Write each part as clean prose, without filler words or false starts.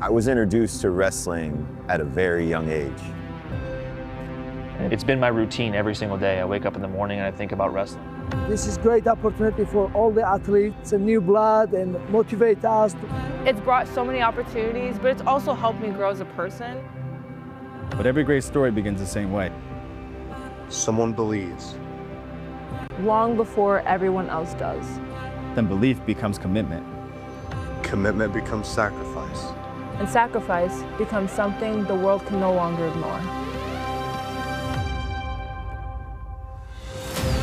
I was introduced to wrestling at a very young age. It's been my routine every single day. I wake up in the morning and I think about wrestling. This is great opportunity for all the athletes, and new blood, and motivate us. It's brought so many opportunities, but it's also helped me grow as a person. But every great story begins the same way. Someone believes. Long before everyone else does. Then belief becomes commitment. Commitment becomes sacrifice. And sacrifice becomes something the world can no longer ignore.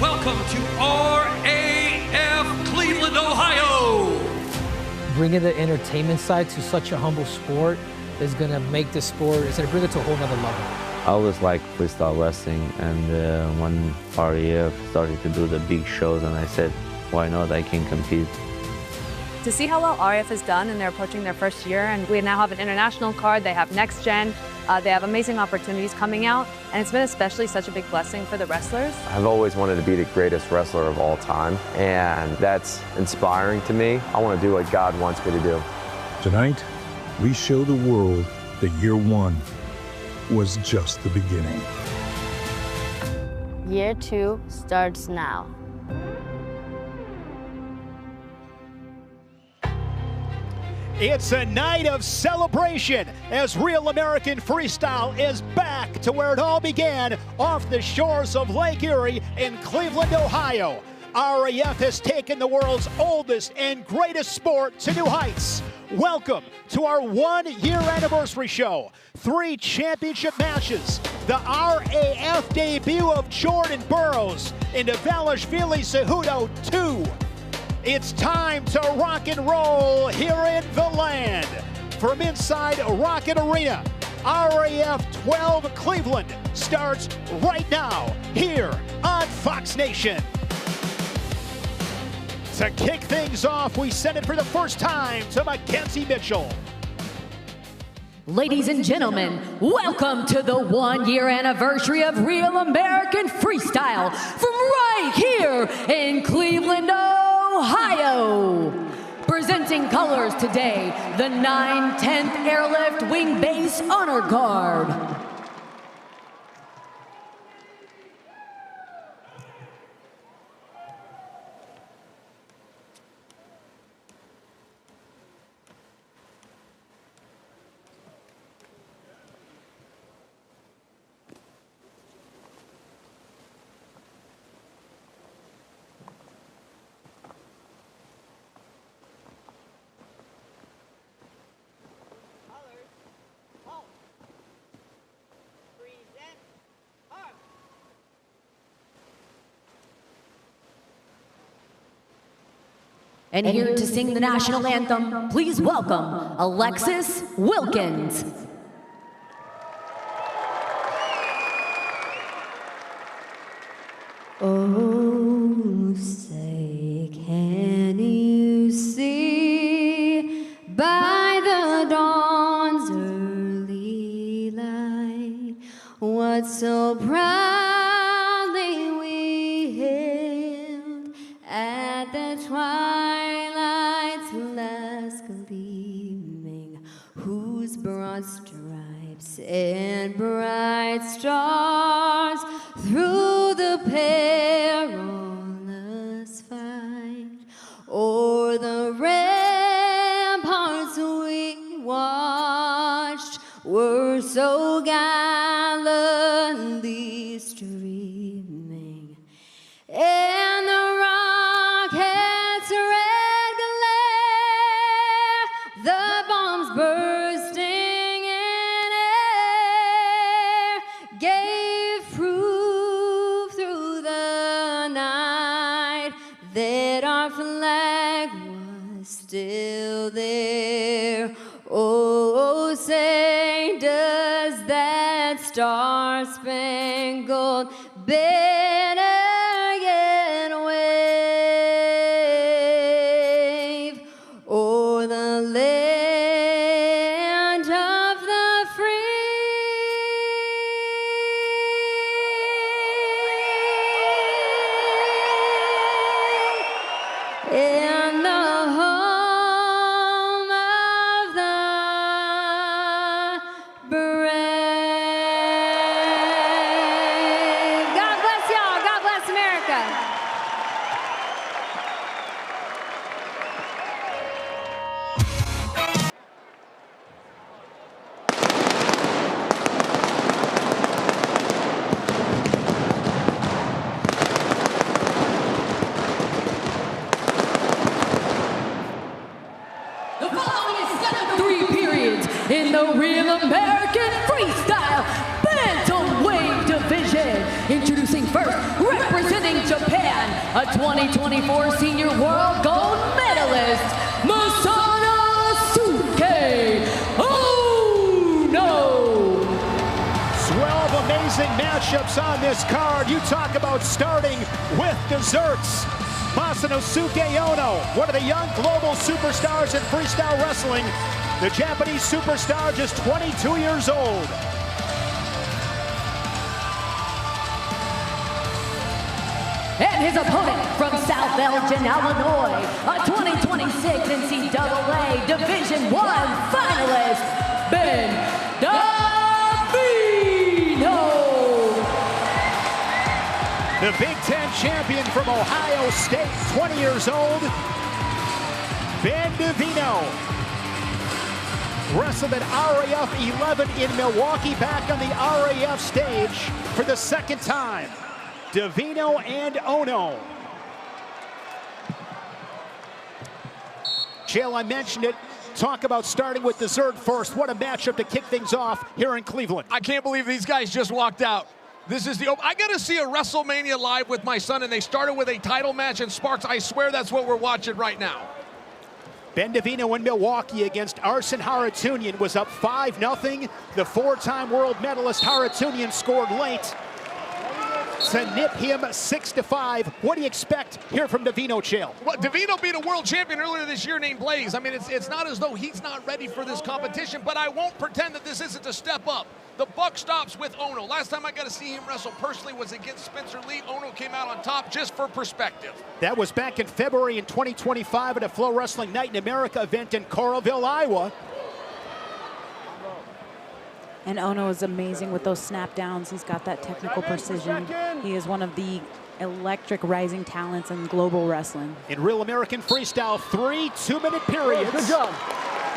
Welcome to RAF Cleveland, Ohio. Bringing the entertainment side to such a humble sport is going to make the sport, it's going to bring it to a whole nother level. I always liked freestyle wrestling, and when RAF started to do the big shows, and I said, why not, I can compete. To see how well RAF has done, and they're approaching their first year, and we now have an international card, they have Next Gen, they have amazing opportunities coming out, and it's been especially such a big blessing for the wrestlers. I've always wanted to be the greatest wrestler of all time, and that's inspiring to me. I want to do what God wants me to do. Tonight, we show the world that year one was just the beginning. Year 2 starts now. It's a night of celebration as Real American Freestyle is back to where it all began, off the shores of Lake Erie in Cleveland, Ohio. RAF has taken the world's oldest and greatest sport to new heights. Welcome to our 1-year anniversary show. 3 championship matches, the RAF debut of Jordan Burroughs into Dvalishvili Cejudo 2. It's time to rock and roll here in the land. From inside Rocket Arena, RAF 12 Cleveland starts right now here on Fox Nation. To kick things off, we send it for the first time to Mackenzie Mitchell. Ladies and gentlemen, welcome to the 1-year anniversary of Real American Freestyle from right here in Cleveland, Ohio. Presenting colors today, the 9/10th Airlift Wing Base Honor Guard. And here to sing the national anthem, please welcome Alexis Wilkins. Oh, say, can you see by the dawn's early light what so proudly we hailed at the twilight's last gleaming, whose broad stripes and bright stars through the perilous fight o'er the ramparts we watched were so gallantly streaming, and the rockets' red glare, the bombs bursting in air, gave proof through the night that our flag was still there. Oh, say, does that star-spangled banner yet wave o'er the land of the free? In the home of the a 2024 Senior World Gold Medalist, Masanosuke Ono. 12 amazing matchups on this card. You talk about starting with desserts. Masanosuke Ono, one of the young global superstars in freestyle wrestling. The Japanese superstar, just 22 years old. And his opponent from South Elgin, Illinois, a 2026 NCAA Division I finalist, Ben Davino. The Big Ten champion from Ohio State, 20 years old, Ben Davino. Wrestled at RAF 11 in Milwaukee, back on the RAF stage for the second time. Davino and Ono. Chael, I mentioned it. Talk about starting with dessert first. What a matchup to kick things off here in Cleveland. I can't believe these guys just walked out. This is the, I got to see a WrestleMania live with my son, and they started with a title match, and Sparks, I swear that's what we're watching right now. Ben Davino in Milwaukee against Arsen Haratunian was up 5-0. The four-time world medalist Haratunian scored late to nip him 6-5. What do you expect here from Davino, Chael? Well, Davino beat a world champion earlier this year named Blaze. I mean, it's not as though he's not ready for this competition, but I won't pretend that this isn't a step up. The buck stops with Ono. Last time I got to see him wrestle personally was against Spencer Lee. Ono came out on top, just for perspective. That was back in February in 2025 at a Flow Wrestling Night in America event in Coralville, Iowa. And Ono is amazing with those snap downs. He's got that technical precision. He is one of the electric rising talents in global wrestling. In Real American Freestyle, 3 2-minute periods. Good job.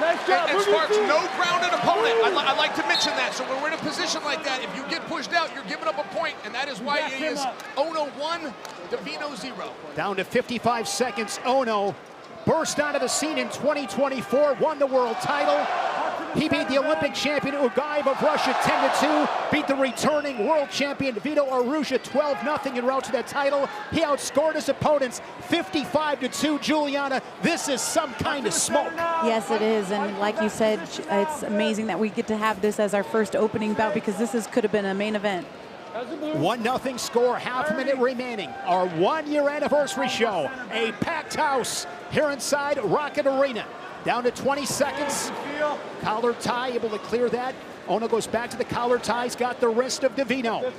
Nice job. And Sparks, no grounded opponent. I like to mention that. So when we're in a position like that, if you get pushed out, you're giving up a point, and that is why it is Ono 1, Davino 0. Down to 55 seconds. Ono burst onto the scene in 2024, won the world title. He beat the Olympic champion Ugaev of Russia 10-2, beat the returning world champion Vito Arusha 12-0 en route to that title. He outscored his opponents 55-2. Juliana, this is some kind of smoke. Yes, it is, and like you said, it's amazing that we get to have this as our first opening bout because this could have been a main event. 1-0 score, half a minute remaining. Our 1-year anniversary show, a packed house here inside Rocket Arena. Down to 20 seconds. Collar tie, able to clear that. Ono goes back to the collar tie. He's got the wrist of Davino.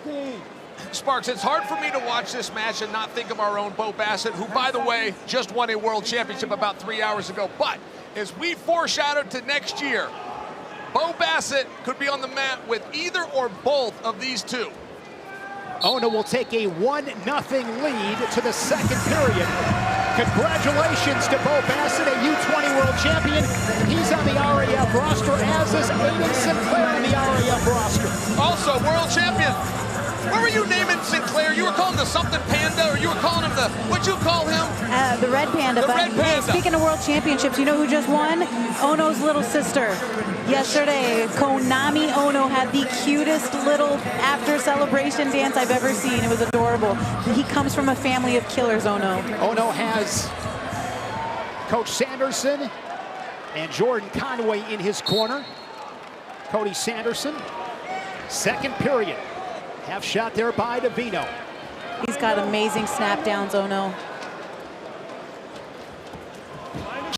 Sparks, it's hard for me to watch this match and not think of our own Bo Bassett, who, by the way, just won a world championship about 3 hours ago. But as we foreshadowed to next year, Bo Bassett could be on the mat with either or both of these two. Ono will take a 1-0 lead to the second period. Congratulations to Bo Bassett, a U20 world champion. He's on the RAF roster, as is Aiden Sinclair on the RAF roster. Also, world champion. What were you naming Sinclair? You were calling the something panda, or you were calling him the, what'd you call him? The red panda. The but red panda. Hey, speaking of world championships, you know who just won? Ono's little sister. Yesterday, Konami Ono had the cutest little after celebration dance I've ever seen. It was adorable. He comes from a family of killers, Ono. Ono has Coach Sanderson and Jordan Conway in his corner. Cody Sanderson, second period. Half shot there by Davino. He's got amazing snap downs, Ono.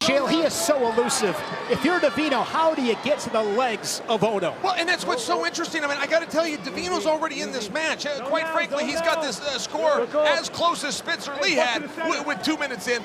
Chael, he is so elusive. If you're Davino, how do you get to the legs of Ono? Well, and that's what's so interesting. I mean, I got to tell you, Davino's already in this match. Quite frankly, he's got this score as close as Spencer Lee had with 2 minutes in.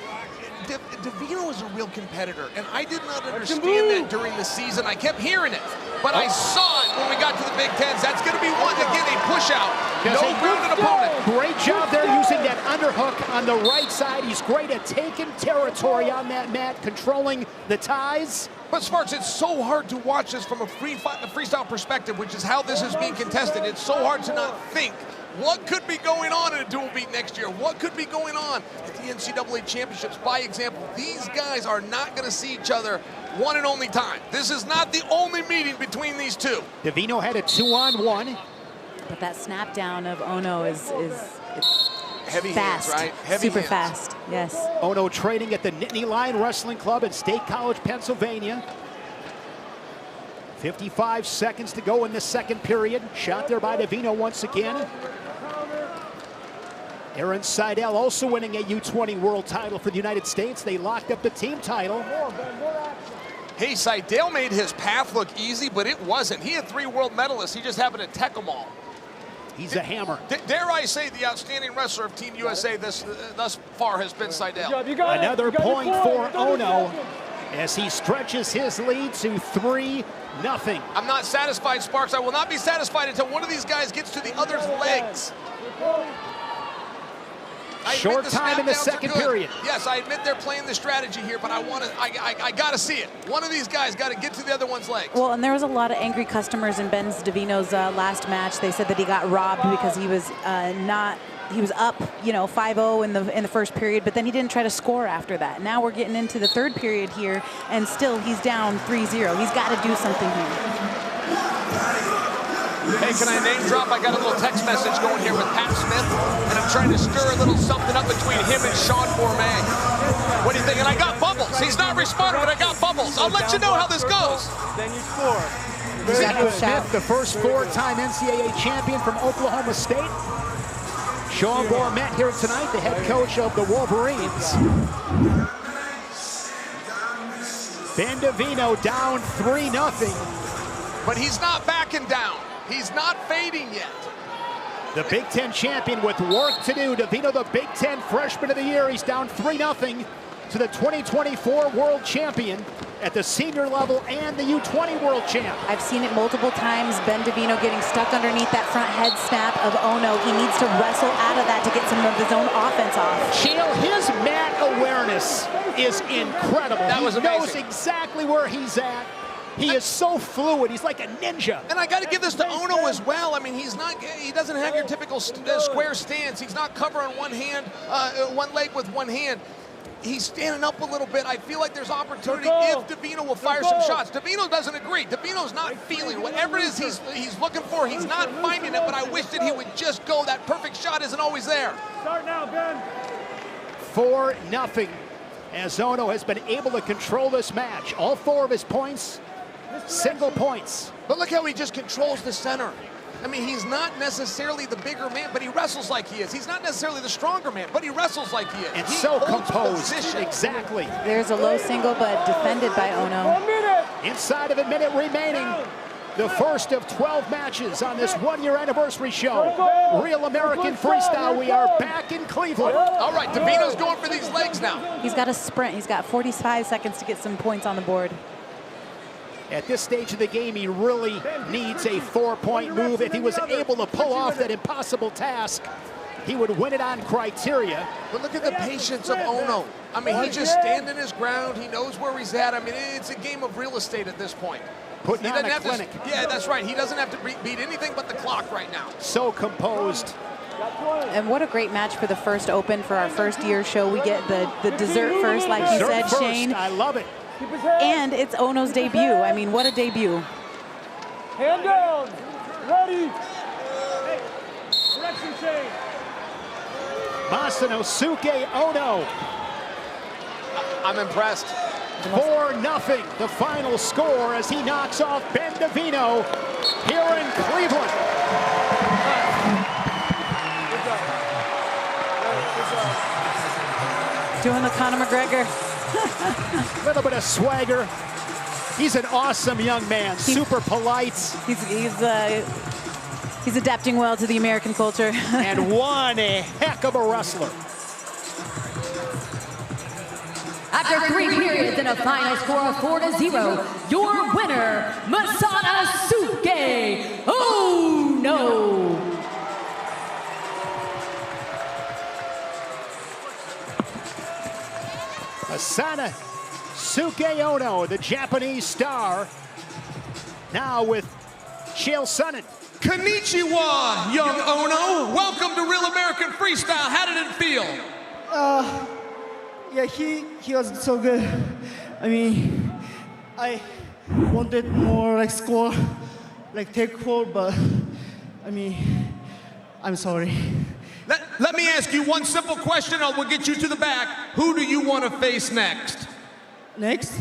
Davino is a real competitor, and I did not understand that during the season. I kept hearing it, but I saw it when we got to the Big Tens. That's going to be one, again, a push-out. No grounded opponent. Great job there using that underhook on the right side. He's great at taking territory on that mat, controlling the ties. But Sparks, it's so hard to watch this from a freestyle perspective, which is how this is being contested. It's so hard to not think what could be going on in a dual beat next year? What could be going on at the NCAA championships? By example, these guys are not going to see each other one and only time. This is not the only meeting between these two. Davino had a 2-on-1. But that snap down of Ono is Heavy fast, hands, right? Heavy super hands. fast, yes. Ono training at the Nittany Lion Wrestling Club in State College, Pennsylvania. 55 seconds to go in the second period. Shot there by Davino once again. Aaron Seidel also winning a U20 world title for the United States. They locked up the team title. Hey, Seidel made his path look easy, but it wasn't. He had 3 world medalists. He just happened to tech them all. He's a hammer. Dare I say the outstanding wrestler of Team USA thus far has been Seidel. Another point for Ono as he stretches his lead to 3-0. I'm not satisfied, Sparks. I will not be satisfied until one of these guys gets to the other's legs. Short time in the second period. Yes, I admit they're playing the strategy here, but I got to see it. One of these guys got to get to the other one's legs. Well, and there was a lot of angry customers in Ben Davino's last match. They said that he got robbed because he was he was up, you know, 5-0 in the first period, but then he didn't try to score after that. Now we're getting into the third period here, and still he's down 3-0. He's got to do something here. Hey, can I name drop? I got a little text message going here with Pat Smith, and I'm trying to stir a little something up between him and Sean Bourmet. What do you think? And I got Bubbles. He's not responding, but I got Bubbles. I'll let you know how this goes. Then you score. Zach Smith, the first 4-time NCAA champion from Oklahoma State. Sean Bourmet here tonight, the head coach of the Wolverines. Ben Davino down 3-0. But he's not backing down. He's not fading yet. The Big Ten champion with work to do. Davino, the Big Ten freshman of the year. He's down 3-0 to the 2024 world champion at the senior level and the U20 world champ. I've seen it multiple times. Ben Davino getting stuck underneath that front head snap of Ono. He needs to wrestle out of that to get some of his own offense off. Chael, his mat awareness is incredible. That was amazing. He knows amazing. exactly where he's at. He is so fluid. He's like a ninja. And I got to give this to Ono as well. I mean, he doesn't have your typical square stance. He's not covering one leg with one hand. He's standing up a little bit. I feel like there's opportunity if Davino will fire some shots. Davino doesn't agree. Davino's not feeling whatever it is he's looking for. He's not finding it, but I wish that he would just go. That perfect shot isn't always there. Start now, Ben. 4-0 as Ono has been able to control this match. All 4 of his points, single points. But look how he just controls the center. I mean, he's not necessarily the bigger man, but he wrestles like he is. He's not necessarily the stronger man, but he wrestles like he is. And so composed. Exactly. There's a low single, but defended by Ono. Inside of a minute remaining. The first of 12 matches on this 1-year anniversary show. Real American Freestyle. We are back in Cleveland. All right, Davino's going for these legs now. He's got a sprint. He's got 45 seconds to get some points on the board. At this stage of the game, he really needs a 4-point move. If he was able to pull off that impossible task, he would win it on criteria. But look at the patience of Ono. I mean, he's just standing his ground. He knows where he's at. I mean, it's a game of real estate at this point. Putting on a clinic. Yeah, that's right. He doesn't have to beat anything but the clock right now. So composed. And what a great match for the first open for our first year show. We get the dessert first, like you said, Shane. I love it. And it's Ono's debut. I mean, what a debut. Hand down. Ready. Direction change. Masanosuke Ono. I'm impressed. 4-0, the final score as he knocks off Ben Davino here in Cleveland. Doing the Conor McGregor. A little bit of swagger. He's an awesome young man, super polite. He's adapting well to the American culture. And one heck of a wrestler. After 3 periods and a final score of 4-0, your winner, Masanosuke Ono. Masanosuke Ono, the Japanese star, now with Chael Sonnen. Konnichiwa, young Ono. Welcome to Real American Freestyle. How did it feel? Yeah, he was so good. I mean, I wanted more like score, like take 4, but I mean, I'm sorry. Let me ask you one simple question, and we'll get you to the back. Who do you want to face next? Next?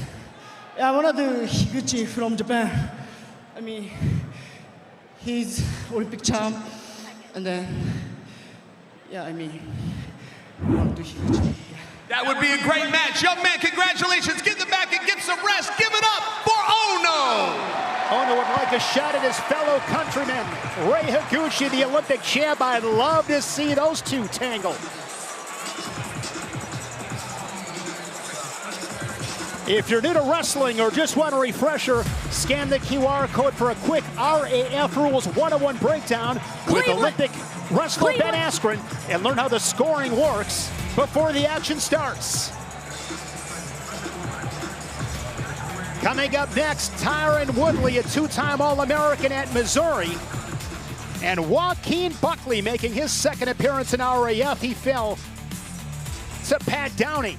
I want to do Higuchi from Japan. I mean, he's Olympic champ. And then, yeah, I mean, I want to do Higuchi. That would be a great match. Young man, congratulations. Get in the back and get some rest. Give it up for Ono. Ono would like a shot at his fellow countryman, Ray Higuchi, the Olympic champ. I'd love to see those two tangle. If you're new to wrestling or just want a refresher, scan the QR code for a quick RAF Rules 101 breakdown with Olympic wrestler Ben Askren and learn how the scoring works before the action starts. Coming up next, Tyron Woodley, a two-time All-American at Missouri, and Joaquin Buckley making his second appearance in RAF. He fell to Pat Downey.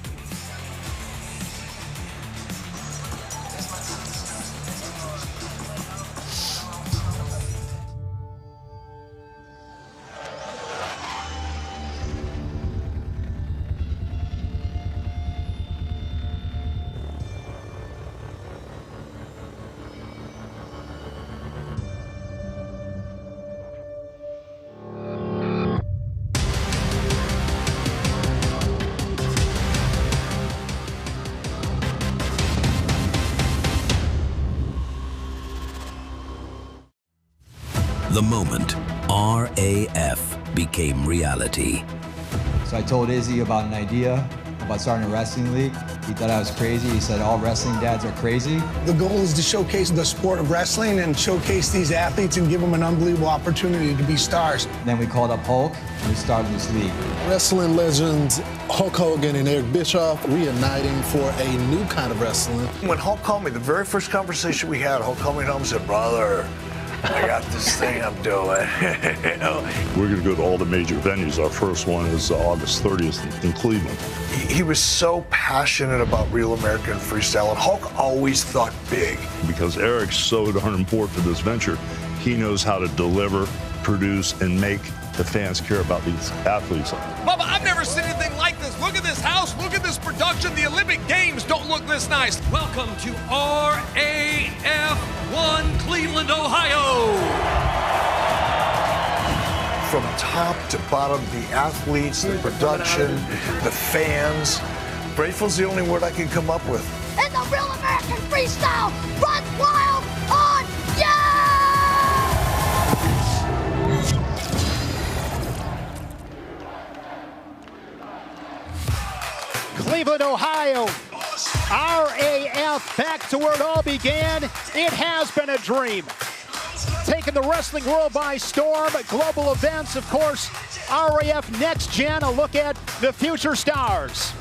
The moment RAF became reality. So I told Izzy about an idea about starting a wrestling league. He thought I was crazy. He said all wrestling dads are crazy. The goal is to showcase the sport of wrestling and showcase these athletes and give them an unbelievable opportunity to be stars. Then we called up Hulk and we started this league. Wrestling legends Hulk Hogan and Eric Bischoff reuniting for a new kind of wrestling. When Hulk called me, the very first conversation we had, Hulk called me home and said, "Brother, I got this thing I'm doing." You know? We're going to go to all the major venues. Our first one is August 30th in Cleveland. He was so passionate about Real American Freestyle, and Hulk always thought big. Because Eric's so darn important to this venture, he knows how to deliver, produce, and make the fans care about these athletes. Bubba, I've never seen anything like this. Look at this house. Look at this production. The Olympic Games don't look this nice. Welcome to RAF 1 Cleveland, Ohio. From top to bottom, the athletes, the production, the fans. Grateful's the only word I can come up with. And the Real American Freestyle runs wild on you! Cleveland, Ohio, RAF back to where it all began. It has been a dream. Taking the wrestling world by storm, global events, of course, RAF Next Gen, a look at the future stars.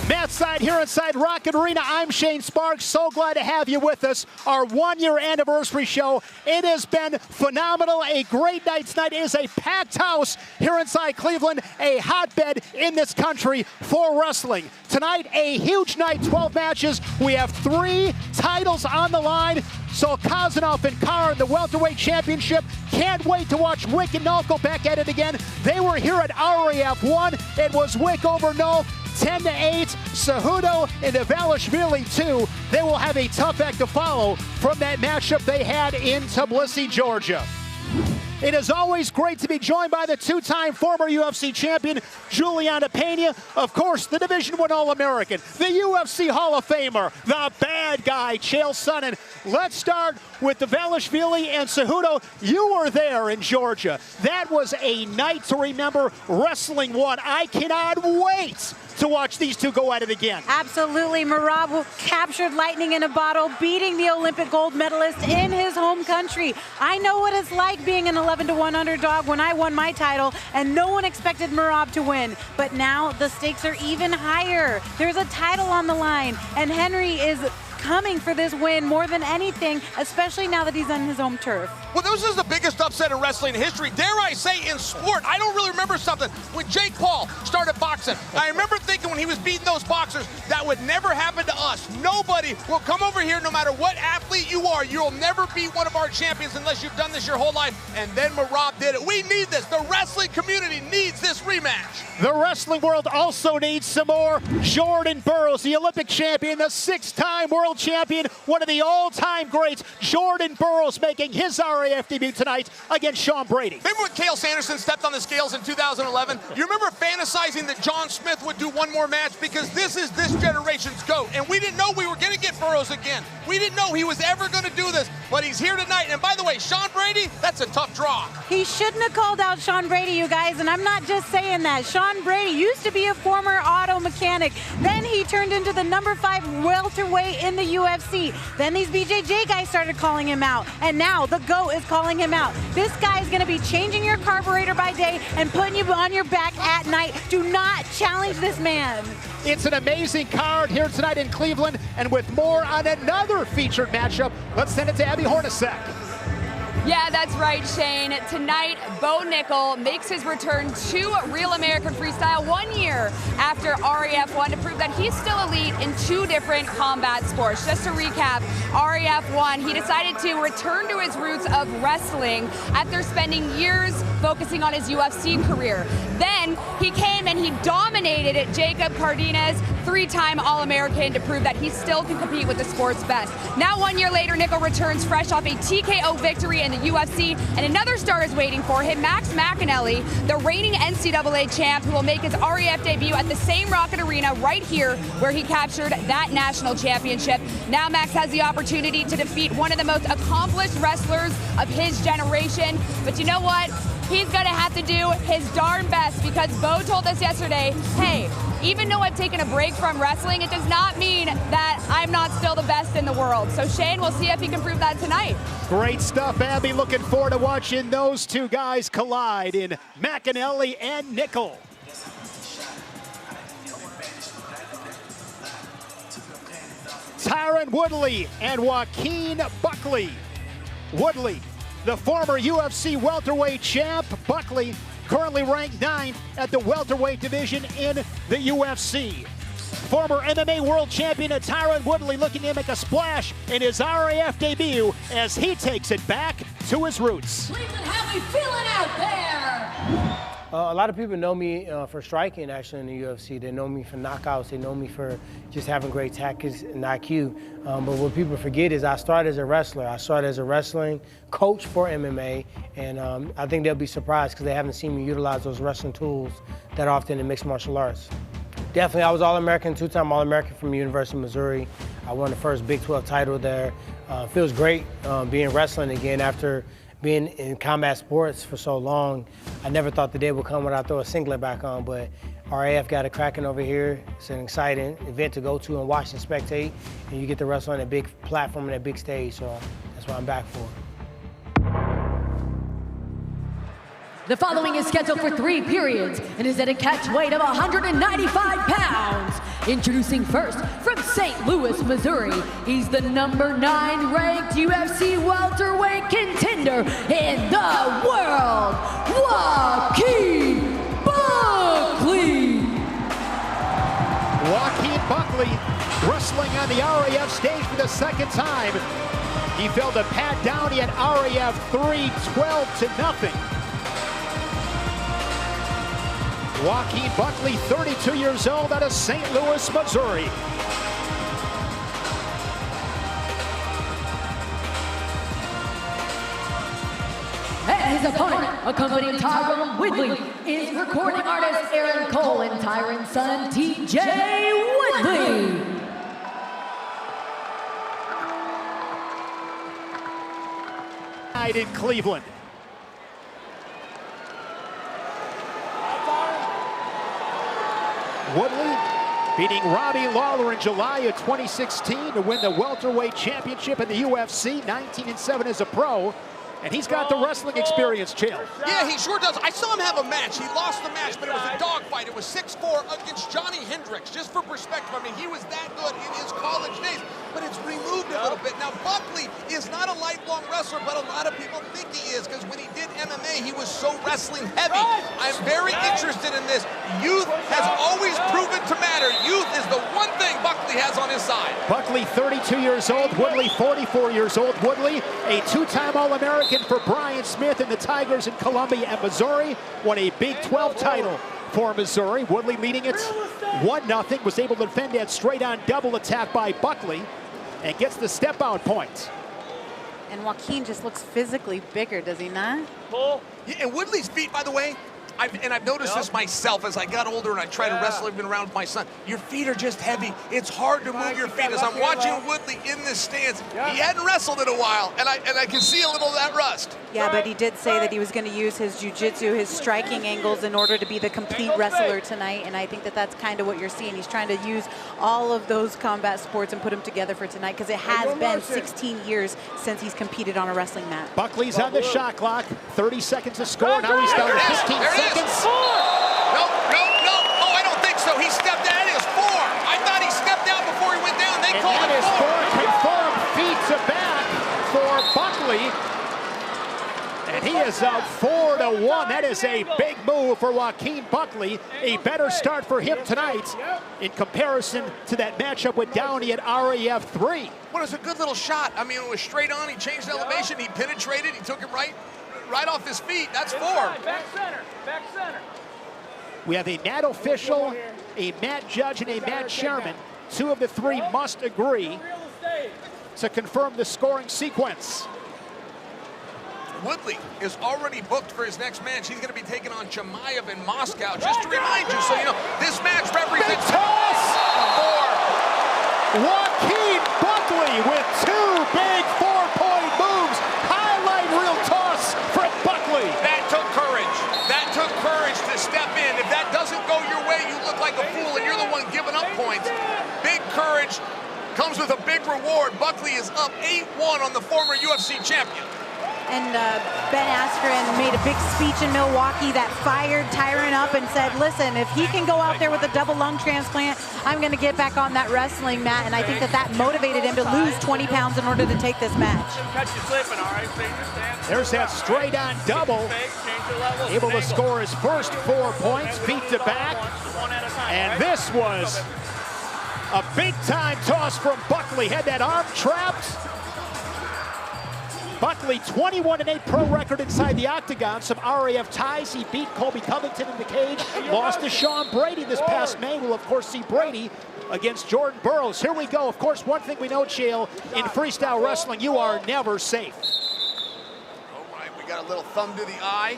Matt Side here inside Rocket Arena. I'm Shane Sparks. So glad to have you with us. Our one-year anniversary show. It has been phenomenal. A great night tonight. It is a packed house here inside Cleveland, a hotbed in this country for wrestling. Tonight, a huge night, 12 matches. We have 3 titles on the line. So Kazanov and Carr in the welterweight championship. Can't wait to watch Wick and Nolf go back at it again. They were here at RAF 1. It was Wick over Nolf. 10-8, Cejudo and Dvalishvili 2. They will have a tough act to follow from that matchup they had in Tbilisi, Georgia. It is always great to be joined by the two-time former UFC champion, Juliana Pena. Of course, the Division I All-American, the UFC Hall of Famer, the bad guy, Chael Sonnen. Let's start with Dvalishvili and Cejudo. You were there in Georgia. That was a night to remember, wrestling one. I cannot wait to watch these two go at it again. Absolutely. Merab captured lightning in a bottle, beating the Olympic gold medalist in his home country. I know what it's like being an 11-1 underdog when I won my title, and no one expected Merab to win. But now the stakes are even higher. There's a title on the line, and Henry is coming for this win more than anything, especially now that he's on his home turf. Well, this is the biggest upset in wrestling history, dare I say in sport. I don't really remember something. When Jake Paul started boxing, I remember thinking when he was beating those boxers, that would never happen to us. Nobody will come over here, no matter what athlete you are. You'll never beat one of our champions unless you've done this your whole life. And then Merab did it. We need this. The wrestling community needs this rematch. The wrestling world also needs some more. Jordan Burroughs, the Olympic champion, the 6-time world champion, one of the all-time greats. Jordan Burroughs making his RAF debut tonight against Sean Brady. Remember when Cael Sanderson stepped on the scales in 2011? You remember fantasizing that John Smith would do one more match? Because this is this generation's GOAT. And we didn't know we were going to get Burroughs again. We didn't know he was ever going to do this. But he's here tonight. And by the way, Sean Brady, that's a tough draw. He shouldn't have called out Sean Brady, you guys. And I'm not just saying that. Sean Brady used to be a former auto mechanic. Then he turned into the #5 welterweight in the UFC. Then these BJJ guys started calling him out. And now the GOAT is calling him out. This guy is going to be changing your carburetor by day and putting you on your back at night. Do not challenge this man. It's an amazing card here tonight in Cleveland, and with more on another featured matchup, let's send it to Abby Hornacek. Yeah, that's right, Shane. Tonight, Bo Nickel makes his return to Real American Freestyle 1 year after RAF won to prove that he's still elite in 2 different combat sports. Just to recap, RAF won. He decided to return to his roots of wrestling after spending years focusing on his UFC career. Then he came and he dominated Jacob Cardenas, 3-time All-American, to prove that he still can compete with the sport's best. Now 1 year later, Nickel returns fresh off a TKO victory in the UFC, and another star is waiting for him, Max McAnally, the reigning NCAA champ, who will make his RAF debut at the same Rocket Arena right here where he captured that national championship. Now Max has the opportunity to defeat one of the most accomplished wrestlers of his generation, but you know what? He's gonna have to do his darn best, because Bo told us yesterday, hey, even though I've taken a break from wrestling, it does not mean that I'm not still the best in the world. So Shane, we'll see if he can prove that tonight. Great stuff, Abby. Looking forward to watching those two guys collide in McAnally and Nickel. Tyron Woodley and Joaquin Buckley. Woodley, the former UFC welterweight champ. Buckley, currently ranked 9th at the welterweight division in the UFC. Former MMA world champion Tyron Woodley looking to make a splash in his RAF debut as he takes it back to his roots. Cleveland, how we feeling out there? A lot of people know me for striking, actually, in the UFC. They know me for knockouts. They know me for just having great tactics and IQ. But what people forget is I started as a wrestler. I started as a wrestling coach for MMA, and I think they'll be surprised because they haven't seen me utilize those wrestling tools that often in mixed martial arts. Definitely, I was All-American, 2-time All-American from the University of Missouri. I won the first Big 12 title there. Feels great being wrestling again after being in combat sports for so long. I never thought the day would come when I throw a singlet back on, but RAF got it cracking over here. It's an exciting event to go to and watch and spectate, and you get to wrestle on a big platform and a big stage, so that's what I'm back for. The following is scheduled for 3 periods and is at a catch weight of 195 pounds. Introducing first, from St. Louis, Missouri, he's the #9 ranked UFC welterweight contender in the world, Joaquin Buckley. Joaquin Buckley wrestling on the RAF stage for the 2nd time. He fell to Pat Downey at RAF 3, 12-0. Joaquin Buckley, 32 years old, out of St. Louis, Missouri. And his opponent, accompanying Tyron Woodley, is recording artist Aaron Cole and Tyron's son, TJ Woodley. Night in Cleveland. Woodley beating Robbie Lawler in July of 2016 to win the welterweight championship in the UFC, 19-7 as a pro. And he's got the wrestling experience, Chael. Yeah, he sure does. I saw him have a match. He lost the match, but it was a dogfight. It was 6-4 against Johnny Hendricks. Just for perspective, I mean, he was that good in his college days. but it's removed a little bit. Now, Buckley is not a lifelong wrestler, but a lot of people think he is, because when he did MMA, he was so wrestling heavy. I'm very interested in this. Youth has always proven to matter. Youth is the one thing Buckley has on his side. Buckley, 32 years old. Woodley, 44 years old. Woodley, a two-time All-American for Brian Smith and the Tigers in Columbia and Missouri. Won a Big 12 title for Missouri. Woodley leading it 1-0. Was able to defend that straight-on double attack by Buckley and gets the step-out point. And Joaquin just looks physically bigger, does he not? Yeah, and Woodley's feet, by the way, I've noticed this myself as I got older and I try to wrestle even around with my son. Your feet are just heavy. It's hard to move your feet. As I'm watching Woodley in this stance, he hadn't wrestled in a while, and I can see a little of that rust. Yeah, but he did say that he was going to use his jiu-jitsu, his striking angles in order to be the complete wrestler tonight, and I think that that's kind of what you're seeing. He's trying to use all of those combat sports and put them together for tonight, because it has been 16 years since he's competed on a wrestling mat. Buckley's on the shot clock. 30 seconds to score. Now he's down to 15 seconds. No. Oh, I don't think so. He stepped out. It is 4. I thought he stepped out before he went down. They called it 4. Confirmed feet to back for Buckley. And he is up 4-1. That is a big move for Joaquin Buckley. A better start for him tonight in comparison to that matchup with Downey at RAF 3. Well, it was a good little shot. I mean, it was straight on. He changed elevation. He penetrated. He took him right off his feet. That's 4. Back center. We have a mat official, a mat judge, and a mat chairman. 2 of the 3 must agree to confirm the scoring sequence. Woodley is already booked for his next match. He's going to be taking on Chimaev in Moscow. Just to remind you, so you know, this match represents for Joaquin Buckley with 2 big 4-point moves. Highlight reel toss from Buckley. That took courage. That took courage to step in. If that doesn't go your way, you look like a fool, and you're the one giving up points. Big courage comes with a big reward. Buckley is up 8-1 on the former UFC champion. And Ben Askren made a big speech in Milwaukee that fired Tyron up and said, listen, if he can go out there with a double lung transplant, I'm going to get back on that wrestling mat. And I think that that motivated him to lose 20 pounds in order to take this match. Catch you slipping, all right? There's that straight-on double. Able to score his first 4 points, feet to back. And this was a big-time toss from Buckley. Had that arm trapped. Buckley, 21-8 pro record inside the octagon. Some RAF ties. He beat Colby Covington in the cage. Lost to Sean Brady this past May. We'll, of course, see Brady against Jordan Burroughs. Here we go. Of course, one thing we know, Chael, in freestyle wrestling, you are never safe. All right, we got a little thumb to the eye.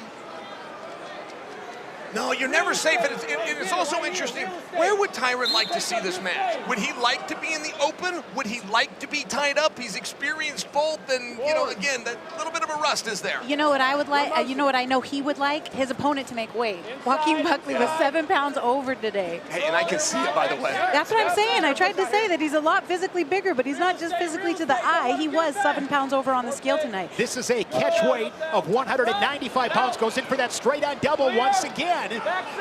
No, you're never safe, and it's also interesting. Where would Tyron like to see this match? Would he like to be in the open? Would he like to be tied up? He's experienced both, and, you know, again, that little bit of a rust is there. You know what I would like? You know what I know he would like? His opponent to make weight. Joaquin Buckley was 7 pounds over today. Hey, and I can see it, by the way. That's what I'm saying. I tried to say that he's a lot physically bigger, but he's not just physically to the eye. He was 7 pounds over on the scale tonight. This is a catch weight of 195 pounds. Goes in for that straight-on double once again.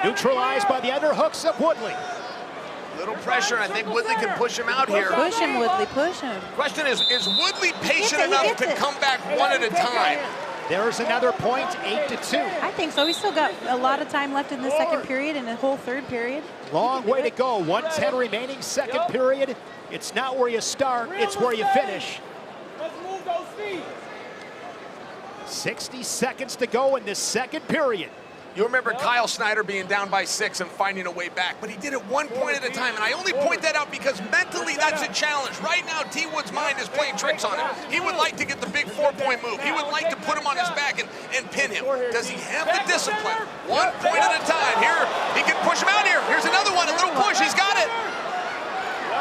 Neutralized by the underhooks of Woodley. Little pressure, and I think Woodley can push him out here. Push him, Woodley, push him. Question is Woodley patient enough to come back one at a time? There's another point, 8-2. I think so. He's still got a lot of time left in the second period and the whole third period. Long way to go. 1:10 remaining, second period. It's not where you start, it's where you finish. Let's move those feet. 60 seconds to go in this second period. You remember Kyle Snyder being down by 6 and finding a way back, but he did it 1 point at a time, and I only point that out because mentally that's a challenge. Right now, T. Wood's mind is playing tricks on him. He would like to get the big 4-point move. He would like to put him on his back and pin him. Does he have the discipline? 1 point at a time. Here, he can push him out here. Here's another one, a little push. He's got it.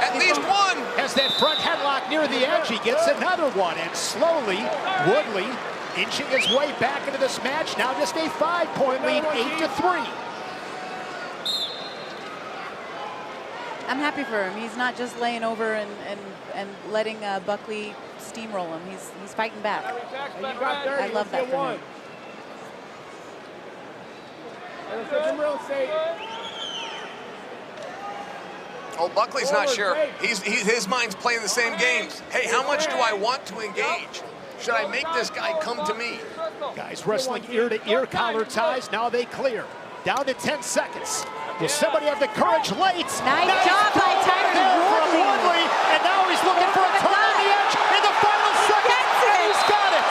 At least one. Has that front headlock near the edge. He gets another one, and slowly, Woodley inching his way back into this match. Now just a 5-point lead, 8-3. I'm happy for him. He's not just laying over and letting Buckley steamroll him. He's fighting back. I love that for him. Oh, Buckley's not sure. His mind's playing the same games. Hey, how much do I want to engage? Should I make this guy come to me? Guys wrestling ear to ear, collar ties. Now they clear. Down to 10 seconds. Will somebody have the courage late? Nice job by Tyron Woodley. And now he's looking for a turn on the edge in the final second. And he's got it.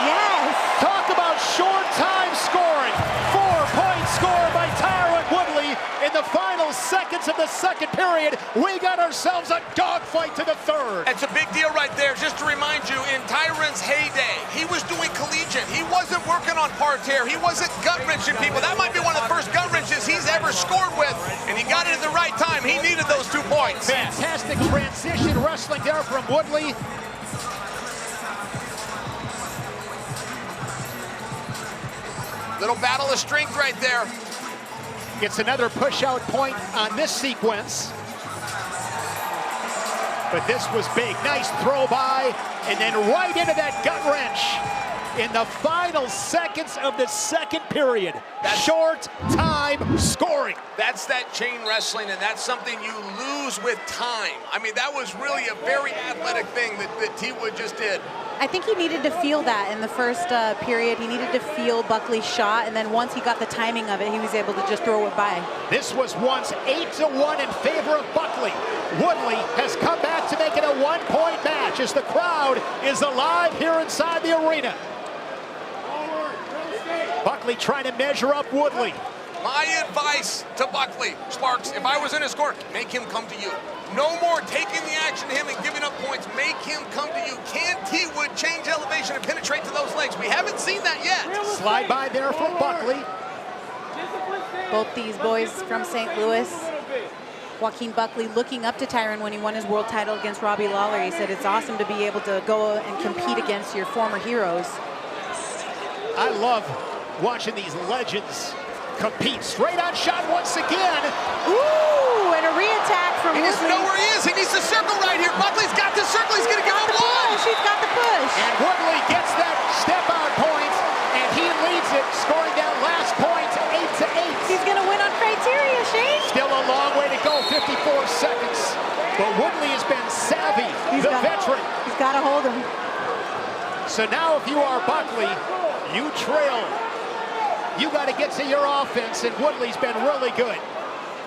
Yes. Talk about short time scoring. 4-point score by Tyron Woodley in the final seconds of the second period. We got ourselves a dogfight to the third. It's a big deal right there. Just to remind you, in Tyron's heyday, he was doing collegiate. He wasn't working on parterre. He wasn't gut-wrenching people. That might be one of the first gut wrenches he's ever scored with, and he got it at the right time. He needed those 2 points. Fantastic transition wrestling there from Woodley. Little battle of strength right there. Gets another push-out point on this sequence. But this was big. Nice throw by, and then right into that gut wrench in the final seconds of the second period. Short time scoring. That's that chain wrestling, and that's something you lose with time. I mean, that was really a very athletic thing that T. Wood just did. I think he needed to feel that in the first period. He needed to feel Buckley's shot, and then once he got the timing of it, he was able to just throw it by. This was once 8-1 in favor of Buckley. Woodley has come back to make it a 1-point match as the crowd is alive here inside the arena. Buckley trying to measure up Woodley. My advice to Buckley, Sparks, if I was in his court, make him come to you. No more taking the action to him and giving up points. Make him come to you. Can T. Wood change elevation and penetrate to those legs? We haven't seen that yet. Slide by there from Buckley. Both these boys from St. Louis. Joaquin Buckley looking up to Tyron when he won his world title against Robbie Lawler. He said it's awesome to be able to go and compete against your former heroes. I love watching these legends compete. Straight on shot once again. Ooh, and a re-attack from Woodley. He doesn't know where he is. He needs to circle right here. Buckley's got the circle. He's going to give him one. He's got the push. And Woodley gets that step-out point, and he leads it, scoring that last point 8-8. He's going to win on criteria, Shane. Still a long way to go, 54 seconds. But Woodley has been savvy, the veteran. He's got to hold him. So now if you are Buckley, you trail. You got to get to your offense, and Woodley's been really good.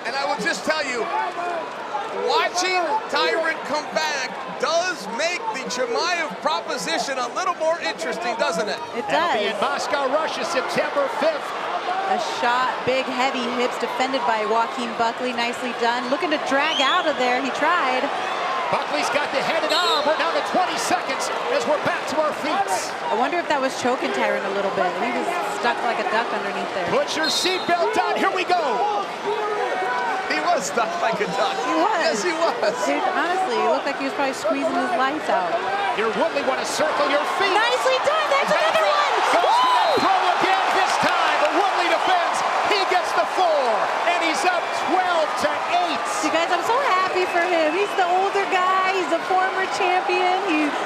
And I will just tell you, watching Tyron come back does make the Chimaev proposition a little more interesting, doesn't it? It does. That'll be in Moscow, Russia, September 5th. A shot, big, heavy hips defended by Joaquin Buckley. Nicely done. Looking to drag out of there. He tried. Buckley's got the head and arm. We're down to 20 seconds as we're back to our feet. I wonder if that was choking Tyron a little bit. He was stuck like a duck underneath there. Put your seatbelt on. Here we go. He was stuck like a duck. He was. Yes, he was. Dude, honestly, he looked like he was probably squeezing his lights out. Here, Woodley want to circle your feet. Nicely done. That's another one. Goes for that throw again this time, but Woodley defends. He gets the 4, and he's up 12-8. You guys, I'm so happy for him. He's the older guy. He's a former champion.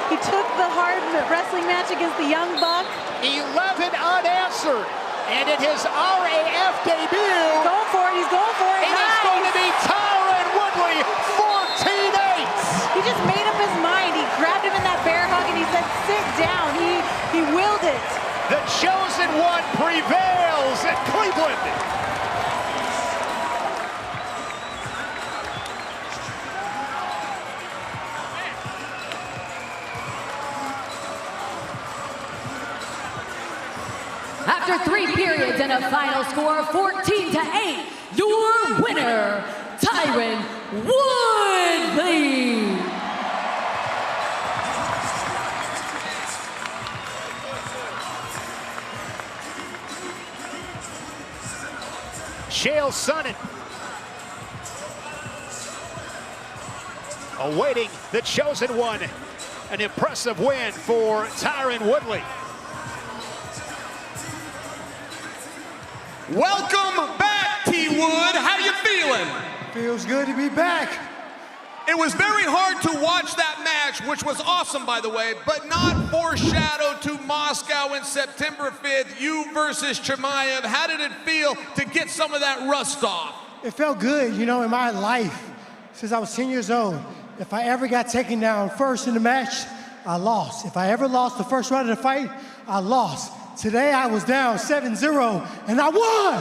He took the hard wrestling match against the young buck. 11 unanswered. And in his RAF debut, he's going for it. He's going for it. It is going to be Tyron Woodley, 14-8. He just made up his mind. He grabbed him in that bear hug and he said, "Sit down." He willed it. The chosen one prevails in Cleveland. After 3 periods and a final score of 14-8, your winner, Tyron Woodley. Chael Sonnen awaiting the chosen one. An impressive win for Tyron Woodley. Welcome back, T. Wood. How you feeling? Feels good to be back. It was very hard to watch that match, which was awesome, by the way, but not foreshadowed to Moscow in September 5th, you versus Chimaev. How did it feel to get some of that rust off? It felt good. You know, in my life, since I was 10 years old. If I ever got taken down first in the match, I lost. If I ever lost the first round of the fight, I lost. Today I was down 7-0 and I won!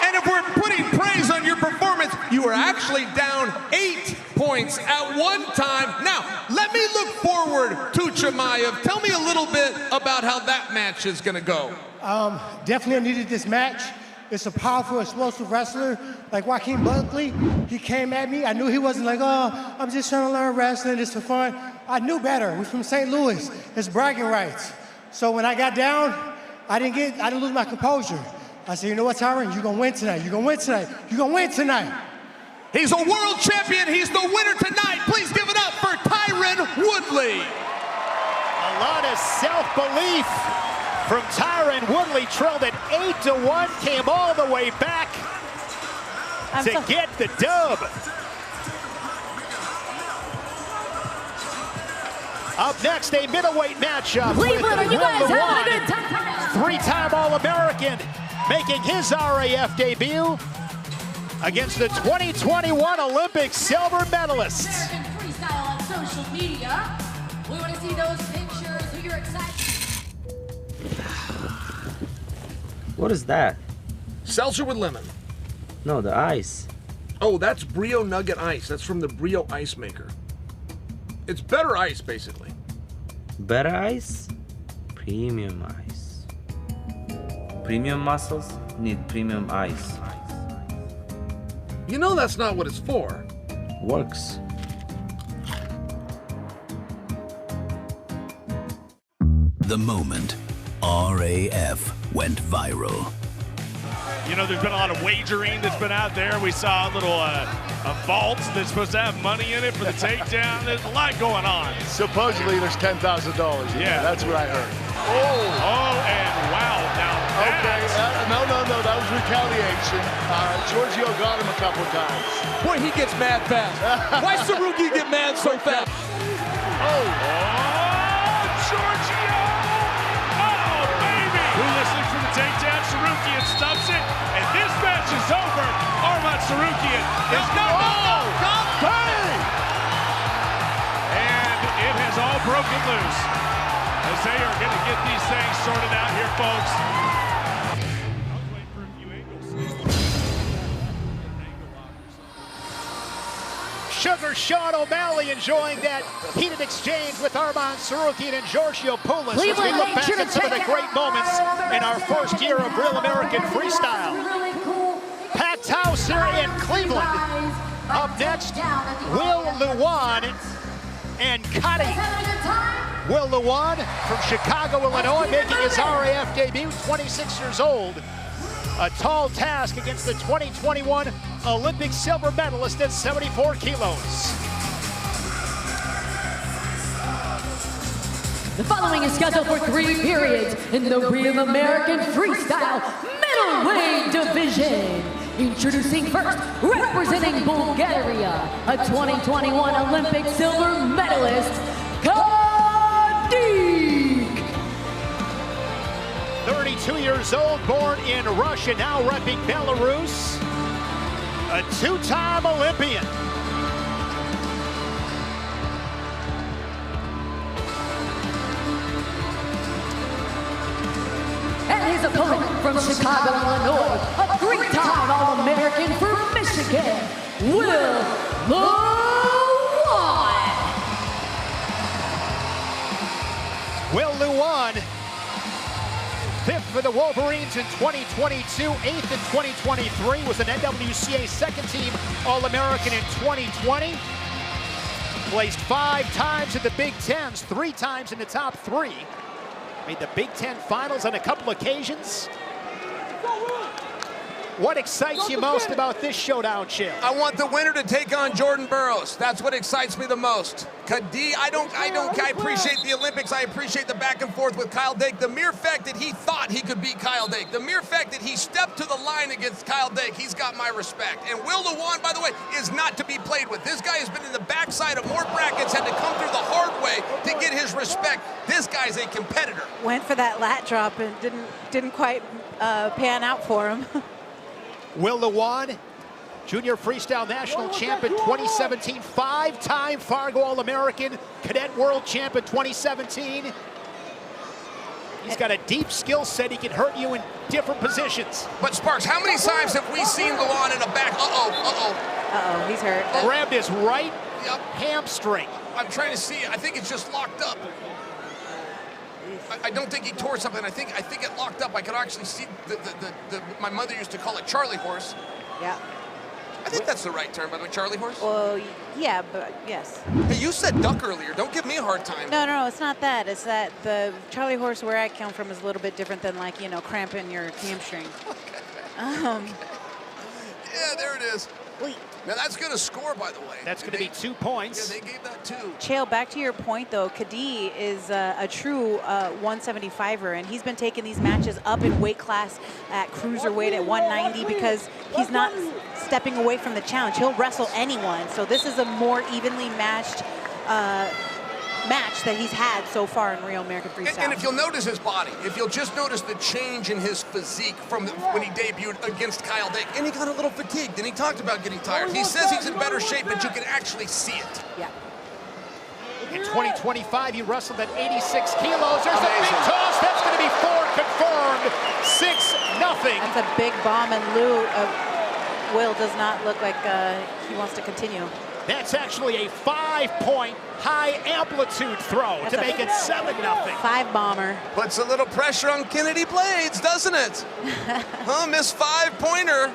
And if we're putting praise on your performance, you were actually down 8 points at one time. Now, let me look forward to Chimaev. Tell me a little bit about how that match is gonna go. Definitely needed this match. It's a powerful, explosive wrestler like Joaquin Buckley. He came at me. I knew he wasn't like, oh, I'm just trying to learn wrestling, just for fun. I knew better. We're from St. Louis. It's bragging rights. So when I got down, I didn't lose my composure. I said, you know what, Tyron? You're gonna win tonight. You're gonna win tonight. You're gonna win tonight. He's a world champion. He's the winner tonight. Please give it up for Tyron Woodley. A lot of self-belief from Tyron Woodley. Trailed at 8-1, came all the way back to get the dub. Up next, a middleweight matchup. Cleveland, are you guys having a good time? Three-time All-American making his RAF debut against the 2021 Olympic silver medalists. American Freestyle on social media. We want to see those pictures. Who you're excited. What is that? Seltzer with lemon. No, the ice. Oh, that's Brio Nugget Ice. That's from the Brio Ice Maker. It's better ice, basically. Better ice? Premium ice. Premium muscles need premium ice. You know that's not what it's for. Works. The moment RAF went viral. You know, there's been a lot of wagering that's been out there. We saw a little a vault that's supposed to have money in it for the takedown. There's a lot going on. Supposedly there's $10,000. Yeah, that's what I heard. Oh, and wow. Now okay, no, that was retaliation. Giorgio got him a couple times. Boy, he gets mad fast. Why Saruki get mad so fast? Oh, Giorgio! Oh, baby! Who listening for the takedown? Sarukian stuffs it, and this match is over. Arman Sarukian is no! And it has all broken loose as they are going to get these things sorted out here, folks. Sugar Sean O'Malley enjoying that heated exchange with Arman Sarukian and Giorgio Poulos as we look back at some of the great moments in our first year of Real American Freestyle. Packed house here in Cleveland. Up next, Will Luwan and Cuddy. Will Luwan from Chicago, Illinois, making his RAF debut, 26 years old. A tall task against the 2021 Olympic silver medalist at 74 kilos. The following is scheduled for 3 periods in the Real American Freestyle Middleweight Division. Introducing first, representing Bulgaria, a 2021 Olympic silver medalist, Dake. 32 years old, born in Russia, now repping Belarus. A 2-time Olympian. And his opponent from Chicago, Illinois, a 3-time All-American for Michigan, Will Luwan. Will Luwan, 5th for the Wolverines in 2022, 8th in 2023, was an NWCA second-team All-American in 2020. Placed 5 times in the Big Tens, 3 times in the top 3. Made the Big Ten finals on a couple occasions. What excites you most about this showdown, Chill? I want the winner to take on Jordan Burroughs. That's what excites me the most. I appreciate the Olympics. I appreciate the back and forth with Kyle Dake. The mere fact that he thought he could beat Kyle Dake, the mere fact that he stepped to the line against Kyle Dake, he's got my respect. And Will Luwan, by the way, is not to be played with. This guy has been in the backside of more brackets, had to come through the hard way to get his respect. This guy's a competitor. Went for that lat drop and didn't quite pan out for him. Will Luwan Junior Freestyle National Champion 2017, 5-time Fargo All-American, Cadet World Champion 2017. He's got a deep skill set. He can hurt you in different positions. But Sparks, how many times have we seen Luan in a back? Uh-oh, he's hurt. Grabbed his right hamstring. I'm trying to see. I think it's just locked up. I don't think he tore something. I think it locked up. I could actually see my mother used to call it Charlie horse. Yeah. I think that's the right term, by the way, Charlie horse. Well, yeah, but yes. Hey, you said duck earlier. Don't give me a hard time. No, it's not that. It's that the Charlie horse where I come from is a little bit different than, like, you know, cramping your hamstring. Yeah, there it is. Wait. Now that's going to score, by the way. That's going to be 2 points. Yeah, they gave that 2. Chael, back to your point, though, Kadi is a true 175er, and he's been taking these matches up in weight class at cruiserweight at 190 because he's not stepping away from the challenge. He'll wrestle anyone, so this is a more evenly matched match that he's had so far in Real American Freestyle. And if you'll notice his body, if you'll just notice the change in his physique from when he debuted against Kyle Dake, and he got a little fatigued, and he talked about getting tired. He says he's in better shape, but you can actually see it. Yeah. In 2025, he wrestled at 86 kilos. There's a big toss. That's going to be 4 confirmed. 6-0. That's a big bomb, and Will does not look like he wants to continue. That's actually a 5-point high-amplitude throw to make it 7-0. 5-bomber. Puts a little pressure on Kennedy Blades, doesn't it? Miss 5-pointer.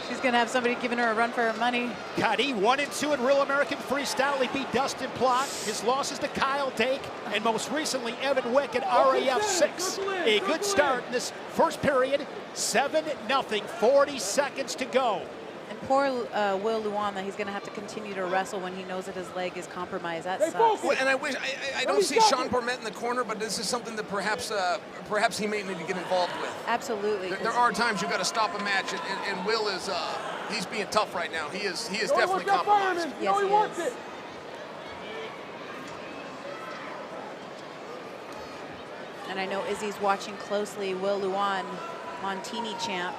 She's going to have somebody giving her a run for her money. Kadi 1-2 in Real American Freestyle. He beat Dustin Plott. His losses to Kyle Dake and most recently Evan Wick at RAF 6. A good start in this first period. 7-0. 40 seconds to go. And poor Will Luan, he's going to have to continue to wrestle when he knows that his leg is compromised. That sucks. Well, and I wish I don't see Sean Bourmet in the corner, but this is something that perhaps he may need to get involved with. Absolutely. There are times you got to stop a match, and Will is he's being tough right now. He is definitely compromised. Yes, he is. And I know Izzy's watching closely. Will Luan, Montini champ.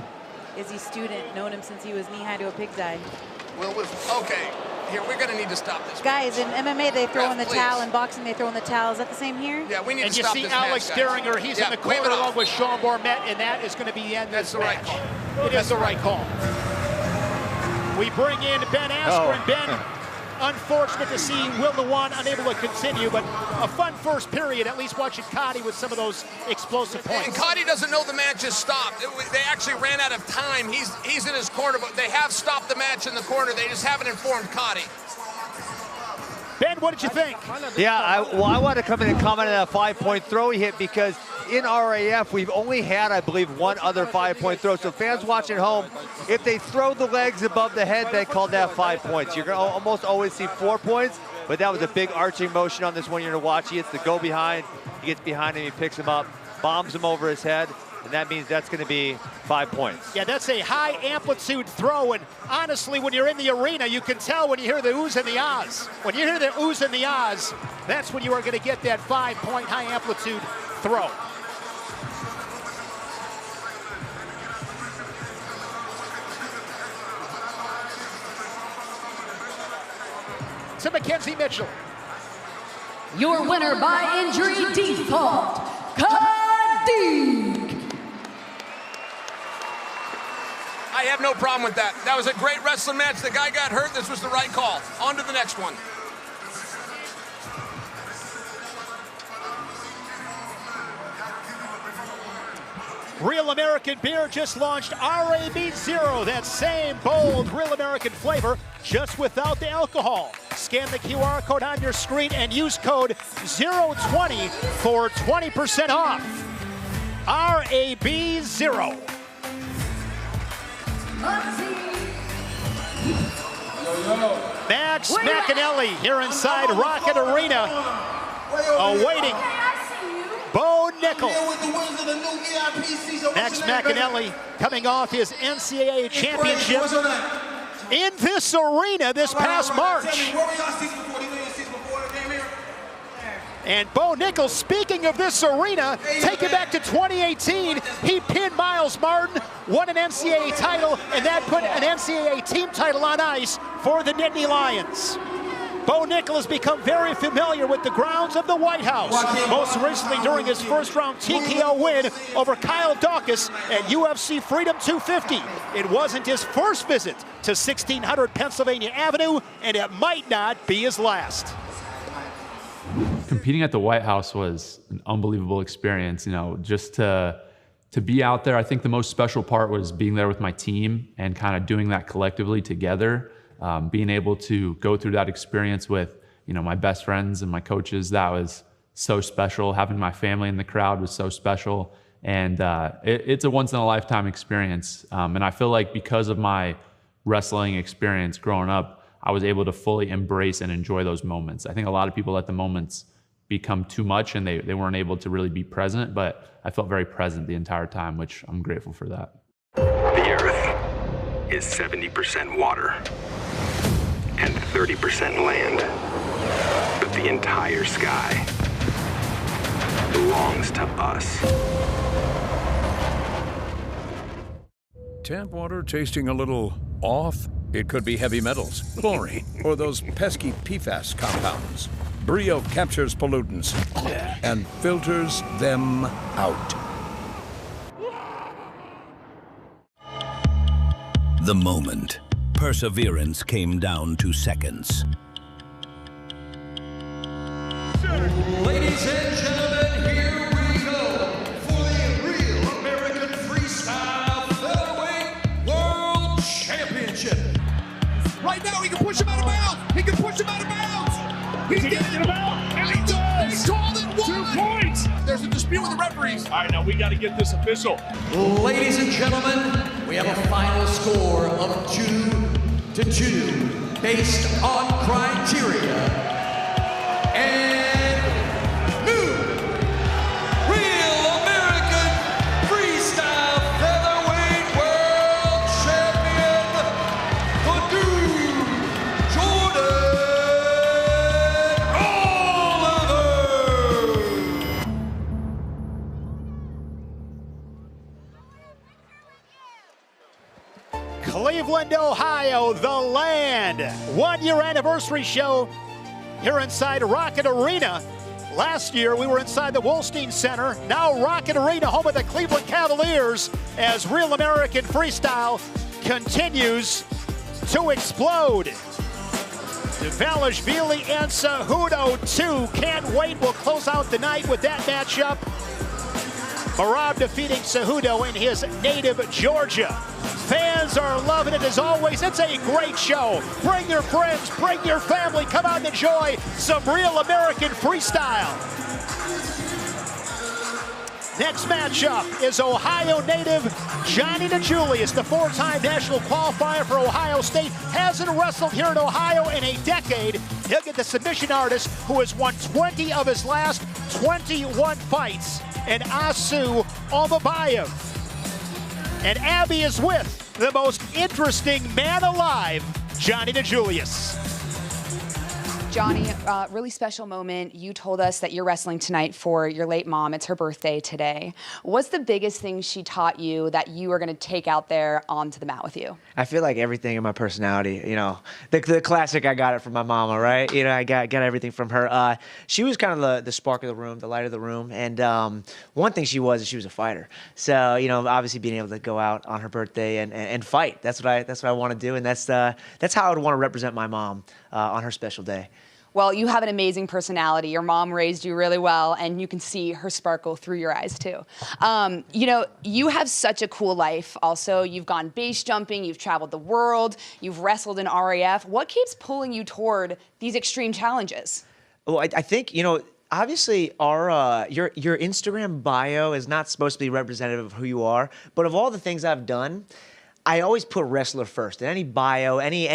Izzy's student, known him since he was knee-high to a pig's eye. Will was, okay, here, we're going to need to stop this. Guys, in MMA, they throw in the towel. In boxing, they throw in the towel. Is that the same here? Yeah, we need to stop this match. And you see Alex Derringer, he's in the corner along with Sean Bourmet, and that is going to be the end of this match. That's the right call. It is the right call. We bring in Ben Askren. Ben, unfortunate to see Will Luan unable to continue, but a fun first period, at least watching Kadi with some of those explosive points. And Kadi doesn't know the match is stopped. They actually ran out of time. He's in his corner, but they have stopped the match in the corner. They just haven't informed Kadi. Ben, what did you think? Yeah, I want to come in and comment on that 5-point throw he hit because in RAF, we've only had, I believe, one other 5-point throw. So fans watching at home, if they throw the legs above the head, they call that 5 points. You're going to almost always see 4 points, but that was a big arching motion on this one you're going to watch. He hits the go behind, he gets behind him, he picks him up, bombs him over his head, and that means that's going to be 5 points. Yeah, that's a high amplitude throw, and honestly, when you're in the arena, you can tell when you hear the oohs and the ahs. When you hear the oohs and the ahs, that's when you are going to get that 5-point high amplitude throw. To Mackenzie Mitchell. Your winner by injury default, Dake. I have no problem with that. That was a great wrestling match. The guy got hurt. This was the right call. On to the next one. Real American Beer just launched RAB Zero, that same bold Real American flavor, just without the alcohol. Scan the QR code on your screen and use code 020 for 20% off. RAB Zero. Max McAnally here inside Rocket Arena, awaiting Bo Nickel. Max McAnally coming off his NCAA championship in this arena this past March. And Bo Nickel, speaking of this arena, take it back to 2018. He pinned Miles Martin won an NCAA title, and that put an NCAA team title on ice for the Nittany Lions. Bo Nickel has become very familiar with the grounds of the White House, most recently during his first-round TKO win over Kyle Dawkins at UFC Freedom 250. It wasn't his first visit to 1600 Pennsylvania Avenue, and it might not be his last. Competing at the White House was an unbelievable experience. You know, just to be out there, I think the most special part was being there with my team and kind of doing that collectively together. Being able to go through that experience with, you know, my best friends and my coaches, that was so special. Having my family in the crowd was so special. And it's a once-in-a-lifetime experience. And I feel like because of my wrestling experience growing up, I was able to fully embrace and enjoy those moments. I think a lot of people let the moments become too much and they weren't able to really be present, but I felt very present the entire time, which I'm grateful for that. The Earth is 70% water and 30% land, but the entire sky belongs to us. Tap water tasting a little off? It could be heavy metals, chlorine, or those pesky PFAS compounds. Brio captures pollutants and filters them out. The moment. Perseverance came down to seconds. Ladies and gentlemen, here we go for the Real American Freestyle Featherweight World Championship. Right now, he can push him out of bounds. He can push him out of bounds. He's getting him out, and he does. He's called it 1 points. There's a dispute with the referees. All right, now we got to get this official. Ladies and gentlemen, we have a final score of 2-2 based on criteria. And new Real American Freestyle Featherweight World Champion, the dude, Jordan Oliver. Cleveland, Ohio, the land. 1 year anniversary show here inside Rocket Arena. Last year we were inside the Wolstein Center. Now Rocket Arena, home of the Cleveland Cavaliers, as Real American Freestyle continues to explode. Dvalishvili and Cejudo 2. Can't wait. We'll close out the night with that matchup. Merab defeating Cejudo in his native Georgia. Fans are loving it as always. It's a great show. Bring your friends, bring your family. Come out and enjoy some Real American Freestyle. Next matchup is Ohio native Johnny DeJulius, the four-time national qualifier for Ohio State. Hasn't wrestled here in Ohio in a decade. He'll get the submission artist who has won 20 of his last 21 fights, and Asu Omabayev. And Abby is with the most interesting man alive, Johnny DeJulius. Johnny, really special moment. You told us that you're wrestling tonight for your late mom. It's her birthday today. What's the biggest thing she taught you that you are going to take out there onto the mat with you? I feel like everything in my personality, you know, the classic, I got it from my mama, right? You know, I got everything from her. She was kind of the spark of the room, the light of the room. And one thing she was a fighter. So, you know, obviously being able to go out on her birthday and fight, that's what I want to do. And that's how I would want to represent my mom on her special day. Well, you have an amazing personality. Your mom raised you really well, and you can see her sparkle through your eyes, too. You know, you have such a cool life also. You've gone base jumping, you've traveled the world, you've wrestled in RAF. What keeps pulling you toward these extreme challenges? Well, I think, you know, obviously your Instagram bio is not supposed to be representative of who you are, but of all the things I've done, I always put wrestler first. In any bio, any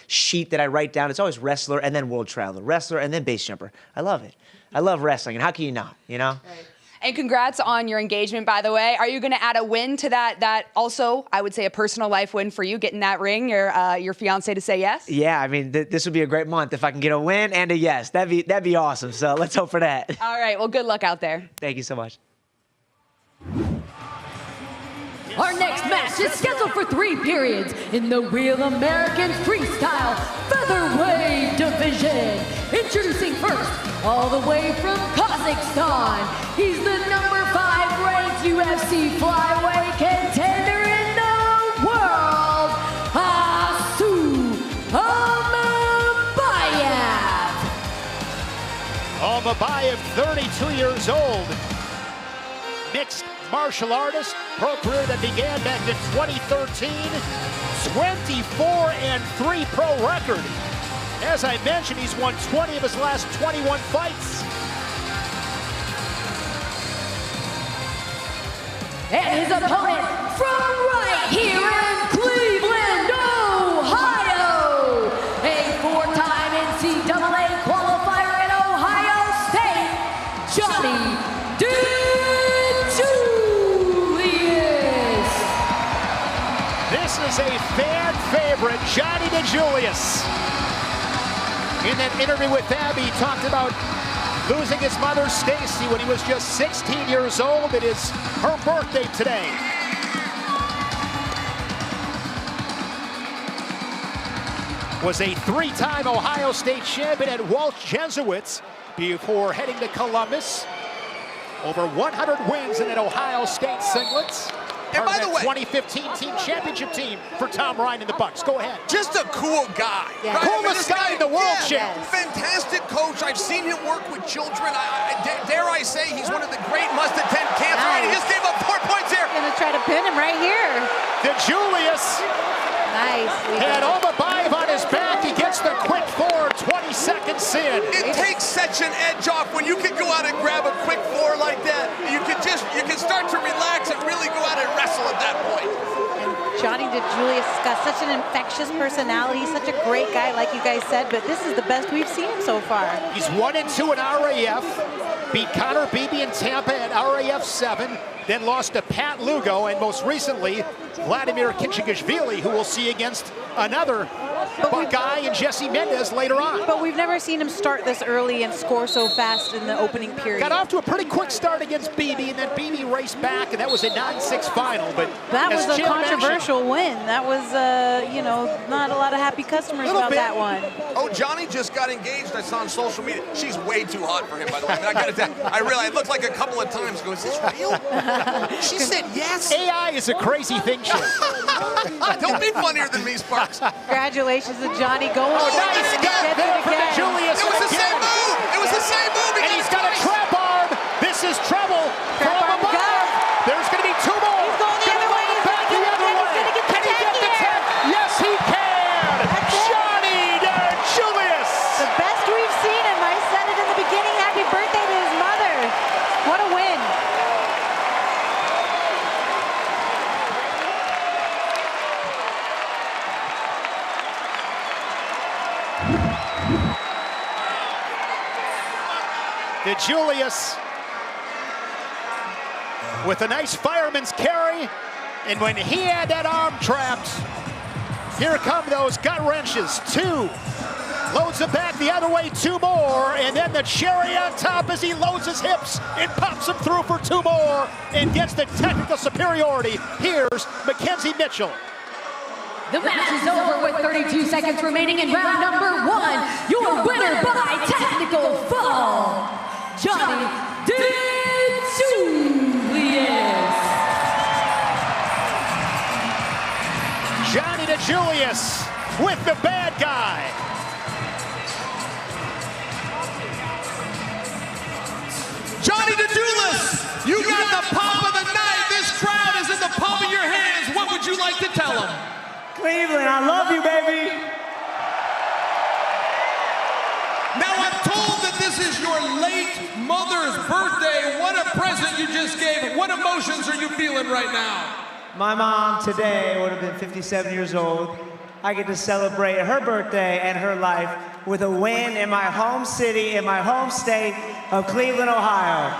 sheet that I write down, it's always wrestler and then world traveler, wrestler and then base jumper. I love it. I love wrestling, and how can you not, you know? Right. And congrats on your engagement, by the way. Are you going to add a win to that also, I would say, a personal life win for you, getting that ring, your fiance to say yes? Yeah, I mean, this would be a great month if I can get a win and a yes. That'd be awesome, so let's hope for that. All right, well, good luck out there. Thank you so much. Our next match is scheduled for 3 periods in the Real American Freestyle Featherweight Division. Introducing first, all the way from Kazakhstan, he's the #5 ranked UFC flyweight contender in the world, Almabayev. Almabayev, 32 years old. Mixed martial artist, pro career that began back in 2013. 24-3 pro record. As I mentioned, he's won 20 of his last 21 fights. And his opponent from right here in Cleveland, Ohio, a 4-time NCAA qualifier in Ohio State, Johnny DeJulius. This is a fan favorite, Johnny DeJulius. In that interview with Abby, he talked about losing his mother, Stacy, when he was just 16 years old. It is her birthday today. Was a 3-time Ohio State champion at Walsh Jesuits before heading to Columbus. Over 100 wins in that Ohio State singlets. And by the way, 2015 team championship team for Tom Ryan and the Bucks. Go ahead. Just a cool guy. Yeah. Right? Coolest guy in the world, yeah, fantastic coach. I've seen him work with children. Dare I say he's one of the great must-attend camps. Nice. Right, he just gave up 4 points here. Gonna try to pin him right here. DeJulius. Nice. Had Almabayev on his back. He gets the quick 4, 20 seconds in. It takes such an edge off when you can go out and grab a quick 4 like that. You can start to relax and really go out and wrestle at that point. And Johnny DeJulius has got such an infectious personality, such a great guy, like you guys said, but this is the best we've seen him so far. He's 1-2 in RAF, beat Connor Beebe in Tampa at RAF 7, then lost to Pat Lugo, and most recently, Vladimir Kinchigashvili, who we'll see against another Buckeye and Jesse Mendez later on. But we've never seen him start this early and score so fast in the opening period. Got off to a pretty quick start against Beebe, and then Beebe raced back, and that was a 9-6 final. But that was a controversial win. That was, you know, not a lot of happy customers about that one. Oh, Johnny just got engaged. I saw on social media. She's way too hot for him, by the way. I mean, I gotta tell you, I realized it looked like a couple of times. Go, is this real? She said yes. AI is a crazy thing, Chip. Don't be funnier than me, Sparks. Congratulations to Johnny going. Oh, nice got there for DeJulius. It was the same move. It was the same move. And he's got a trap arm. This is trouble for Almabayev. There's going to be 2 more. He's going the other way. Back the other way. Can he get the 10? Yes, he can. Johnny DeJulius. The best we've seen him. I said it in the beginning. Happy birthday to his mother. What a win. DeJulius with a nice fireman's carry, and when he had that arm trapped, here come those gut wrenches. 2, loads it back the other way, 2 more, and then the cherry on top as he loads his hips and pops him through for 2 more and gets the technical superiority. Here's Mackenzie Mitchell. The match is over with 32 seconds remaining in round number 1. Your winner by technical fall, Johnny DeJulius. Johnny DeJulius with the bad guy. Johnny DeJulius, you got the pop of the night. This crowd is in the palm of your hands. What would you like to tell them? Cleveland, I love you, baby. Now, I'm told that this is your late mother's birthday. What a present you just gave. What emotions are you feeling right now? My mom today would have been 57 years old. I get to celebrate her birthday and her life with a win in my home city, in my home state of Cleveland, Ohio.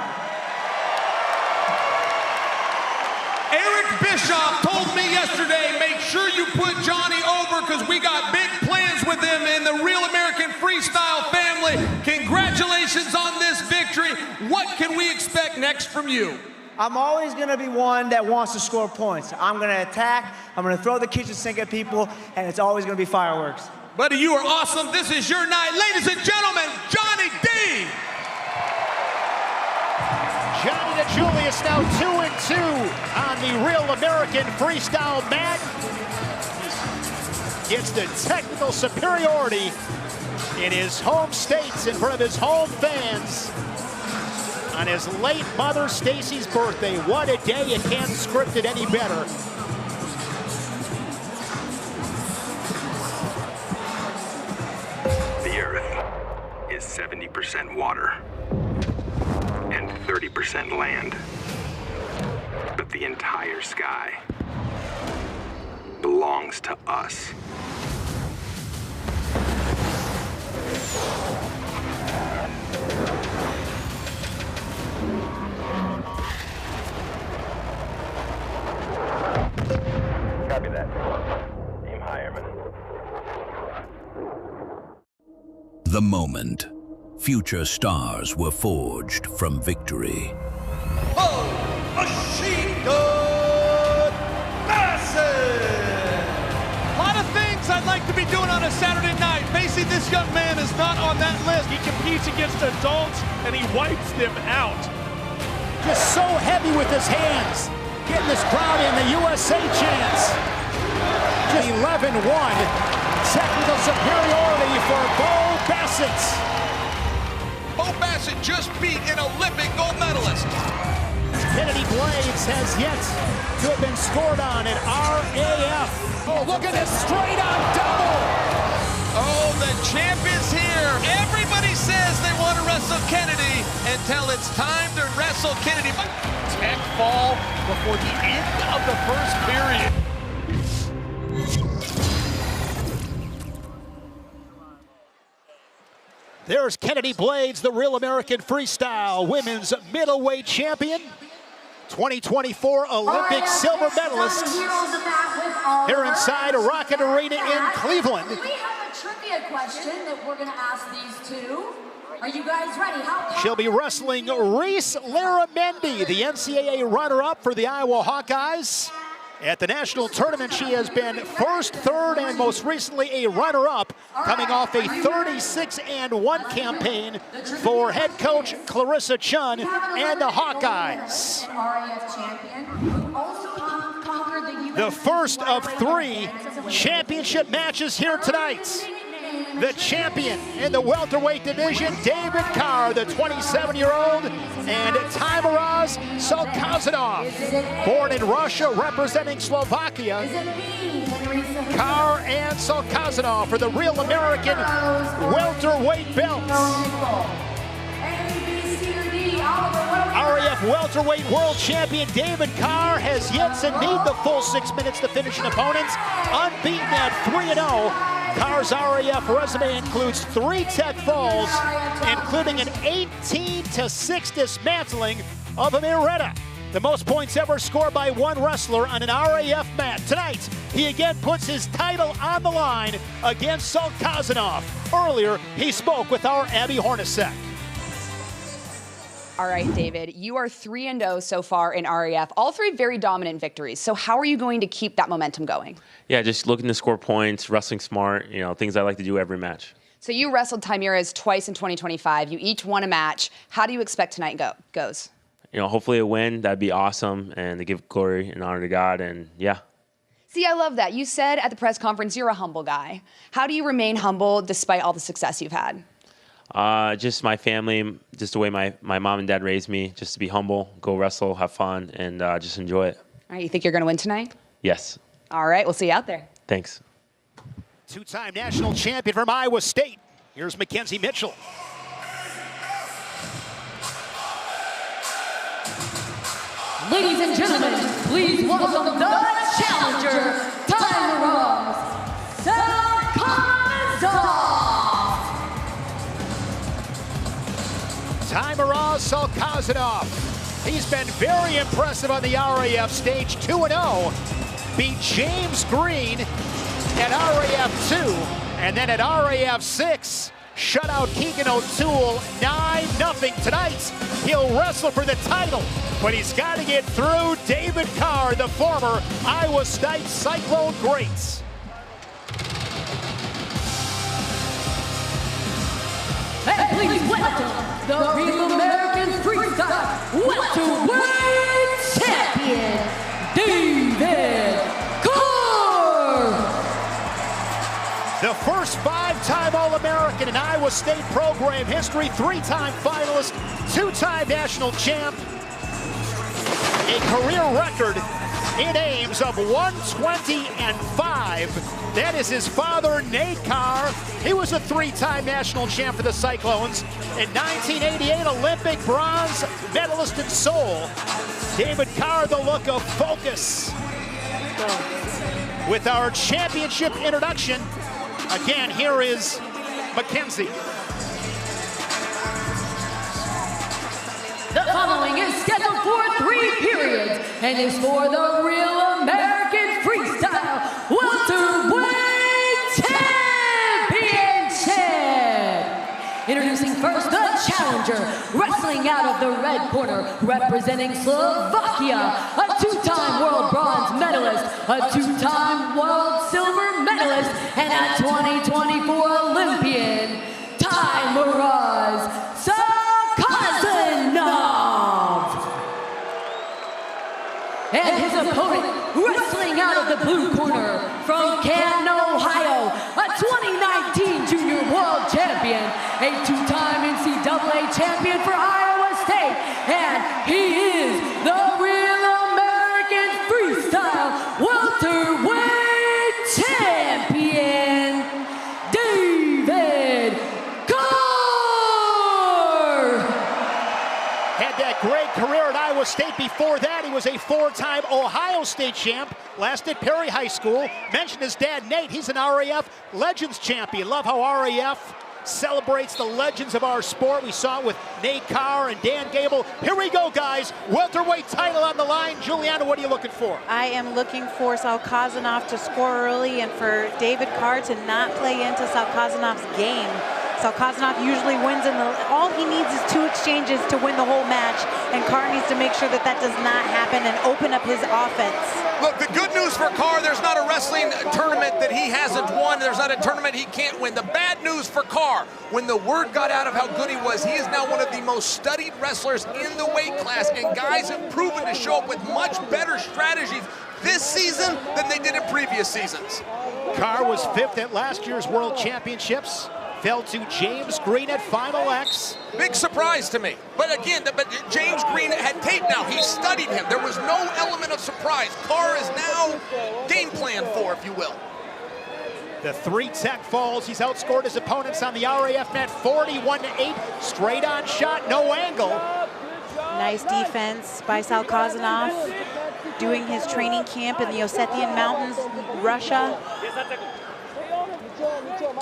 Eric Bischoff told me yesterday, make sure you put Johnny over because we got big plans with him in the Real American Freestyle family. Congratulations on this victory. What can we expect next from you? I'm always going to be one that wants to score points. I'm going to attack, I'm going to throw the kitchen sink at people, and it's always going to be fireworks. Buddy, you are awesome. This is your night. Ladies and gentlemen, Johnny D. Johnny DeJulius now 2-2 on the Real American Freestyle mat. Gets the technical superiority in his home states in front of his home fans on his late mother Stacy's birthday. What a day, you can't script it any better. The Earth is 70% water and 30% land. But the entire sky belongs to us. Copy that. Aim high, Airman. The moment future stars were forged from victory. Oh, machine gun massive! A lot of things I'd like to be doing on a Saturday night. Facing this young man is not on that list. He competes against adults and he wipes them out. Just so heavy with his hands. Getting this crowd in the USA chants. Just 11-1. Technical superiority for Bo Bassett. Bo Bassett just beat an Olympic gold medalist. Kennedy Blades has yet to have been scored on at RAF. Oh, look at this straight-on double. Oh, the champ is here. Everybody says they want to wrestle Kennedy until it's time to wrestle Kennedy. Tech fall before the end of the first period. There's Kennedy Blades, the Real American Freestyle Women's Middleweight Champion. 2024 Olympic silver medalist here inside Rocket Arena in Cleveland. We have a trivia question that we're going to ask these two. Are you guys ready? She'll be wrestling Reese Laramendi, the NCAA runner-up for the Iowa Hawkeyes. At the national tournament, she has been first, third, and most recently a runner-up, coming off a 36-1 campaign for head coach Clarissa Chun and the Hawkeyes. The first of 3 championship matches here tonight. The champion in the welterweight division, David Carr, the 27-year-old, and Taimuraz Salkazanov. Born in Russia, representing Slovakia, Carr and Salkazanov for the Real American welterweight belts. RAF welterweight world champion David Carr has yet to need the full 6 minutes to finish an opponent. Unbeaten at 3-0. Carr's RAF resume includes 3 tech falls, including an 18-6 dismantling of a Miretta. The most points ever scored by one wrestler on an RAF mat. Tonight, he again puts his title on the line against Salkazanov. Earlier, he spoke with our Abby Hornacek. All right, David, you are 3-0 so far in RAF, all 3 very dominant victories. So how are you going to keep that momentum going? Yeah, just looking to score points, wrestling smart, things I like to do every match. So you wrestled Taimuraz twice in 2025. You each won a match. How do you expect tonight goes? Hopefully a win. That'd be awesome, and to give glory and honor to God, and yeah. See, I love that. You said at the press conference you're a humble guy. How do you remain humble despite all the success you've had? Just my family, just the way my mom and dad raised me, just to be humble, go wrestle, have fun, and just enjoy it. All right, you think you're going to win tonight? Yes. All right, we'll see you out there. Thanks. 2-time national champion from Iowa State. Here's Mackenzie Mitchell. Ladies and gentlemen, please welcome the challenger, Taimuraz Salkazanov. Taimuraz Salkazanov. He's been very impressive on the RAF stage, 2-0. Beat James Green at RAF 2, and then at RAF 6, shut out Keegan O'Toole 9-0. Tonight, he'll wrestle for the title, but he's got to get through David Carr, the former Iowa State Cyclone great. And please welcome the Real American Freestyle welterweight champion, David Carr. The first 5-time All-American in Iowa State program history, 3-time finalist, 2-time national champ, a career record in Ames of 120-5. That is his father, Nate Carr. He was a 3-time national champ for the Cyclones. In 1988, Olympic bronze medalist in Seoul. David Carr, the look of focus. With our championship introduction, again, here is Mackenzie. The following is scheduled for 3 periods and is for the Real American Freestyle Welterweight Championship. Introducing first the challenger, wrestling out of the red corner, representing Slovakia, a 2-time world bronze medalist, a 2-time world silver medalist, and a 2024 Olympian, Ty Miraz and his opponent, wrestling out of the blue corner from Canton, Ohio, a 2019 Junior World Champion, a 2-time NCAA champion for Iowa State, and he is the Real American Freestyle Welterweight Champion, David Carr. Had that great career at Iowa State. Before that, he was a 4-time Ohio State champ. Last at Perry High School. Mentioned his dad, Nate. He's an RAF Legends champion. Love how RAF celebrates the legends of our sport. We saw it with Nate Carr and Dan Gable. Here we go, guys. Welterweight title on the line. Juliana, what are you looking for? I am looking for Salkazanov to score early and for David Carr to not play into Salkazanov's game. Salkazanov usually wins in all he needs is 2 exchanges to win the whole match, and Carr needs to make sure that that does not happen and open up his offense. Look, the good news for Carr, there's not a wrestling tournament that he hasn't won. There's not a tournament he can't win. The bad news for Carr, when the word got out of how good he was, he is now one of the most studied wrestlers in the weight class, and guys have proven to show up with much better strategies this season than they did in previous seasons. Carr was 5th at last year's World Championships. Fell to James Green at Final X. Big surprise to me. But again, James Green had tape now. He studied him. There was no element of surprise. Carr is now game plan for, if you will. The 3 tech falls. He's outscored his opponents on the RAF mat 41-8. Straight on shot, no angle. Nice defense by Salkazanov. Doing his training camp in the Ossetian Mountains, Russia.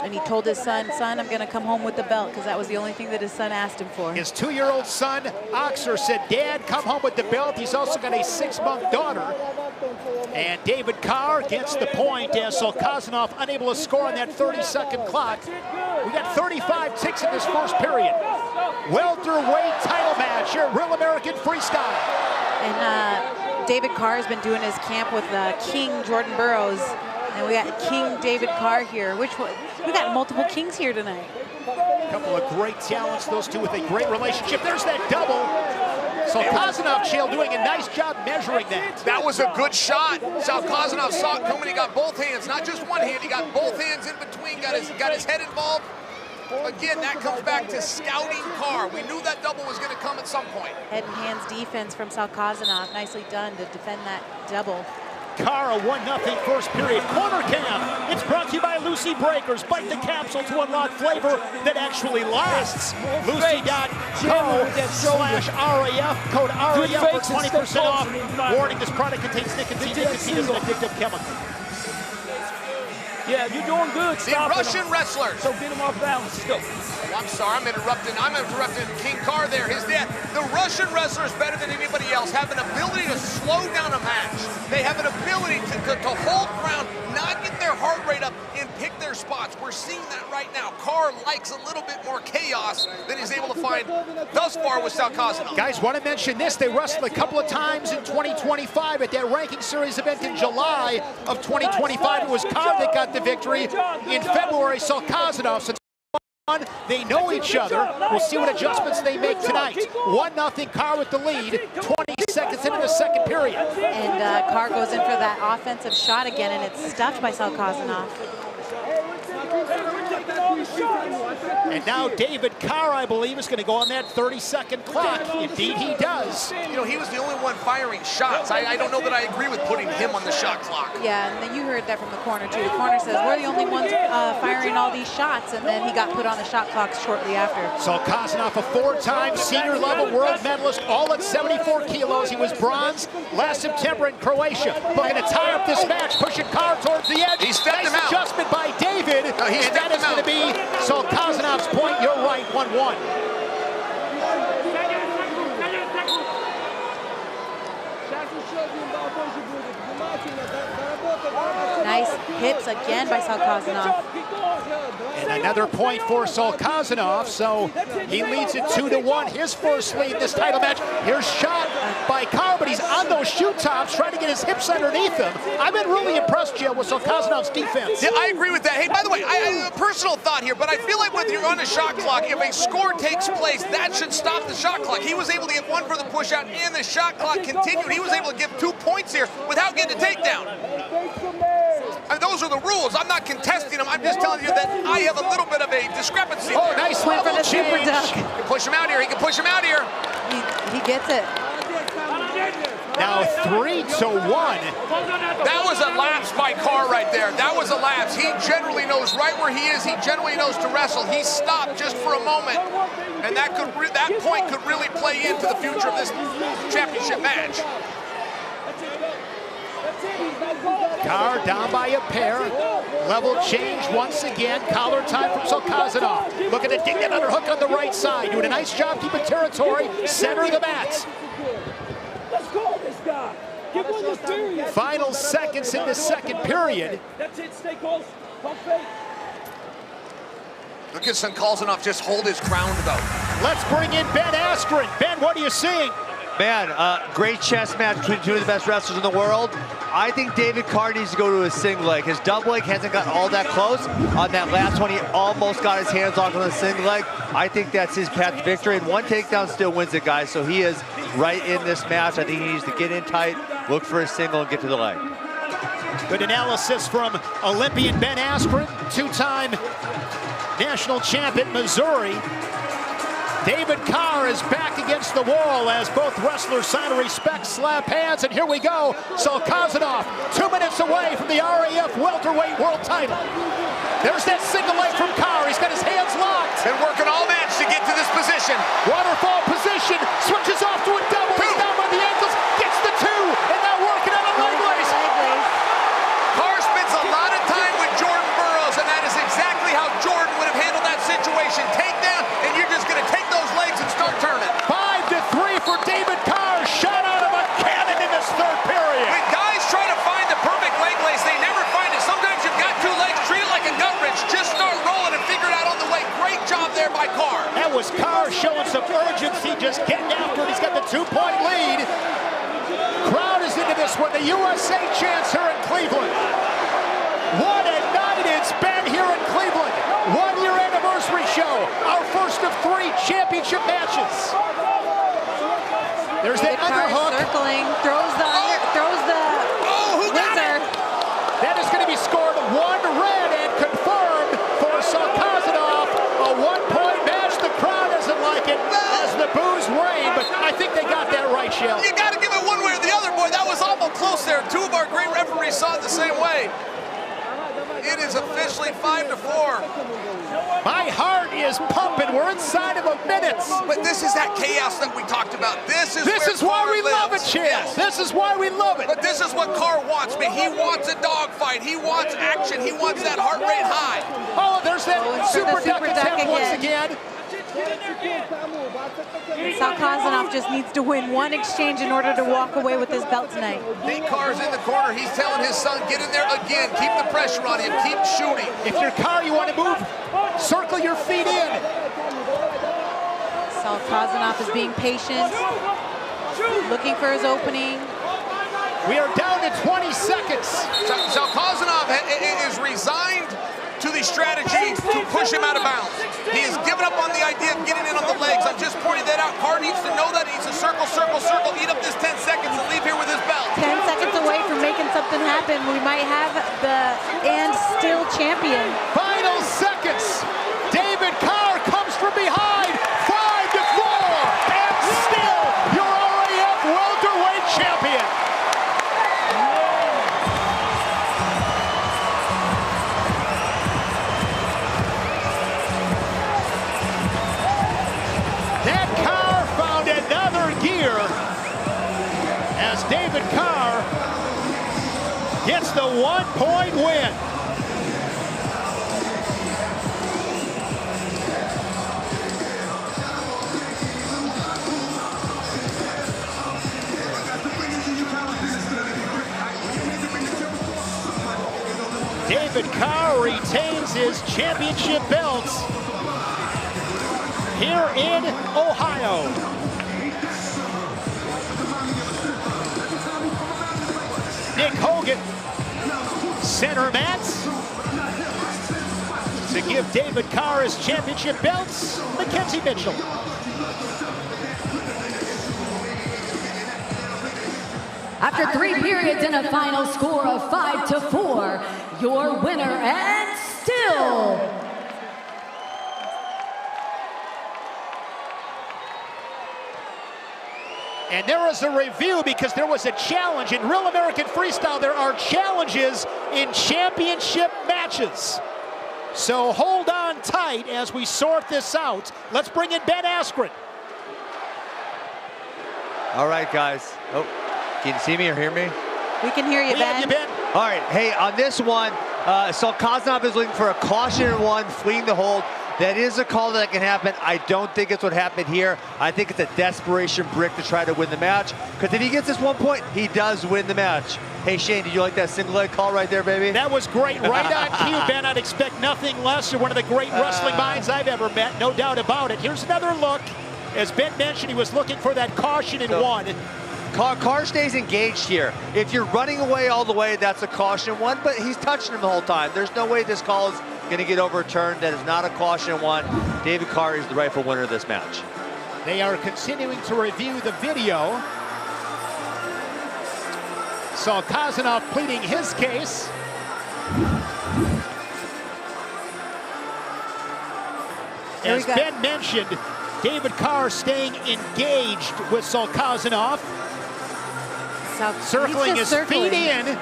And he told his son, I'm going to come home with the belt, because that was the only thing that his son asked him for. His 2-year-old son, Oxer, said, Dad, come home with the belt. He's also got a 6-month daughter. And David Carr gets the point as Salkazanov unable to score on that 30-second clock. We got 35 ticks in this first period. Welterweight title match here at Real American Freestyle. And David Carr has been doing his camp with King Jordan Burroughs. And we got King David Carr here. We got multiple kings here tonight. A couple of great talents, those two with a great relationship. There's that double. Salkazanov, Chael, doing a nice job measuring that. That was a good shot. Salkazanov saw it coming. He got both hands, not just one hand. He got both hands in between, got his head involved. Again, that comes back to scouting Carr. We knew that double was going to come at some point. Head and hands defense from Salkazanov. Nicely done to defend that double. Carr, a 1-0 first period. Corner cam. It's brought to you by Lucy Breakers. Bite the capsule to unlock flavor that actually lasts. Lucy.co/RAF. Code RAF for 20% off. Warning, this product contains nicotine. Nicotine is an addictive chemical. Yeah, you're doing good. The Russian wrestlers. So get him off balance. Let's go. I'm sorry, I'm interrupting King Carr there, his dad. The Russian wrestler is better than anybody else, have an ability to slow down a match. They have an ability to hold ground, not get their heart rate up, and pick their spots. We're seeing that right now. Carr likes a little bit more chaos than he's able to find thus far with Salkazanov. Guys, want to mention this. They wrestled a couple of times in 2025 at that ranking series event in July of 2025. It was Carr that got the victory. In February, Salkazanov. So they know each other. We'll see what adjustments they make tonight. 1-0 Carr with the lead, 20 seconds into the second period. And Carr goes in for that offensive shot again, and it's stuffed by Salkazanov. And now David Carr, I believe, is going to go on that 30-second clock. Indeed, he does. You know, he was the only one firing shots. I don't know that I agree with putting him on the shot clock. Yeah, and then you heard that from the corner, too. The corner says, we're the only ones firing all these shots, and then he got put on the shot clock shortly after. Salkazanov, a 4-time senior-level world medalist, all at 74 kilos. He was bronze last September in Croatia. Looking to tie up this match, pushing Carr towards the edge. He stepped him out. Adjustment by David, and that is going to be Salkazanov's point. You're right, 1-1. Nice hits again by Salkazanov. And another point for Salkazanov, so he leads it 2-1. His first lead in this title match. Here's shot by Carr, but he's on those shoe tops, trying to get his hips underneath him. I've been really impressed, Jill, with Salkazanov's defense. Yeah, I agree with that. Hey, by the way, I have a personal thought here, but I feel like when you're on a shot clock, if a score takes place, that should stop the shot clock. He was able to get one for the push out, and the shot clock continued. He was able to give 2 points here without getting a takedown. And those are the rules. I'm not contesting them. I'm just telling you that I have a little bit of a discrepancy. Oh, nice level change. He can push him out here. He can push him out here. He gets it. Now 3-1. That was a lapse by Carr right there. That was a lapse. He generally knows right where he is. He generally knows to wrestle. He stopped just for a moment, and that point could really play into the future of this championship match. Carr down by a pair. Level change once again. Collar time from Salkazanov. Looking to dig that underhook on the right side. Doing a nice job keeping territory. Center of the mat. Let's go, this guy. Give one this period. Final seconds in the second period. That's it. Stay close. Pump fake. Look at Salkazanov just hold his ground, though. Let's bring in Ben Askren. Ben, what are you seeing? Man, great chess match between two of the best wrestlers in the world. I think David Carr needs to go to his single leg. His double leg hasn't gotten all that close. On that last one, he almost got his hands off on the single leg. I think that's his path to victory, and one takedown still wins it, guys. So he is right in this match. I think he needs to get in tight, look for his single, and get to the leg. Good analysis from Olympian Ben Askren, two-time national champ at Missouri. David Carr is back against the wall as both wrestlers sign a respect, slap hands, and here we go. Salkazanov, 2 minutes away from the RAF welterweight world title. There's that single leg from Carr. He's got his hands locked. Been working all match to get to this position. Waterfall position, switches off to a double. He's down by the ankles, gets the 2, and now working on a leg lace. Carr spends a lot of time with Jordan Burroughs, and that is exactly how Jordan would have handled that situation. Takedown, and you're just going to take those legs and start turning. 5-3 for David Carr. Shot out of a cannon in this third period. When guys try to find the perfect leg lace, they never find it. Sometimes you've got 2 legs, treat it like a gut wrench. Just start rolling and figure it out on the way. Great job there by Carr. That was Carr showing some urgency, just getting after it. He's got the 2-point lead. Crowd is into this one. The USA chants here in Cleveland. What a night it's been here in Cleveland. 1-year anniversary show. Our first of 3 championship matches. There's that underhook. Circling, throws the whizzer. That is going to be scored 1 red and confirmed for Salkazanov. A 1-point match. The crowd doesn't like it as the boos rain, but I think they got that right, Shell. You got to give it one way or the other, boy. That was awful close there. 2 of our great referees saw it the same way. It is officially 5-4. My heart is pumping. We're We're inside of a minute. But this is that chaos that we talked about. This is why we lives. love it, Chad. Yes. This is why we love it. But this is what Carr wants, man. He wants a dogfight. He wants action. He wants that heart rate high. Oh, there's that super duck attempt once again. Sal Kazanov just needs to win one exchange in order to walk away with this belt tonight. Dake Carr's in the corner. He's telling his son, get in there again. Keep the pressure on him. Keep shooting. If you're Carr, you want to move, circle your feet in. Sal Kazanov is being patient, looking for his opening. We are down to 20 seconds. Sal Kazanov is resigned to the strategy to push him out of bounds. He has given up on the idea of getting in on the legs. I'm just pointing that out. Carr needs to know that. He needs to circle, circle, circle, eat up this 10 seconds and leave here with his belt. 10 seconds away from making something happen. We might have the and still champion. Final seconds. David Carr comes from behind. 5-4. And still your RAF welterweight champion. As David Carr gets the 1-point win. David Carr retains his championship belts here in Ohio. Nick Hogan, center mats. To give David Carr his championship belts, Mackenzie Mitchell. After 3 periods and a final score of 5-4, your winner and still And there is a review because there was a challenge. In Real American Freestyle, there are challenges in championship matches. So hold on tight as we sort this out. Let's bring in Ben Askren. All right, guys. Oh, can you see me or hear me? We can hear you, We have you, Ben. All right, hey, on this one, Sal Kazanov is looking for a caution in one, fleeing the hold. That is a call that can happen. I don't think it's what happened here. I think it's a desperation brick to try to win the match. Because if he gets this 1 point, he does win the match. Hey, Shane, did you like that single leg call right there, baby? That was great. Right on cue, Ben. I'd expect nothing less. You're one of the great wrestling minds I've ever met. No doubt about it. Here's another look. As Ben mentioned, he was looking for that caution in one. Carr stays engaged here. If you're running away all the way, that's a caution one, but he's touching him the whole time. There's no way this call is going to get overturned. That is not a caution one. David Carr is the rightful winner of this match. They are continuing to review the video. Sal Kazanov pleading his case. As Ben mentioned, David Carr staying engaged with Sal Kazanov. Circling his feet in.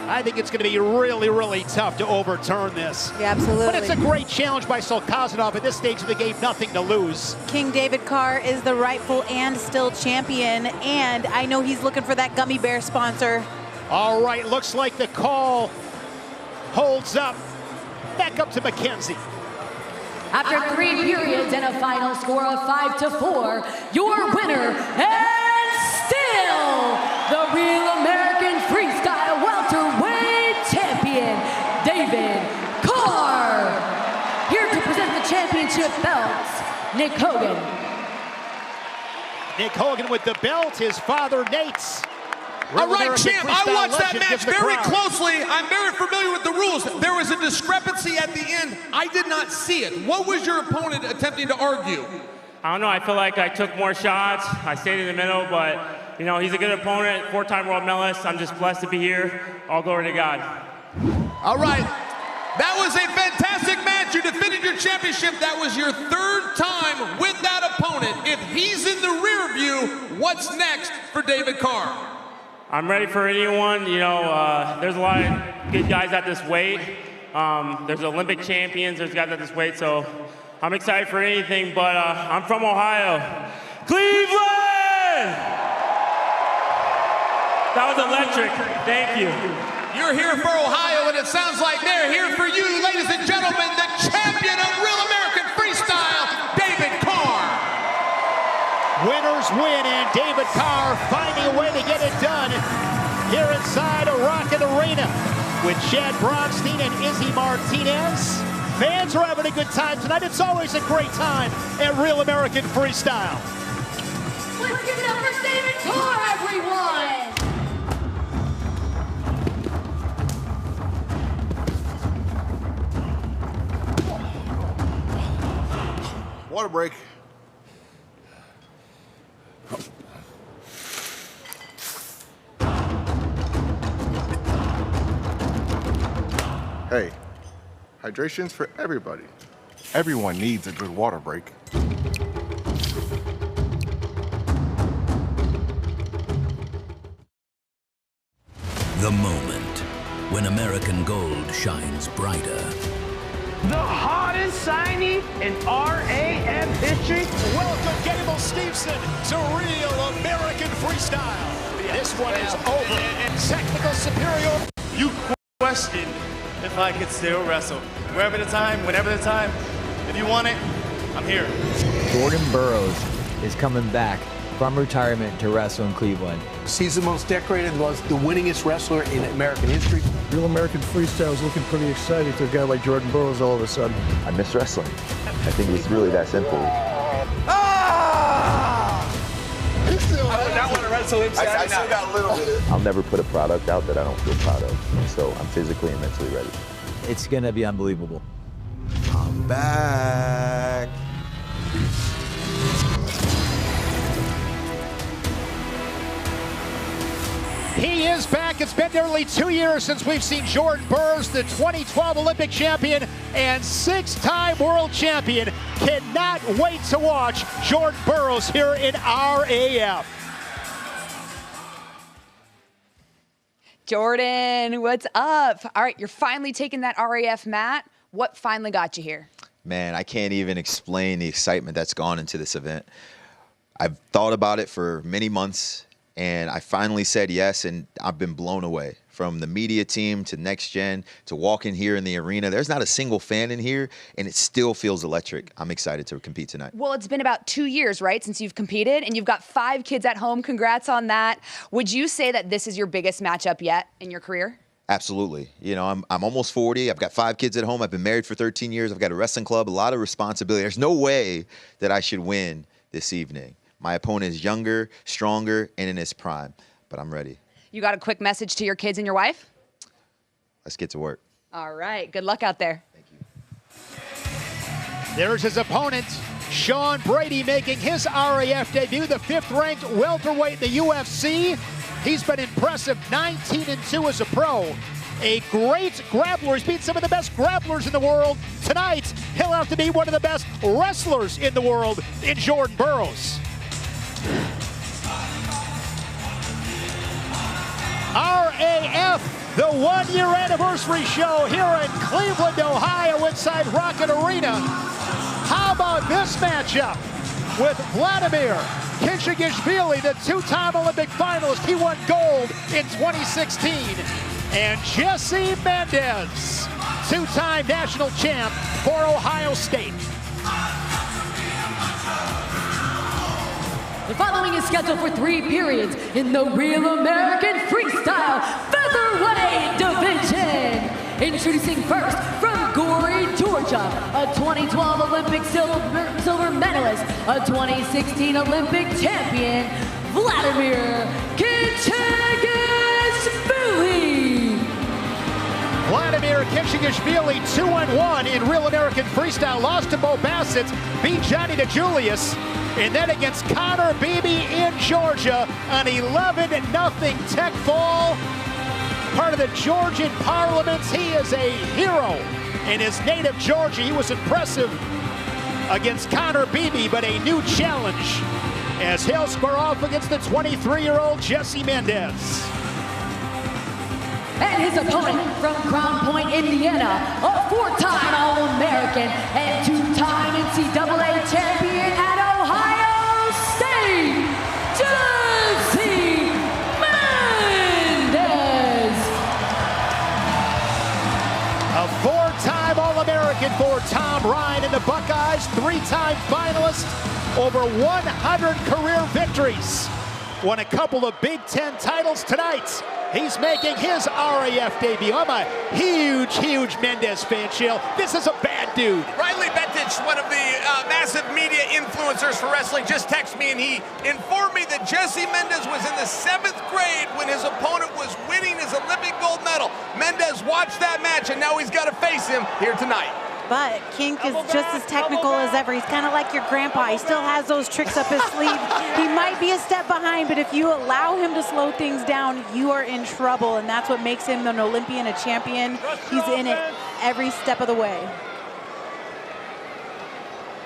I think it's going to be really, really tough to overturn this. Yeah, absolutely. But it's a great challenge by Sal Kazanov at this stage of the game, nothing to lose. King David Carr is the rightful and still champion, and I know he's looking for that gummy bear sponsor. All right, looks like the call holds up. Back up to Mackenzie. After 3 periods and a final score of 5-4, your winner and still the Real American Freestyle welterweight champion, David Carr. Here to present the championship belts, Nick Hogan. Nick Hogan with the belt, his father Nate's. All right, champ, I watched that match very closely. I'm very familiar with the rules. There was a discrepancy at the end. I did not see it. What was your opponent attempting to argue? I don't know. I feel like I took more shots. I stayed in the middle, but, you know, he's a good opponent, 4-time world medalist. I'm just blessed to be here. All glory to God. All right. That was a fantastic match. You defended your championship. That was your 3rd time with that opponent. If he's in the rear view, what's next for David Carr? I'm ready for anyone. You know, there's a lot of good guys at this weight. There's Olympic champions, there's guys at this weight, so I'm excited for anything, but I'm from Ohio. Cleveland! That was electric. Thank you. You're here for Ohio, and it sounds like they're here for you, ladies and gentlemen, the champion of Real American Freestyle, David Carr. Winners win, and David Carr finding a way to get it done here inside a Rocket Arena with Chad Bronstein and Izzy Martinez. Fans are having a good time tonight. It's always a great time at Real American Freestyle. Let's give it up for David Carr, everyone! Water break. Hey, hydration's for everybody. Everyone needs a good water break. The moment when American gold shines brighter. The hottest signing in RAF history. Welcome, Gable Stevenson, to Real American Freestyle. This one is over. Technical superiority. You questioned if I could still wrestle. Wherever the time, whenever the time. If you want it, I'm here. Jordan Burroughs is coming back from retirement to wrestle in Cleveland. He's the most decorated, the winningest wrestler in American history. Real American Freestyle is looking pretty exciting to a guy like Jordan Burroughs all of a sudden. I miss wrestling. I think it's really that simple. I did not want to wrestle him. I still got a little bit. I'll never put a product out that I don't feel proud of. So I'm physically and mentally ready. It's going to be unbelievable. I'm back. He is back. It's been nearly 2 years since we've seen Jordan Burroughs, the 2012 Olympic champion and 6-time world champion. Cannot wait to watch Jordan Burroughs here in RAF. Jordan, what's up? All right, you're finally taking that RAF mat. What finally got you here? Man, I can't even explain the excitement that's gone into this event. I've thought about it for many months, and I finally said yes, and I've been blown away. From the media team to Next Gen to walking here in the arena, there's not a single fan in here, and it still feels electric. I'm excited to compete tonight. Well, it's been about 2 years, right, since you've competed, and you've got 5 kids at home. Congrats on that. Would you say that this is your biggest matchup yet in your career? Absolutely. You know, I'm almost 40. I've got 5 kids at home. I've been married for 13 years. I've got a wrestling club, a lot of responsibility. There's no way that I should win this evening. My opponent is younger, stronger, and in his prime, but I'm ready. You got a quick message to your kids and your wife? Let's get to work. All right. Good luck out there. There's his opponent, Sean Brady, making his RAF debut, the 5th-ranked welterweight in the UFC. He's been impressive, 19-2 as a pro. A great grappler. He's beat some of the best grapplers in the world. Tonight, he'll have to be one of the best wrestlers in the world in Jordan Burroughs. RAF, the 1-year anniversary show here in Cleveland, Ohio, inside Rocket Arena. How about this matchup with Vladimir Kinchigishvili, the 2-time Olympic finalist? He won gold in 2016. And Jesse Mendez, 2-time national champ for Ohio State. The following is scheduled for 3 periods in the Real American Freestyle Featherweight Division. Introducing first from Gory, Georgia, a 2012 Olympic silver medalist, a 2016 Olympic champion, Vladimir Kinchigishvili. Vladimir Kinchigishvili, 2-1 in Real American Freestyle, lost to Bo Bassett, beat Johnny DeJulius, and then against Connor Beebe in Georgia, an 11-0 tech fall. Part of the Georgian Parliament, he is a hero in his native Georgia. He was impressive against Connor Beebe, but a new challenge as he'll square off against the 23-year-old Jesse Mendez. and his opponent from Crown Point, Indiana, a 4-time All-American and 2-time NCAA champion at Ohio State, Jesse Mendez. A 4-time All-American for Tom Ryan and the Buckeyes, 3-time finalist, over 100 career victories. Won a couple of Big Ten titles tonight. He's making his RAF debut. I'm a huge Mendez fan, Chill. This is a bad dude. Riley Bettich, one of the massive media influencers for wrestling, just texted me and he informed me that Jesse Mendez was in the 7th grade when his opponent was winning his Olympic gold medal. Mendez watched that match and now he's got to face him here tonight. But Kink is just as technical as ever. He's kind of like your grandpa. He still has those tricks up his sleeve. He might be a step behind, but if you allow him to slow things down, you are in trouble, and that's what makes him an Olympian, a champion. He's in it every step of the way.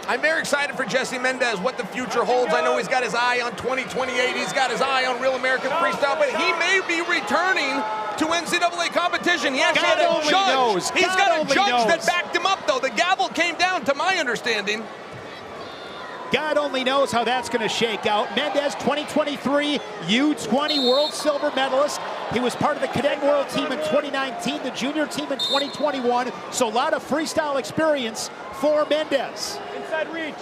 I'm very excited for Jesse Mendez, what the future holds. I know he's got his eye on 2028. He's got his eye on Real American Freestyle, but he may be returning to NCAA competition. He actually had a judge. He's got a judge that backed him up, though. The gavel came down, to my understanding. God only knows how that's going to shake out. Mendez, 2023 U20 World Silver Medalist. He was part of the Cadet World Team in 2019, the Junior Team in 2021. So a lot of freestyle experience for Mendez. Inside reach.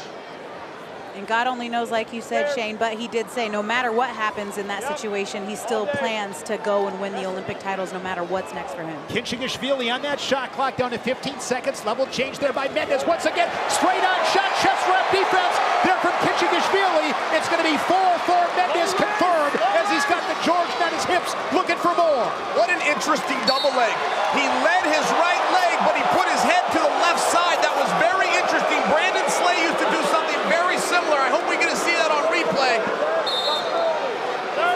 And God only knows, like you said, Shane, but he did say no matter what happens in that situation, he still plans to go and win the Olympic titles no matter what's next for him. Kinchigashvili on that shot clock down to 15 seconds. Level change there by Mendez. Once again, straight on shot, chest wrap defense there from Kinchigashvili. It's going to be 4 for Mendez confirmed as he's got the Georgian on his hips looking for more. What an interesting double leg. He led his right leg, but he put his head to the left side. That was very interesting. Brandon Slay used to do something very similar. I hope we get to see that on replay.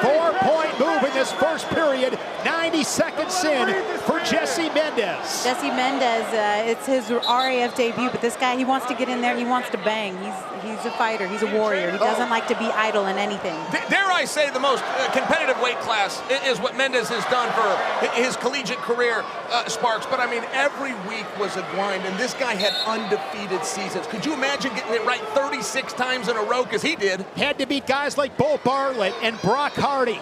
4-point move in this first period. 90 seconds in for Jesse Mendez. Jesse Mendez, it's his RAF debut, but this guy, he wants to get in there. He wants to bang. He's a fighter. He's a warrior. He doesn't like to be idle in anything. Dare I say the most competitive weight class is what Mendez has done for his collegiate career, Sparks. But I mean, every week was a grind, and this guy had undefeated seasons. Could you imagine getting it right 36 times in a row, because he did? Had to beat guys like Bo Bartlett and Brock Hardy.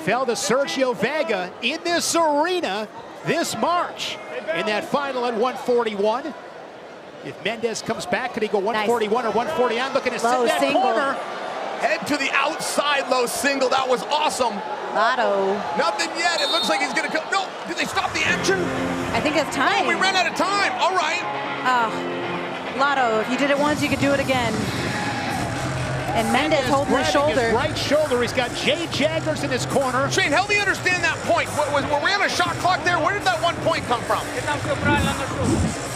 Fell to Sergio Vega in this arena this March in that final at 141. If Mendez comes back, could he go 141 or 149? Looking to sit that corner. Head to the outside low single. That was awesome. Lotto. Nothing yet. It looks like he's going to come. No, did they stop the action? I think it's time. Oh, we ran out of time. All right. Lotto, if you did it once, you could do it again. And Mendez holding his shoulder. His right shoulder. He's got Jay Jaggers in his corner. Shane, help me understand that point. Were we on a shot clock there? Where did that 1 point come from?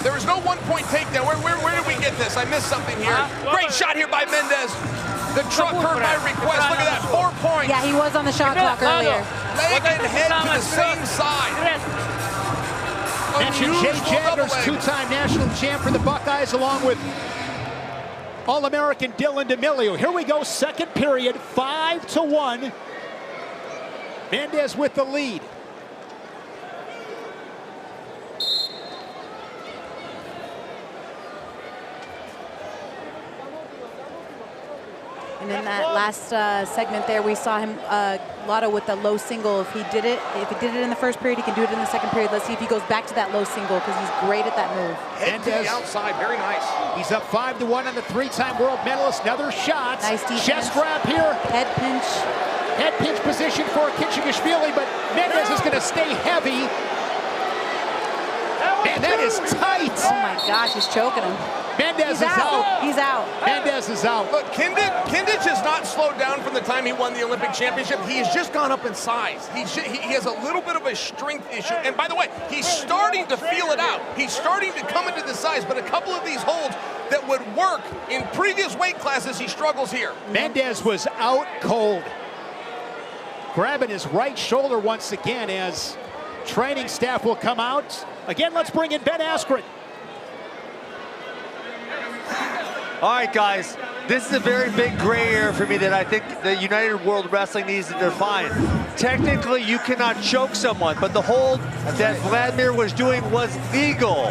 There was no 1 point takedown. Where did we get this? I missed something here. Great shot here by Mendez. The truck heard my request. Look at that, 4 points. Yeah, he was on the shot clock earlier. Leg and head to the same side. Mentioned Jay Jaggers, 2-time national champ for the Buckeyes, along with All-American Dylan D'Amelio. Here we go, second period, 5-1. Mendez with the lead. And in that last segment there, we saw him, Lotto with the low single. If he did it in the first period, he can do it in the second period. Let's see if he goes back to that low single, because he's great at that move. Head to the outside, very nice. He's up 5-1 on the 3-time world medalist. Another shot. Nice defense. Chest wrap here. Head pinch. Head pinch position for Kinchigashvili, but Mendez is going to stay heavy. Man, that is tight. Oh my gosh, he's choking him. Mendez is out. He's out. Mendez is out. Look, Kindich has not slowed down from the time he won the Olympic championship. He has just gone up in size. He has a little bit of a strength issue. And by the way, he's starting to feel it out. He's starting to come into the size, but a couple of these holds that would work in previous weight classes, he struggles here. Mendez was out cold. Grabbing his right shoulder once again as training staff will come out. Again, let's bring in Ben Askren. All right, guys, this is a very big gray area for me that I think the United World Wrestling needs to define. technically you cannot choke someone, but the hold that Vladimir was doing was legal.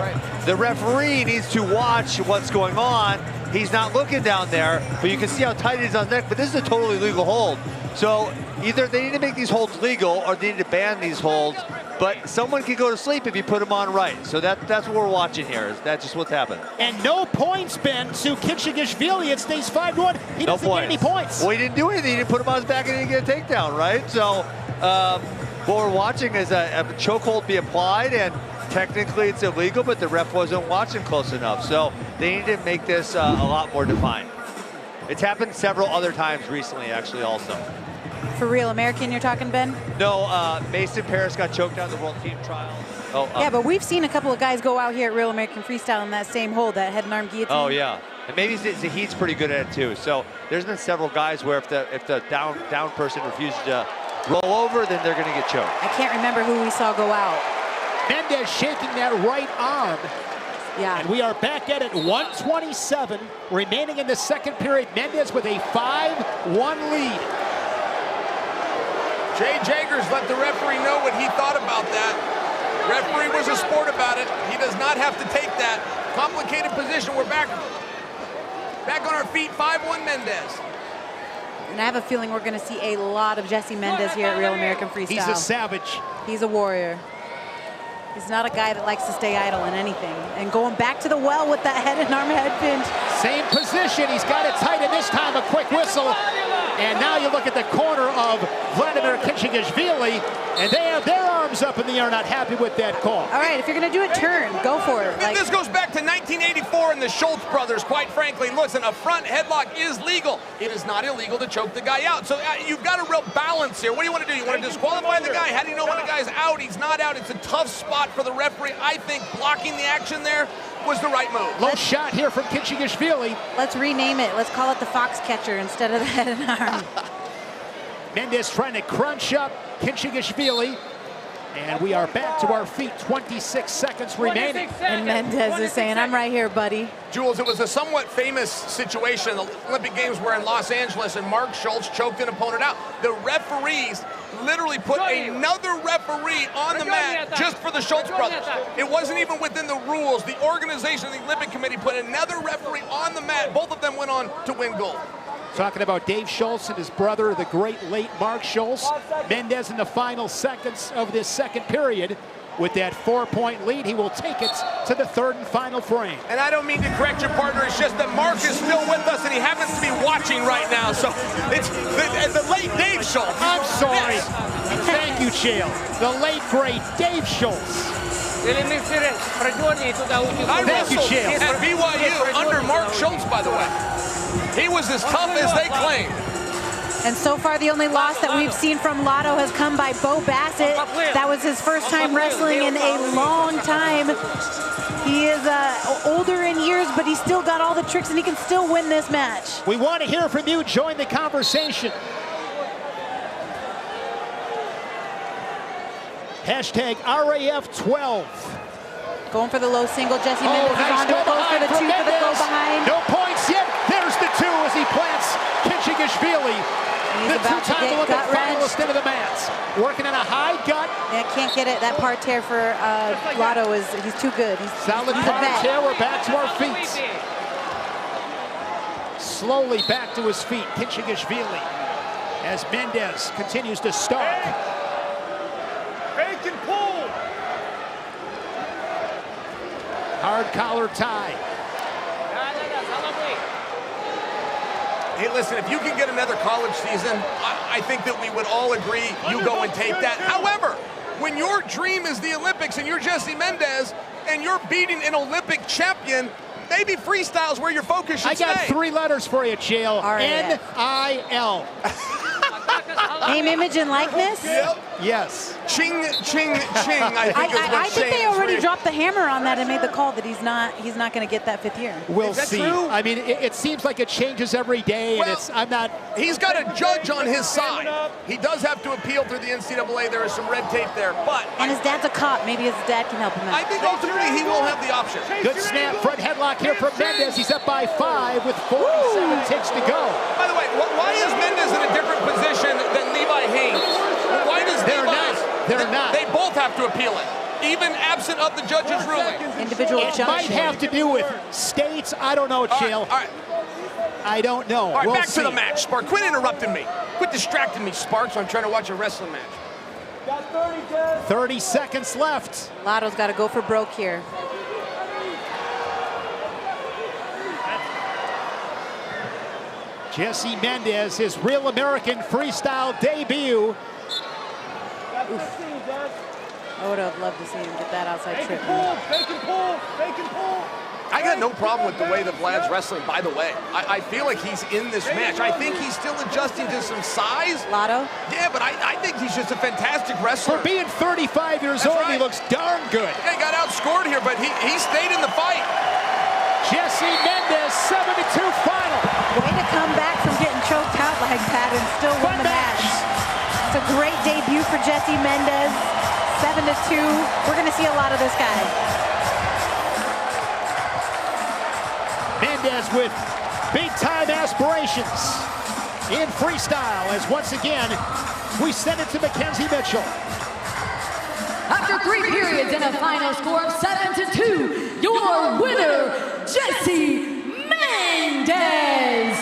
The referee needs to watch what's going on. He's not looking down there, but you can see how tight it is on his neck, but this is a totally legal hold. So either they need to make these holds legal or they need to ban these holds, but someone can go to sleep if you put them on right. So that's what we're watching here. That's just what's happening. And no points, Ben, to Kinchigashvili. It stays 5-1. He doesn't get any points. Well, he didn't do anything. He didn't put him on his back and he didn't get a takedown, right? So what we're watching is a chokehold be applied, and technically it's illegal, but the ref wasn't watching close enough. So they need to make this a lot more defined. It's happened several other times recently, actually, also. For Real American, you're talking, Ben? No, Mason Paris got choked out in the World Team Trial. Oh, yeah, but we've seen a couple of guys go out here at Real American Freestyle in that same hold, that head and arm guillotine. Oh, yeah. And maybe Zahid's pretty good at it, too. So there's been several guys where if the down person refuses to roll over, then they're going to get choked. I can't remember who we saw go out. Mendez shaking that right arm. Yeah. And we are back at it, 1:27 remaining in the second period. Mendez with a 5-1 lead. Jay Jagers let the referee know what he thought about that. Referee was a sport about it. He does not have to take that. Complicated position. We're back on our feet, 5-1 Mendez. And I have a feeling we're going to see a lot of Jesse Mendez here at Real American Freestyle. He's a savage. He's a warrior. He's not a guy that likes to stay idle in anything. And going back to the well with that head and arm head pinch. Same position. He's got it tight, and this time a quick whistle. And now you look at the corner of Vladimir Kinchigashvili, and they have their arms up in the air, not happy with that call. All right, if you're going to do it, turn. Go for it. This goes back to 1984 and the Schultz brothers, quite frankly. Listen, a front headlock is legal. It is not illegal to choke the guy out. So you've got a real balance here. What do you want to do? You want to disqualify the guy? How do you know when the guy's out? He's not out. It's a tough spot for the referee. I think blocking the action there was the right move. Low shot here from Kinchigashvili. Let's rename it. Let's call it the fox catcher instead of the head and arm. Mendez trying to crunch up Kinchigashvili. And we are back to our feet, 26 seconds remaining. And Mendez is saying, I'm right here, buddy. Jules, it was a somewhat famous situation. The Olympic Games were in Los Angeles, and Mark Schultz choked an opponent out. The referees literally put another referee on the mat just for the Schultz brothers. It wasn't even within the rules. The organization of the Olympic Committee put another referee on the mat. Both of them went on to win gold. Talking about Dave Schultz and his brother, the great late Mark Schultz. Mendez in the final seconds of this second period. With that 4-point lead, he will take it to the third and final frame. And I don't mean to correct your partner, it's just that Mark is still with us and he happens to be watching right now. So it's the late Dave Schultz. I'm sorry. Thank you, Chael. The late, great Dave Schultz. I wrestled at BYU under Mark Schultz, by the way. He was as tough as they claimed. And so far, the only loss that we've seen from Lotto has come by Bo Bassett. That was his first time wrestling in a long time. He is older in years, but he's still got all the tricks, and he can still win this match. We want to hear from you. Join the conversation. Hashtag RAF12. Going for the low single. Jesse Mendez is on to it. Goes for the 2 for the go behind. No points yet. There's the 2 as he plants Kinchigashvili. The two-time Olympic finalist into the mats. Working on a high gut. Yeah, can't get it. That parterre for Lotto he's too good. Solid parterre. We're back to our feet. Slowly back to his feet. Kinchigashvili as Mendez continues to stalk. Fake and pull. Hard collar tie. Hey, listen, if you can get another college season, I think that we would all agree you go and take that. However, when your dream is the Olympics and you're Jesse Mendez and you're beating an Olympic champion, maybe freestyle's where your focus should stay. I got 3 letters for you, Chael. NIL. Name, image, and likeness? Yep. Yes. Ching, ching, ching. I think they already dropped the hammer on that and made the call that he's not going to get that 5th year. We'll see. True? I mean, it seems like it changes every day, and He's got a judge on his side. He does have to appeal through the NCAA. There is some red tape there, but and his dad's a cop. Maybe his dad can help him out. I think ultimately he will have the option. Good snap, front headlock here from Mendez. He's up by 5 with 47 ticks to go. By the way, why is Mendez in a different position than Levi Haynes? Why have to appeal it, even absent of the judge's ruling. Individual It might have to do with states. I don't know, Chael. All right. I don't know. All right, we'll back see. to the match. Spark, quit interrupting me. Quit distracting me, Sparks. I'm trying to watch a wrestling match. Got 30, Jess. 30 seconds left. Lotto's got to go for broke here. Jesse Mendez, his Real American Freestyle debut. Got 15, Jess. I would have loved to see him get that outside They trip. can pull, they can pull, they can pull. I got no problem with the way that Vlad's wrestling, by the way. I feel like he's in this match. I think he's still adjusting to some size. Lotto? Yeah, but I think he's just a fantastic wrestler. For being 35 years old, right. he looks darn good. Yeah, he got outscored here, but he stayed in the fight. Jesse Mendez, 7-2 final. Way to come back from getting choked out like that and still win the match. It's a great debut for Jesse Mendez. 7-2. We're going to see a lot of this guy. Mendez with big-time aspirations in freestyle as once again we send it to Mackenzie Mitchell. After 3 periods and a final score of 7-2, your winner, Jesse Mendez.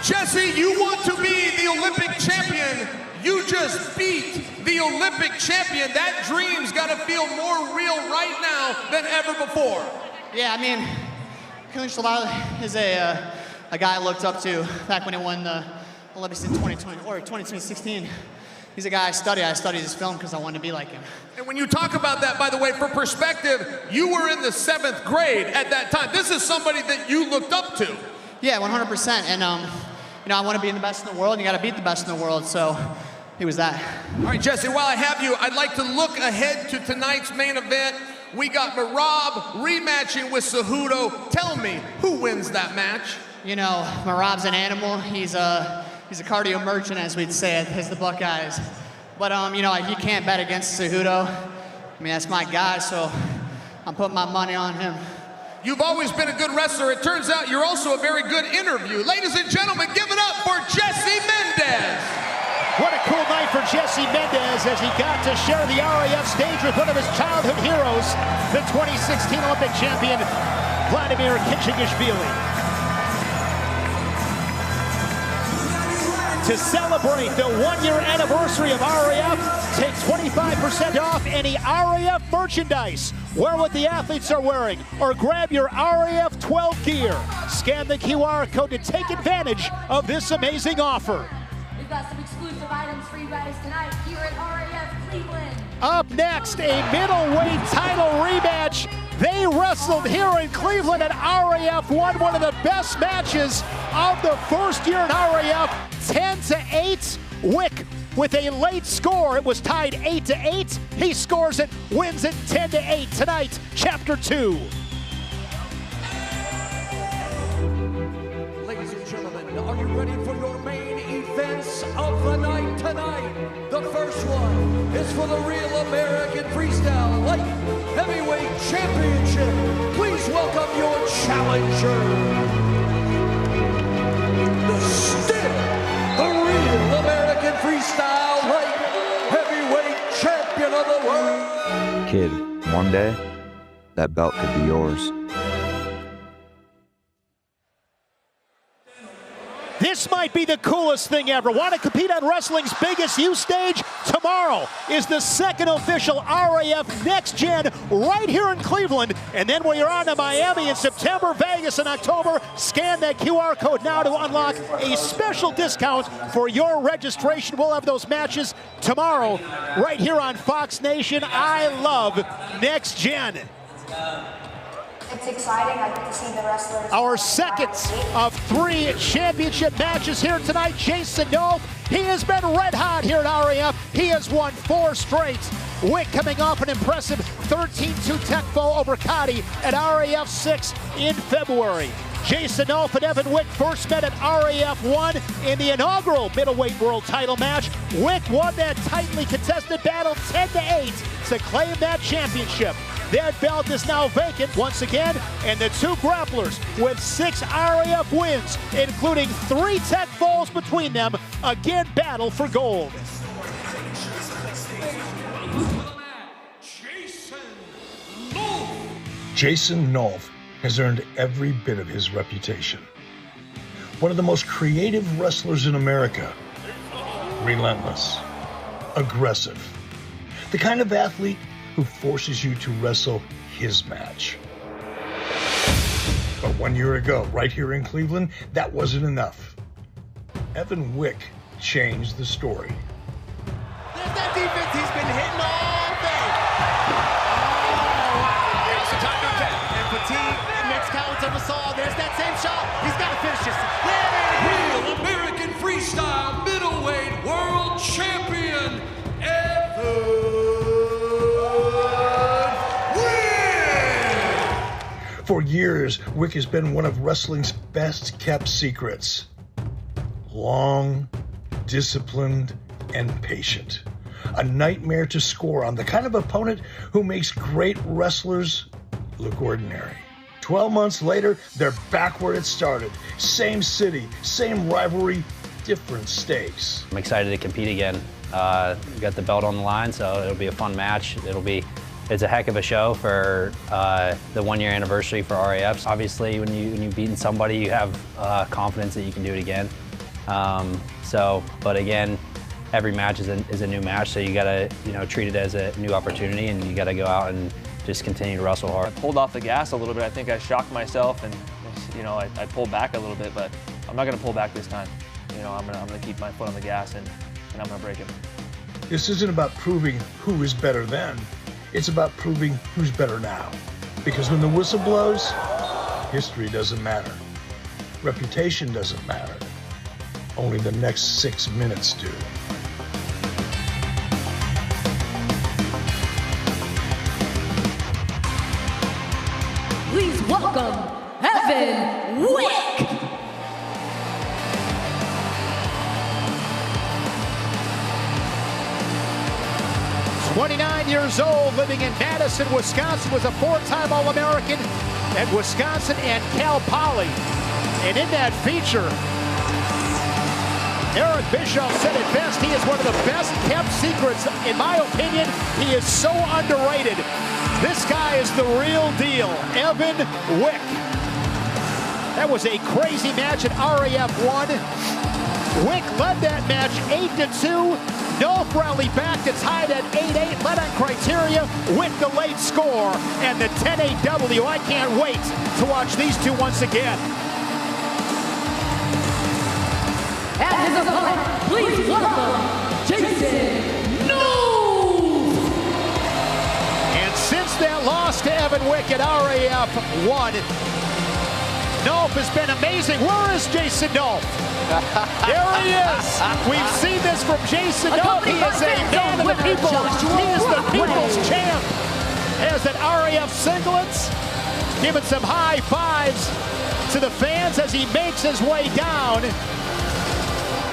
Jesse, you want to be the Olympic champion. You just beat the Olympic champion. That dream's got to feel more real right now than ever before. Yeah, I mean, Henry Cejudo is a guy I looked up to back when he won the Olympics in 2020 or 2016. He's a guy I studied. I studied his film because I wanted to be like him. And when you talk about that, by the way, for perspective, you were in the 7th grade at that time. This is somebody that you looked up to. Yeah, 100%. And you know, I want to be the best in the world, and you got to beat the best in the world. So he was that. All right, Jesse, while I have you, I'd like to look ahead to tonight's main event. We got Merab rematching with Cejudo. Tell me, who wins that match? You know, Merab's an animal. He's a cardio merchant, as we'd say, as the Buckeyes. But you know, you can't bet against Cejudo. I mean, that's my guy, so I'm putting my money on him. You've always been a good wrestler. It turns out you're also a very good interview. Ladies and gentlemen, give it up for Jesse Mendez. What a cool night for Jesse Mendez as he got to share the RAF stage with one of his childhood heroes, the 2016 Olympic champion, Vladimir Khizhagishvili. To celebrate the 1-year anniversary of RAF, take 25% off any RAF merchandise. Wear what the athletes are wearing, or grab your RAF 12 gear. Scan the QR code to take advantage of this amazing offer. We've got some exclusive items for you guys tonight here at RAF Cleveland. Up next, a middleweight title rematch. They wrestled here in Cleveland, and RAF won one of the best matches of the first year in RAF, 10-8. Wick with a late score. It was tied 8-8. He scores it, wins it 10-8 tonight, Chapter 2. Ladies and gentlemen, are you ready for your main events of the night tonight? The first one is for the Real American Freestyle Light Heavyweight Championship. Please welcome your challenger, the Real American Freestyle Light Heavyweight Champion of the world. Kid, one day, that belt could be yours. This might be the coolest thing ever. Want to compete on wrestling's biggest youth stage? Tomorrow is the second official RAF Next Gen right here in Cleveland. And then when you're on to Miami in September, Vegas in October, scan that QR code now to unlock a special discount for your registration. We'll have those matches tomorrow right here on Fox Nation. I love Next Gen. It's exciting. I get to see the wrestlers. Our second of 3 championship matches here tonight. Jason Nove, he has been red hot here at RAF. He has won 4 straight. Wick coming off an impressive 13-2 tech foe over Cotty at RAF 6 in February. Jason Nolf and Evan Wick first met at RAF 1 in the inaugural middleweight world title match. Wick won that tightly contested battle 10-8 to claim that championship. That belt is now vacant once again, and the two grapplers with 6 RAF wins, including 3 tech falls between them, again battle for gold. Jason Nolf has earned every bit of his reputation. One of the most creative wrestlers in America. Relentless. Aggressive. The kind of athlete who forces you to wrestle his match. But 1 year ago, right here in Cleveland, that wasn't enough. Evan Wick changed the story. There's that defense he's been hitting all day. Oh, wow. Here's the time to attack. And fatigue, next count of us all. There's that same shot. He's got to finish this. Real American Freestyle Middleweight World Champion, Evan Wick. For years, Wick has been one of wrestling's best kept secrets. Long, disciplined, and patient. A nightmare to score on, the kind of opponent who makes great wrestlers look ordinary. 12 months later, they're back where it started. Same city, same rivalry, different stakes. I'm excited to compete again. We got the belt on the line, so it'll be a fun match. It's a heck of a show for the 1 year anniversary for RAFs. Obviously, when you've beaten somebody, you have confidence that you can do it again. But again, every match is a new match, so you gotta treat it as a new opportunity, and you gotta go out and just continue to wrestle hard. I pulled off the gas a little bit. I think I shocked myself, and I pulled back a little bit, but I'm not gonna pull back this time. I'm gonna keep my foot on the gas, and I'm gonna break it. This isn't about proving who is better then. It's about proving who's better now. Because when the whistle blows, history doesn't matter. Reputation doesn't matter. Only the next 6 minutes do. Please welcome Evan Wick. 29 years old, living in Madison, Wisconsin, was a 4-time All-American at Wisconsin and Cal Poly. And in that feature, Eric Bischoff said it best. He is one of the best kept secrets. In my opinion, he is so underrated. This guy is the real deal, Evan Wick. That was a crazy match at RAF 1. Wick led that match 8-2. Nolf rallied back to tie that 8-8, led on criteria with the late score and the 10-8W. I can't wait to watch these two once again. And his opponent, please welcome Jason Nolf. And since that loss to Evan Wick at RAF 1, Nolf has been amazing. Where is Jason Nolf? There he is. We've seen this from Jason Nolf. He is a man of the people. He is the people's champ. As at RAF Singlets, giving some high fives to the fans as he makes his way down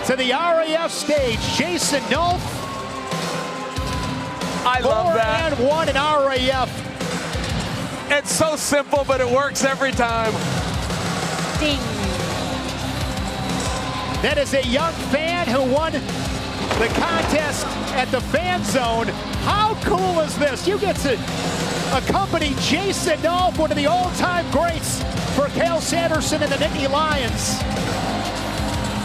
to the RAF stage. Jason Nolf. I love that. 4-1 in RAF. It's so simple, but it works every time. Ding. That is a young fan who won the contest at the Fan Zone. How cool is this? You get to accompany Jason Nolf, one of the all-time greats for Cal Sanderson and the Nittany Lions.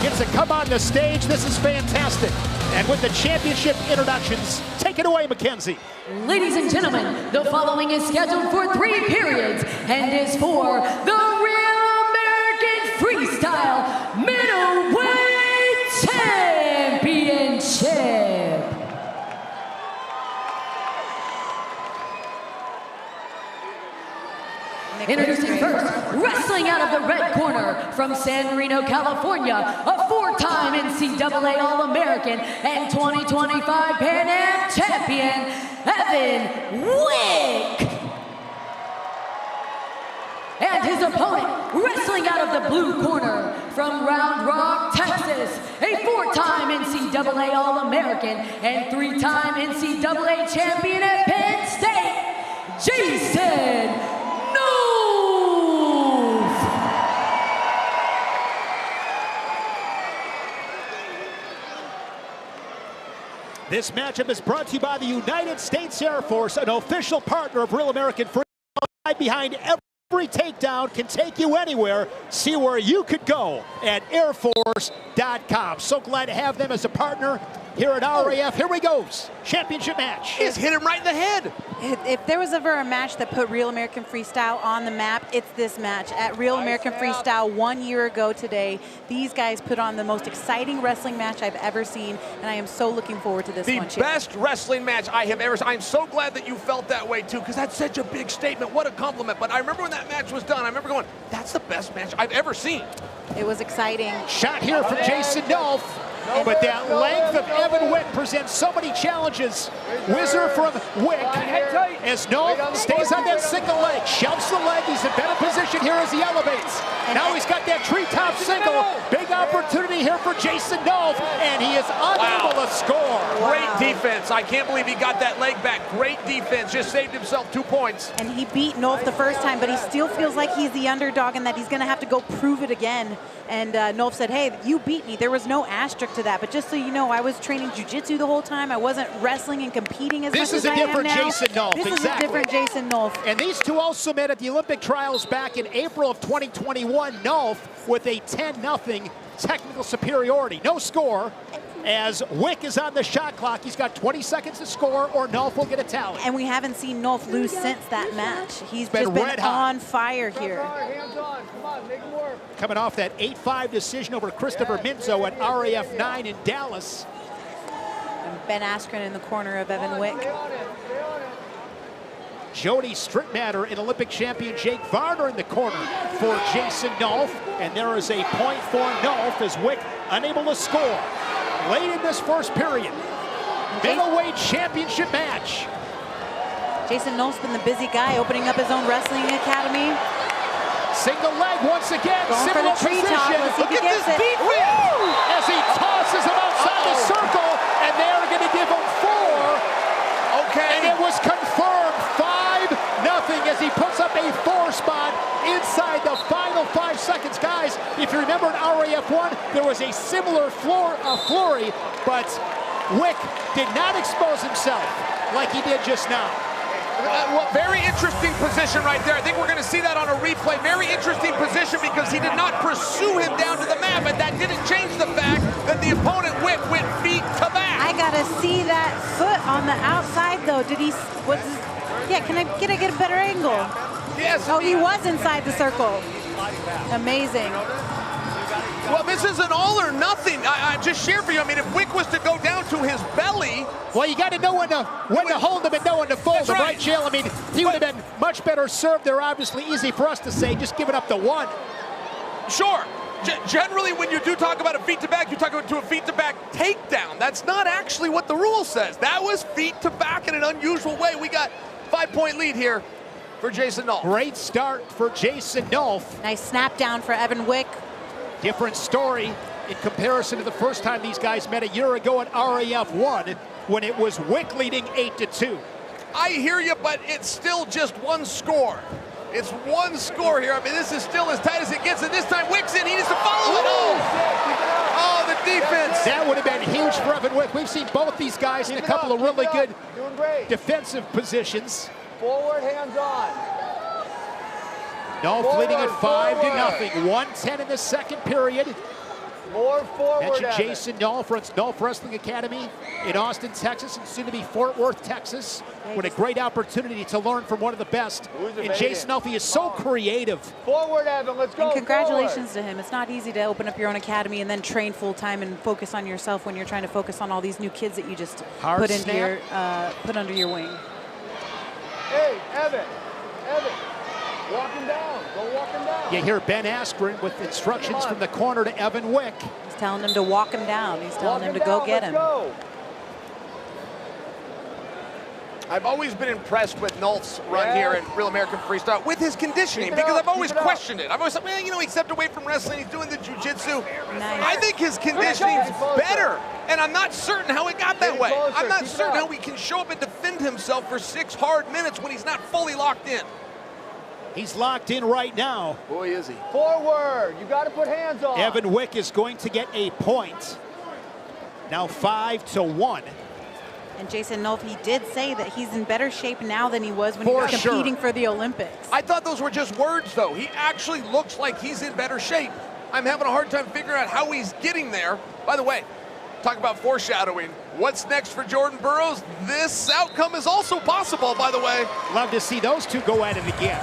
Gets to come on the stage. This is fantastic. And with the championship introductions, take it away, Mackenzie. Ladies and gentlemen, the following is scheduled for 3 periods and is for the Real American Freestyle Middleweight Championship. Introducing first, wrestling out of the red corner from San Marino, California, a 4-time NCAA All-American and 2025 Pan Am Champion, Evan Wick. and his opponent, wrestling out of the blue corner from Round Rock, Texas, a 4-time NCAA All-American and 3-time NCAA champion at Penn State, Jason Nolf. This matchup is brought to you by the United States Air Force, an official partner of Real American Freestyle. Right behind every takedown can take you anywhere. See where you could go at airforce.com. So glad to have them as a partner here at RAF. Here we go. Championship match. Just hit him right in the head. If there was ever a match that put Real American Freestyle on the map, it's this match. At Real American Freestyle 1 year ago today, these guys put on the most exciting wrestling match I've ever seen, and I am so looking forward to this one. The best wrestling match I have ever seen. I'm so glad that you felt that way too, because that's such a big statement. What a compliment. But I remember when that match was done, I remember going, that's the best match I've ever seen. It was exciting. Shot here from Jason Nolf. But that length of Evan Wick presents so many challenges. Whizzer from Wick as Nolf stays on that single leg, shoves the leg. He's in better position here as he elevates. Now he's got that treetop single. Big opportunity here for Jason Nolf, and he is unable to score. Great defense. I can't believe he got that leg back. Great defense. Just saved himself 2 points. And he beat Nolf the first time, but he still feels like he's the underdog and that he's going to have to go prove it again. And Nolf said, hey, you beat me. There was no asterisk to that. But just so you know, I was training jiu-jitsu the whole time. I wasn't wrestling and competing as much as I am now. This is a different Jason Nolf. This is a different Jason Nolf. And these two also met at the Olympic trials back in April of 2021. Nolf with a 10-0 technical superiority. No score. As Wick is on the shot clock, he's got 20 seconds to score or Nolf will get a tally. And we haven't seen Nolf lose since that match. He's just been on fire here. Hands on, come on, make him work. Coming off that 8-5 decision over Christopher Minzo at RAF 9 in Dallas. And Ben Askren in the corner of Evan Wick. Jody Strickmatter and Olympic champion Jake Varner in the corner for Jason Nolf. And there is a point for Nolf as Wick unable to score. Late in this first period, middleweight championship match. Jason Nolf's been the busy guy, opening up his own wrestling academy. Single leg once again, going for the treetop. Look at this defense as he tosses him outside the circle, and they are going to give him 4. Okay. And it was confirmed 5-0 as he puts up a 4 spot inside the final 5 seconds. Guys, if you remember in RAF 1, there was a similar flurry, but Wick did not expose himself like he did just now. Well, very interesting position right there. I think we're going to see that on a replay. Very interesting position because he did not pursue him down to the mat, but that didn't change the fact that the opponent Wick went feet to back. I got to see that foot on the outside, though. Did he, yeah, can I get a better angle? Yes. Oh, he was inside the circle. Amazing. Well, this is an all or nothing. I just share for you. I mean, if Wick was to go down to his belly. Well, you got to know when to hold him and know when to fold him, right, Jill? I mean, he would have been much better served there. Obviously, easy for us to say, just giving up the 1. Sure. Generally, when you do talk about a feet to back, you talk about a feet to back takedown. That's not actually what the rule says. That was feet to back in an unusual way. We got 5-point lead here for Jason Nolf. Great start for Jason Nolf. Nice snap down for Evan Wick. Different story in comparison to the first time these guys met a year ago at RAF 1 when it was Wick leading 8-2. I hear you, but it's still just 1 score. It's 1 score here. I mean, this is still as tight as it gets, and this time Wick's in. He needs to follow it. Oh, the defense. That would have been huge for Evan Wick. We've seen both these guys in a couple of really good defensive positions. Forward, hands on. Nolf leading at 5-0. 1:10 in the second period. More forward. Mentioned Jason Nolf runs Nolf Wrestling Academy in Austin, Texas, and soon to be Fort Worth, Texas. What a great opportunity to learn from one of the best. And Jason Nolf, he is so creative. Forward, Evan, let's go. And congratulations to him. It's not easy to open up your own academy and then train full time and focus on yourself when you're trying to focus on all these new kids that you just put under your wing. Hey, Evan. Walk him down. Go walk him down. You hear Ben Askren with instructions from the corner to Evan Wick. He's telling him to walk him down. He's telling him to go get him. I've always been impressed with Nolf's run here in Real American Freestyle with his conditioning, because I've always questioned it. I've always thought, man, you know, he stepped away from wrestling, he's doing the jiu-jitsu. Nice. I think his conditioning's better, and I'm not certain how it got that way. I'm not certain how he can show up and defend himself for 6 hard minutes when he's not fully locked in. He's locked in right now. Boy, is he. Forward, you got to put hands on. Evan Wick is going to get a point. Now 5-1. And Jason Nolf, he did say that he's in better shape now than he was when he was competing for the Olympics. I thought those were just words, though. He actually looks like he's in better shape. I'm having a hard time figuring out how he's getting there. By the way, talk about foreshadowing. What's next for Jordan Burroughs? This outcome is also possible, by the way. Love to see those two go at it again.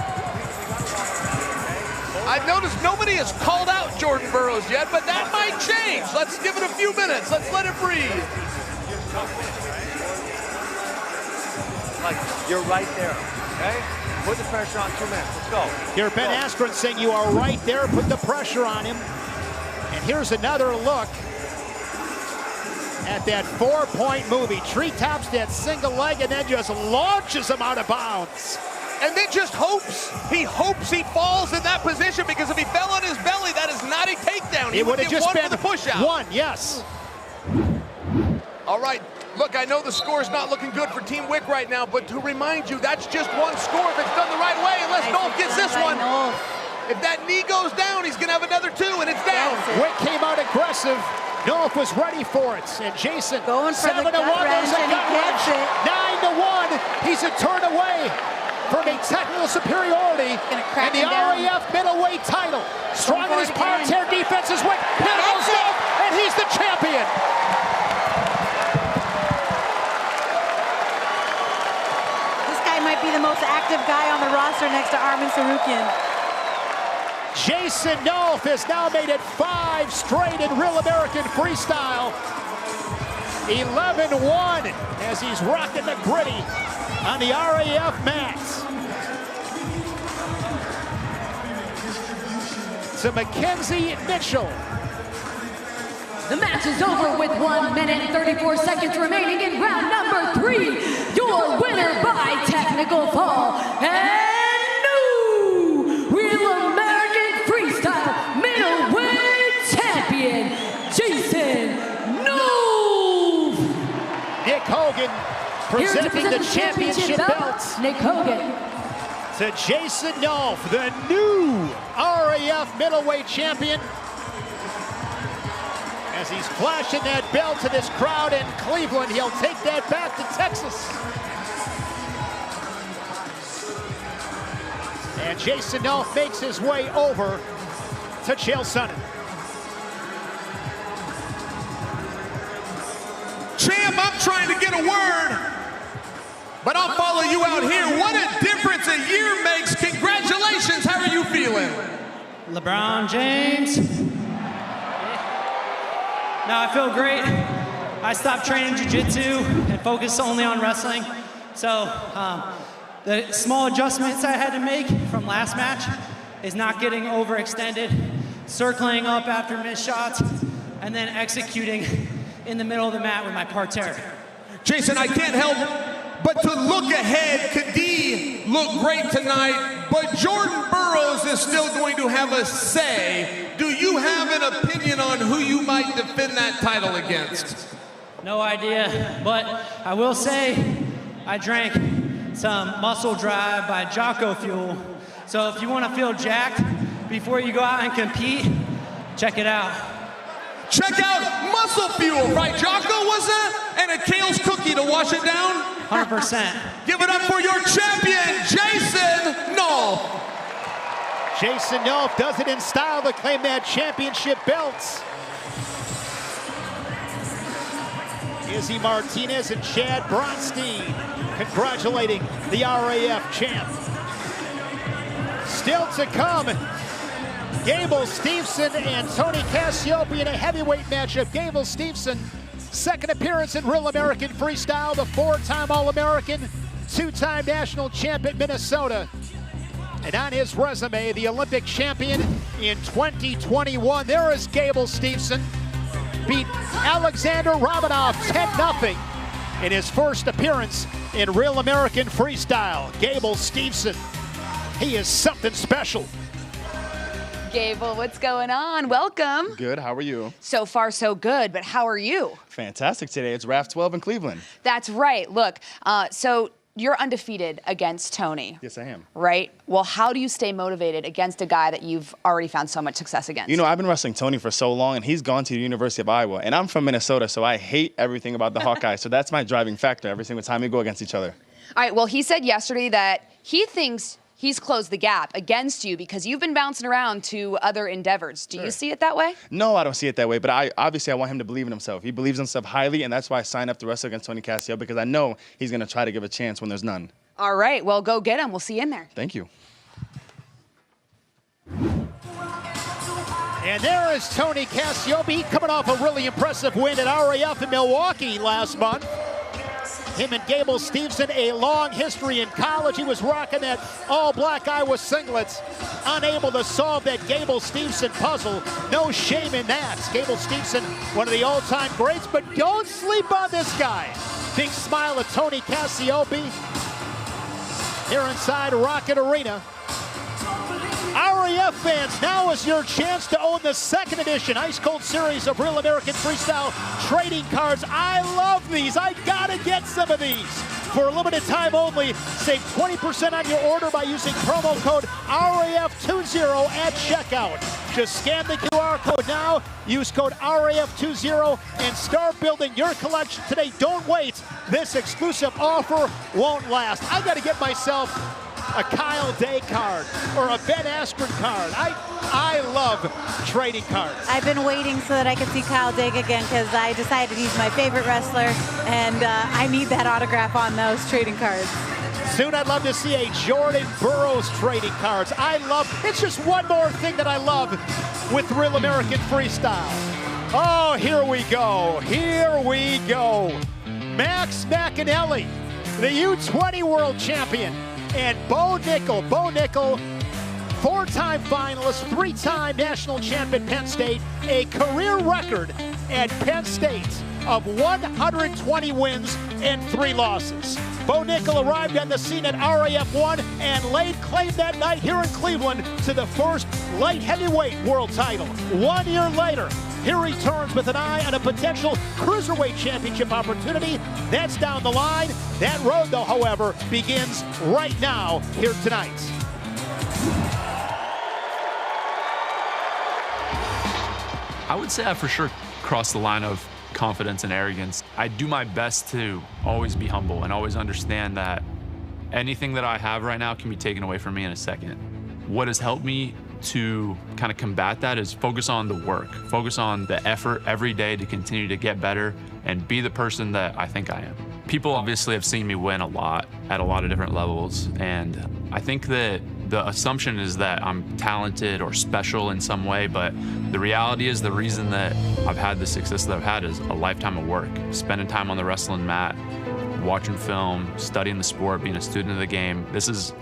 I've noticed nobody has called out Jordan Burroughs yet, but that might change. Let's give it a few minutes. Let's let it breathe. Like, you're right there, okay? Put the pressure on 2 minutes. Let's go. Here, Ben Askren saying you are right there. Put the pressure on him. And here's another look at that 4-point move. He treetops that single leg and then just launches him out of bounds. And then just hopes. He hopes he falls in that position, because if he fell on his belly, that is not a takedown. He It would have just been the push out. 1, yes. All right. Look, I know the score is not looking good for Team Wick right now, but to remind you, that's just 1 score if it's done the right way, unless Nolf gets this one. If that knee goes down, he's going to have another 2, and it's down. Wick came out aggressive. Nolf was ready for it. And Jason, going for 7-1, the gut wrench, and he gets it. 9-1, he's a turn away from a technical superiority and the RAF middleweight title. Strong in his power-tear defense is Wick. Here goes Nolf, and he's the champion. Might be the most active guy on the roster next to Arman Tsarukyan. Jason Nolf has now made it 5 straight in Real American Freestyle. 11-1 as he's rocking the gritty on the RAF mats. To Mackenzie Mitchell. The match is over with 1 minute and 34 seconds remaining in round number 3. Your winner by technical fall and new Real American Freestyle middleweight champion, Jason Nolf. Nick Hogan presenting the championship belts. Nick Hogan. To Jason Nolf, the new RAF middleweight champion. As he's flashing that belt to this crowd in Cleveland, he'll take that back to Texas. And Jason Nolf makes his way over to Chael Sonnen. Champ, I'm trying to get a word, but I'll follow you out here. What a difference a year makes. Congratulations. How are you feeling? LeBron James. No, I feel great. I stopped training jiu-jitsu and focused only on wrestling. So the small adjustments I had to make from last match is not getting overextended, circling up after missed shots, and then executing in the middle of the mat with my parterre. Jason, I can't help but to look ahead. Khadi looked great tonight, but Jordan Burroughs is still going to have a say. Do you have an opinion on who you might defend that title against? No idea, but I will say I drank some Muscle Drive by Jocko Fuel. So if you want to feel jacked before you go out and compete, check it out. Check out Muscle Fuel, right? Jocko was that? And a Kale's cookie to wash it down? 100%. Give it up for your champion, Jason Nolf. Jason Nolf does it in style to claim that championship belt. Izzy Martinez and Chad Bronstein congratulating the RAF champ. Still to come, Gable Steveson and Tony Cassiope in a heavyweight matchup. Gable Steveson, second appearance in Real American Freestyle, the 4-time All-American, 2-time national champ at Minnesota. And on his resume, the Olympic champion in 2021. There is Gable Steveson. Beat Alexander Romanov 10-0 in his first appearance in Real American Freestyle, Gable Steveson. He is something special. Gable, what's going on? Welcome. Good, how are you? So far, so good, but how are you? Fantastic today. It's RAF 12 in Cleveland. That's right. Look, so you're undefeated against Tony. Yes, I am. Right? Well, how do you stay motivated against a guy that you've already found so much success against? You know, I've been wrestling Tony for so long, and he's gone to the University of Iowa, and I'm from Minnesota, so I hate everything about the Hawkeyes, so that's my driving factor every single time we go against each other. All right, well, he said yesterday that he thinks he's closed the gap against you because you've been bouncing around to other endeavors. Do you see it that way? No, I don't see it that way, but obviously I want him to believe in himself. He believes in himself highly, and that's why I signed up to wrestle against Tony Cassio, because I know he's going to try to give a chance when there's none. All right, well, go get him. We'll see you in there. Thank you. And there is Tony Cassiope coming off a really impressive win at RAF in Milwaukee last month. Him and Gable Steveson, a long history in college. He was rocking that all-black Iowa singlets, unable to solve that Gable Steveson puzzle. No shame in that. Gable Steveson, one of the all-time greats, but don't sleep on this guy. Big smile at Tony Cassiope here inside Rocket Arena. RAF fans, now is your chance to own the second edition Ice Cold Series of Real American Freestyle trading cards. I love these. I gotta get some of these. For a limited time only, save 20% on your order by using promo code RAF20 at checkout. Just scan the QR code now, use code RAF20, and start building your collection today. Don't wait. This exclusive offer won't last. I gotta get myself a Kyle Dake card or a Ben Askren card. I love trading cards. I've been waiting so that I could see Kyle Dake again because I decided he's my favorite wrestler, and I need that autograph on those trading cards. Soon I'd love to see a Jordan Burroughs trading cards. It's just one more thing that I love with Real American Freestyle. Oh, here we go. Here we go. Max McAnally, the U20 World Champion. And Bo Nickel, four-time finalist, three-time national champion Penn State, a career record at Penn State of 120 wins and 3 losses. Bo Nickel arrived on the scene at RAF 1 and laid claim that night here in Cleveland to the first light heavyweight world title. 1 year later, he returns with an eye on a potential cruiserweight championship opportunity. That's down the line. That road, though, however, begins right now here tonight. I would say I for sure crossed the line of confidence and arrogance. I do my best to always be humble and always understand that anything that I have right now can be taken away from me in a second. What has helped me to kind of combat that is focus on the work, focus on the effort every day to continue to get better and be the person that I think I am. People obviously have seen me win a lot at a lot of different levels, and I think that the assumption is that I'm talented or special in some way, but the reality is the reason that I've had the success that I've had is a lifetime of work, spending time on the wrestling mat, watching film, studying the sport, being a student of the game. This has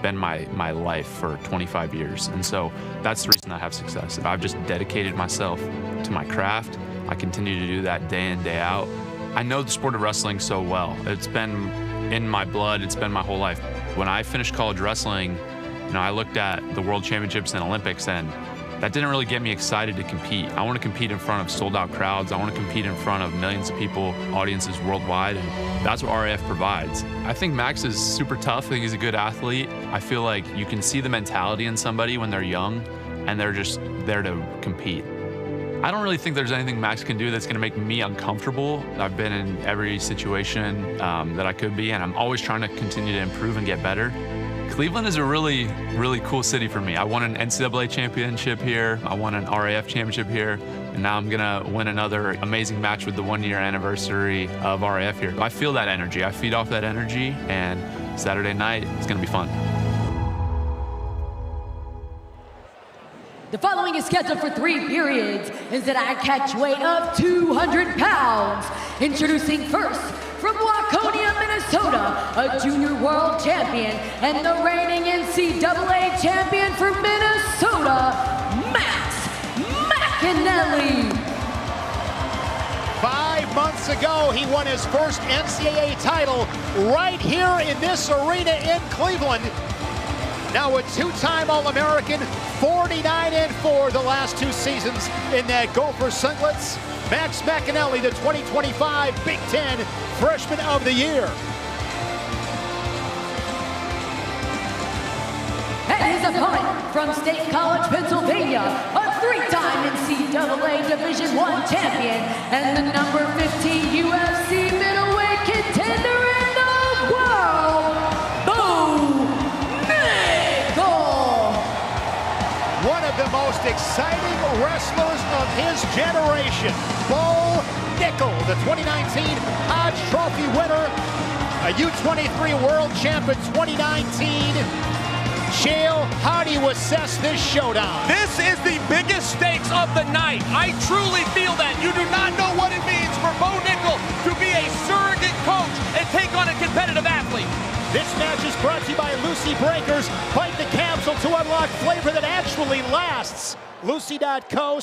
been my life for 25 years. And so that's the reason I have success. If I've just dedicated myself to my craft, I continue to do that day in, day out. I know the sport of wrestling so well. It's been in my blood. It's been my whole life. When I finished college wrestling, I looked at the World Championships and Olympics, and that didn't really get me excited to compete. I want to compete in front of sold-out crowds. I want to compete in front of millions of people, audiences worldwide, and that's what RAF provides. I think Max is super tough. I think he's a good athlete. I feel like you can see the mentality in somebody when they're young, and they're just there to compete. I don't really think there's anything Max can do that's going to make me uncomfortable. I've been in every situation that I could be, and I'm always trying to continue to improve and get better. Cleveland is a really, really cool city for me. I won an NCAA championship here. I won an RAF championship here. And now I'm gonna win another amazing match with the 1 year anniversary of RAF here. I feel that energy. I feed off that energy, and Saturday night, it's gonna be fun. The following is scheduled for 3 periods. Is at a catch weight of 200 pounds. Introducing first, from Waconia, Minnesota, a junior world champion and the reigning NCAA champion for Minnesota, Max McAnally. 5 months ago, he won his first NCAA title right here in this arena in Cleveland. Now a two-time All-American, 49-4 the last 2 seasons in that Gopher singlets. Max McAnally, the 2025 Big Ten Freshman of the Year. And his opponent from State College, Pennsylvania, a 3-time NCAA Division I champion and the number 15 UFC middleweight contender in the world, Bo Nickal. One of the most exciting wrestlers of his generation, Bo Nickal, the 2019 Hodge Trophy winner, a U23 World Champ in 2019. Chael, how do you assess this showdown? This is the biggest stakes of the night. I truly feel that. You do not know what it means for Bo Nickal to be a surrogate coach and take on a competitive athlete. This match is brought to you by Lucy Breakers. Bite the capsule to unlock flavor that actually lasts. Lucy.co/RAF,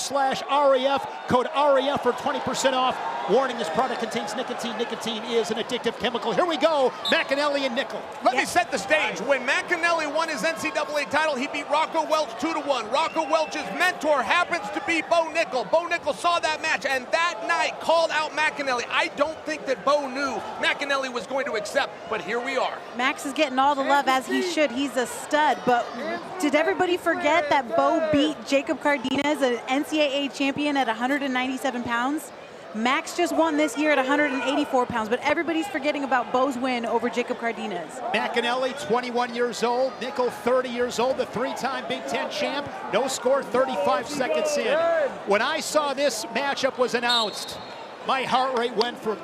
code RAF for 20% off. Warning, this product contains nicotine. Nicotine is an addictive chemical. Here we go, McAnally and Nickal. Let me set the stage. When McAnally won his NCAA title, he beat Rocco Welch 2-1. Rocco Welch's mentor happens to be Bo Nickal. Bo Nickal saw that match and that night called out McAnally. I don't think that Bo knew McAnally was going to accept, but here we are. Max is getting all the love as he should. He's a stud, but did everybody forget that Bo beat Jacob Cardenas, an NCAA champion at 197 pounds? Max just won this year at 184 pounds, but everybody's forgetting about Bo's win over Jacob Cardenas. McAnally, 21 years old. Nickal, 30 years old, the 3-time Big Ten champ. No score, 35 seconds in. When I saw this matchup was announced, my heart rate went from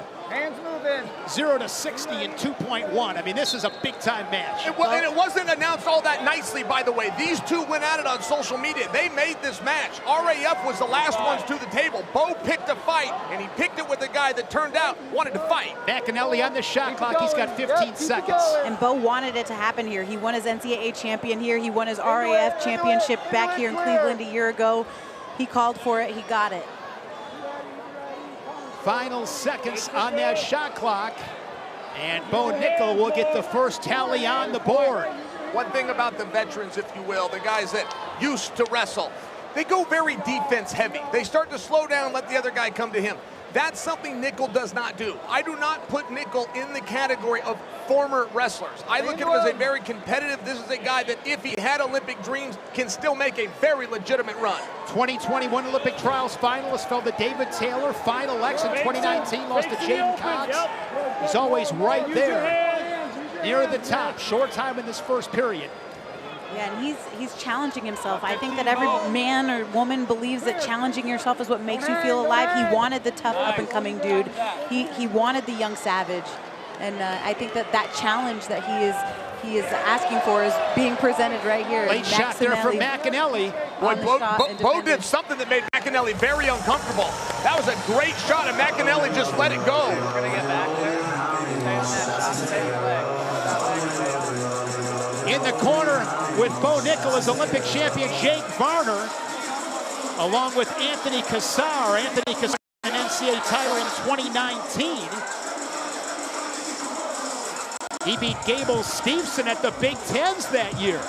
0 to 60 in 2.1. I mean, this is a big-time match. And it wasn't announced all that nicely, by the way. These two went at it on social media. They made this match. RAF was the last ones to the table. Bo picked a fight, and he picked it with a guy that turned out wanted to fight. McAnally on the shot clock. He's got 15 seconds. And Bo wanted it to happen here. He won his NCAA champion here. He won his RAF championship back here in Cleveland a year ago. He called for it. He got it. Final seconds on that shot clock, and Bo Nickal will get the first tally on the board. One thing about the veterans, if you will, the guys that used to wrestle, they go very defense heavy. They start to slow down, let the other guy come to him. That's something Nickal does not do. I do not put Nickal in the category of former wrestlers. I look at him as a very competitive, this is a guy that if he had Olympic dreams, can still make a very legitimate run. 2021 Olympic trials finalist fell to David Taylor. Final X in 2019, lost to Jaden Cox. He's always right there, near the top. Short time in this first period. Yeah, and he's challenging himself. I think that every man or woman believes that challenging yourself is what makes you feel alive. He wanted the tough up-and-coming dude. He wanted the young savage. And I think that challenge that he is asking for is being presented right here. Late shot there from McAnally. Boy, Bo did something that made McAnally very uncomfortable. That was a great shot, and McAnally just let it go. We're going to get back there. In the corner with Bo Nickal is Olympic champion Jake Varner, along with Anthony Cassar. Anthony Cassar, an NCAA title in 2019. He beat Gable Steveson at the Big Tens that year.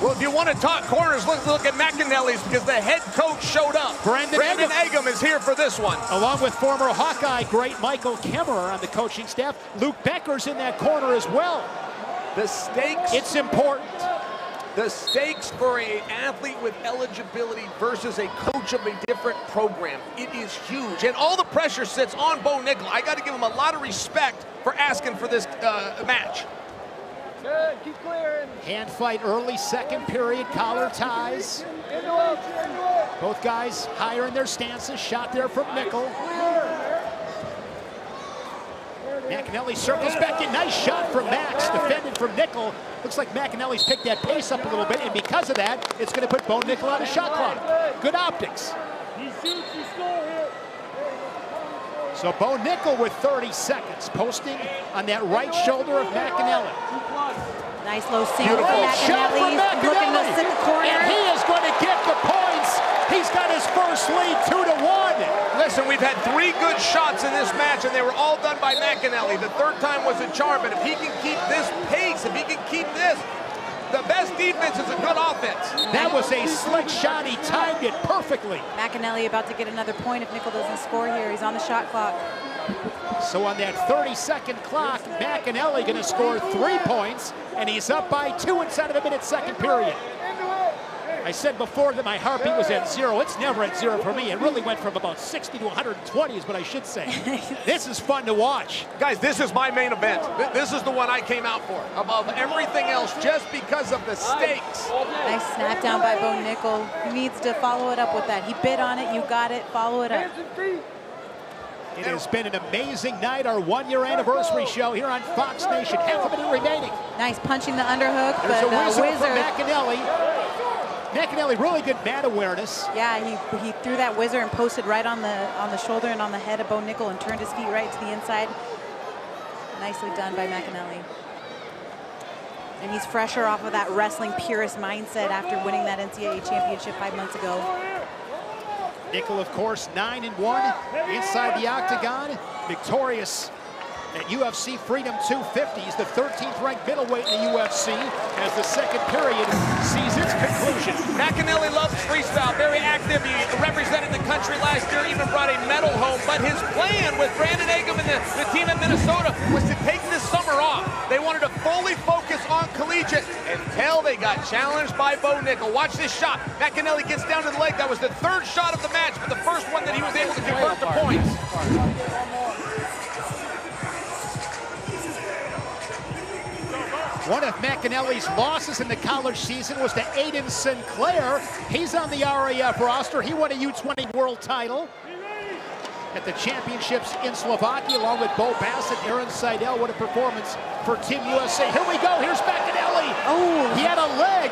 Well, if you want to talk corners, look at McAnally's because the head coach showed up. Brandon Eggum is here for this one. Along with former Hawkeye great Michael Kemmerer on the coaching staff. Luke Becker's in that corner as well. The stakes. It's important. The stakes for an athlete with eligibility versus a coach of a different program, it is huge. And all the pressure sits on Bo Nickal. I got to give him a lot of respect for asking for this match. Good, keep clearing. Hand fight early, second period, collar ties. Both guys higher in their stances. Shot there from Nickal. McAnally circles back in. Nice shot from Max, defended from Nickal. Looks like McAnally's picked that pace up a little bit, and because of that, it's going to put Bo Nickal on the shot clock. Good optics. So Bo Nickal with 30 seconds, posting on that right shoulder of McAnally. Nice low single from McAnally. Looking to sit the corner. And he is going to get the points. He's got his first lead 2-1. Listen, we've had 3 good shots in this match, and they were all done by McAnally. The third time was a charm, but if he can keep this pace, if he can keep this, the best defense is a good offense. That was a slick shot. He timed it perfectly. McAnally about to get another point if Nickel doesn't score here. He's on the shot clock. So on that 30-second clock, McAnally going to score 3 points, and he's up by 2 inside of a minute second period. I said before that my heartbeat was at 0. It's never at 0 for me. It really went from about 60 to 120 is what I should say. This is fun to watch. Guys, this is my main event. This is the one I came out for, above everything else, just because of the stakes. Nice snap down by Bo Nickel. He needs to follow it up with that. He bid on it. You got it. Follow it up. It has been an amazing night, our 1-year anniversary show here on Fox Nation. Half a minute remaining. Nice punching the underhook, There's but a whistle Wizard. from McAnally. McAnally, really good mat awareness. Yeah, he threw that whizzer and posted right on the shoulder and on the head of Bo Nickel and turned his feet right to the inside. Nicely done by McAnally. And he's fresher off of that wrestling purist mindset after winning that NCAA championship 5 months ago. Nickel, of course, 9-1 inside the octagon, victorious at UFC Freedom 250. He's the 13th ranked middleweight in the UFC as the second period sees its conclusion. McAnally loves freestyle, very active. He represented the country last year, even brought a medal home. But his plan with Brandon Agam and the team in Minnesota was to take this summer off. They wanted to fully focus on collegiate until they got challenged by Bo Nickel. Watch this shot. McAnally gets down to the leg. That was the 3rd shot of the match, but the first one that he was able to convert to points. One of McAnally's losses in the college season was to Aiden Sinclair. He's on the RAF roster. He won a U20 world title at the championships in Slovakia, along with Bo Bassett, Aaron Seidel. What a performance for Team USA. Here we go. Here's McAnally. Oh, he had a leg.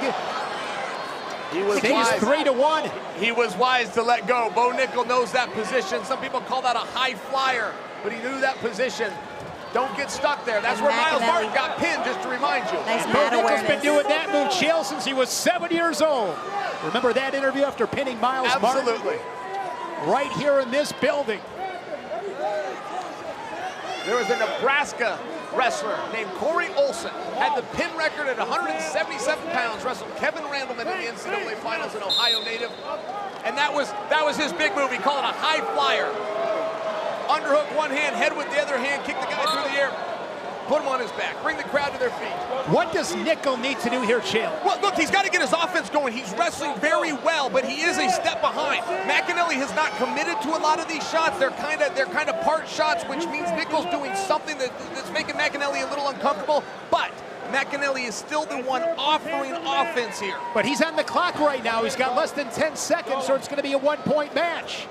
He was wise. 3-1. He was wise to let go. Bo Nickel knows that position. Some people call that a high flyer, but he knew that position. Don't get stuck there. That's where Miles Martin got pinned, just to remind you. Nice Bo Nickel's been doing that move, Chael, since he was 7 years old. Remember that interview after pinning Miles Martin? Absolutely. Right here in this building. There was a Nebraska wrestler named Corey Olson, had the pin record at 177 pounds, wrestled Kevin Randleman in the NCAA finals, an Ohio native. And that was his big move. He called it a high flyer. Underhook one hand, head with the other hand, kick the guy through the air, put him on his back, bring the crowd to their feet. What does Nickel need to do here, Chael? Well, look, he's got to get his offense going. He's wrestling very well, but he is a step behind. McAnally has not committed to a lot of these shots. They're kind of part shots, which means Nickel's doing something that's making McAnally a little uncomfortable, but McAnally is still the one offering offense here. But he's on the clock right now. He's got less than 10 seconds, so it's going to be a 1-point match.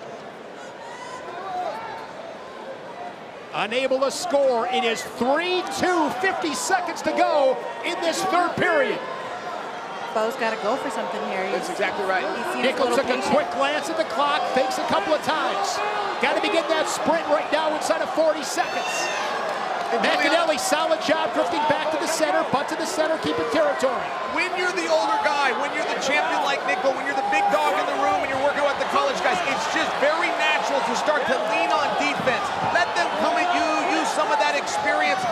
Unable to score. It is 3-2, 50 seconds to go in this 3rd period. Bo's got to go for something here. That's exactly right. Nickel took a quick glance at the clock, fakes a couple of times. Got to begin that sprint right now inside of 40 seconds. McAnally, solid job drifting back to the center, butt to the center, keeping territory. When you're the older guy, when you're the champion like Nickel, when you're the big dog in the room and you're working with the college guys, it's just very natural to start to lean on defense. Let them come at you, use some of that experience.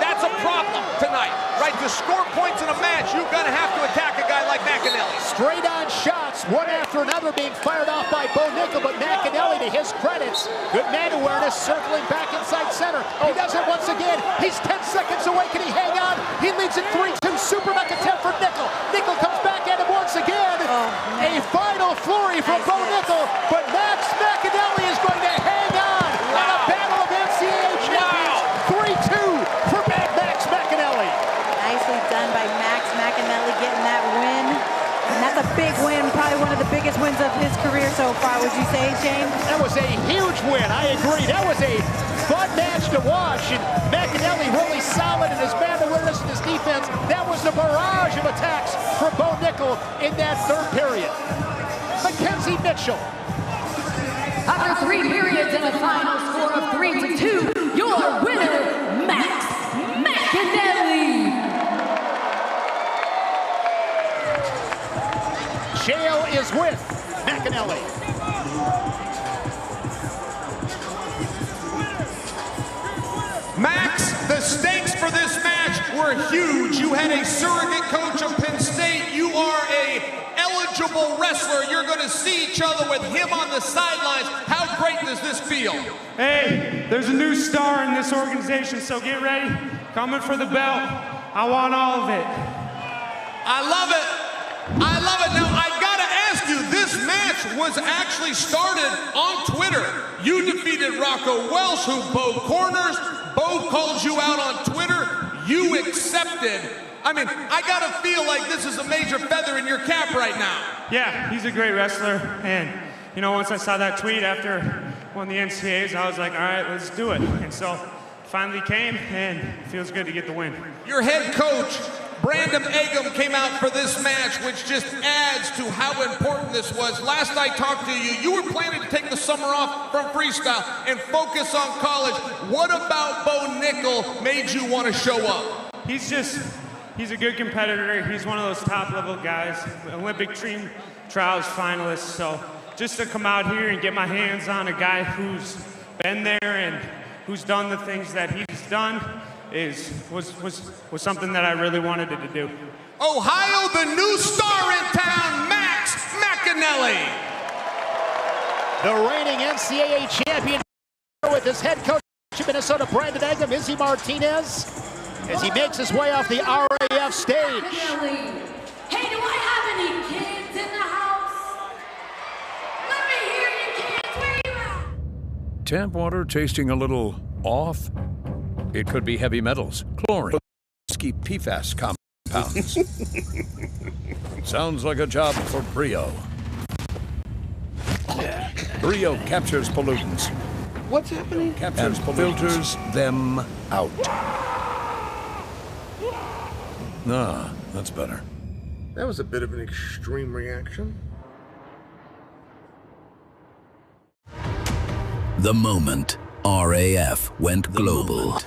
That's a problem tonight, right? To score points in a match, you're going to have to attack a guy like McAnally. Straight on shots, one after another being fired off by Bo Nickel, but McAnally, to his credits, good man awareness, circling back inside center. He does it once again. He's 10 seconds away. Can he hang on? He leads it 3-2. Super mech attempt for Nickel. Nickel comes back at him once again. A final flurry from Bo Nickel, but Max McAnally is going to hang on a battle of NCAA champions. 3-2 for Max McAnally. Nicely done by Max McAnally getting that win. And that's a big win, probably one of the biggest wins of his career so far, would you say, Shane? That was a huge win, I agree. That was a fun match to watch, and McAnally really solid in his man awareness and his defense. That was a barrage of attacks from Bo Nickel in that 3rd period. Mackenzie Mitchell. After 3 periods and a final score of 3-2, your winner, Max McAnally. Chael is with McAnally. Max, the stakes for this match were huge. You had a surrogate coach of Penn State. You are a eligible wrestler. You're going to see each other with him on the sidelines. How great does this feel? Hey, there's a new star in this organization, so get ready. Coming for the belt. I want all of it. I love it. I love it. Now, I gotta ask you, this match was actually started on Twitter. You defeated Rocco Welsh, who both corners, both called you out on Twitter. You accepted. I mean, I gotta feel like this is a major feather in your cap right now. Yeah, he's a great wrestler, and you know, once I saw that tweet after won the NCAAs, I was like, all right, let's do it. And so finally came, and it feels good to get the win. Your head coach, Brandon Agam, came out for this match, which just adds to how important this was. Last I talked to you, you were planning to take the summer off from freestyle and focus on college. What about Bo Nickel made you want to show up? He's a good competitor. He's one of those top-level guys, Olympic dream trials finalist. So just to come out here and get my hands on a guy who's been there and who's done the things that he's done was something that I really wanted to do. Ohio, the new star in town, Max McAnally. The reigning NCAA champion with his head coach of Minnesota, Brandon Agam, Izzy Martinez, as he makes his way off the RAF stage. Hey, do I have any kids in the house? Let me hear you kids, where you at? Tap water tasting a little off? It could be heavy metals, chlorine, risky PFAS compounds. Sounds like a job for Brio. Brio captures pollutants. What's happening? Captures and filters them out. Ah, that's better. That was a bit of an extreme reaction. The moment RAF went global.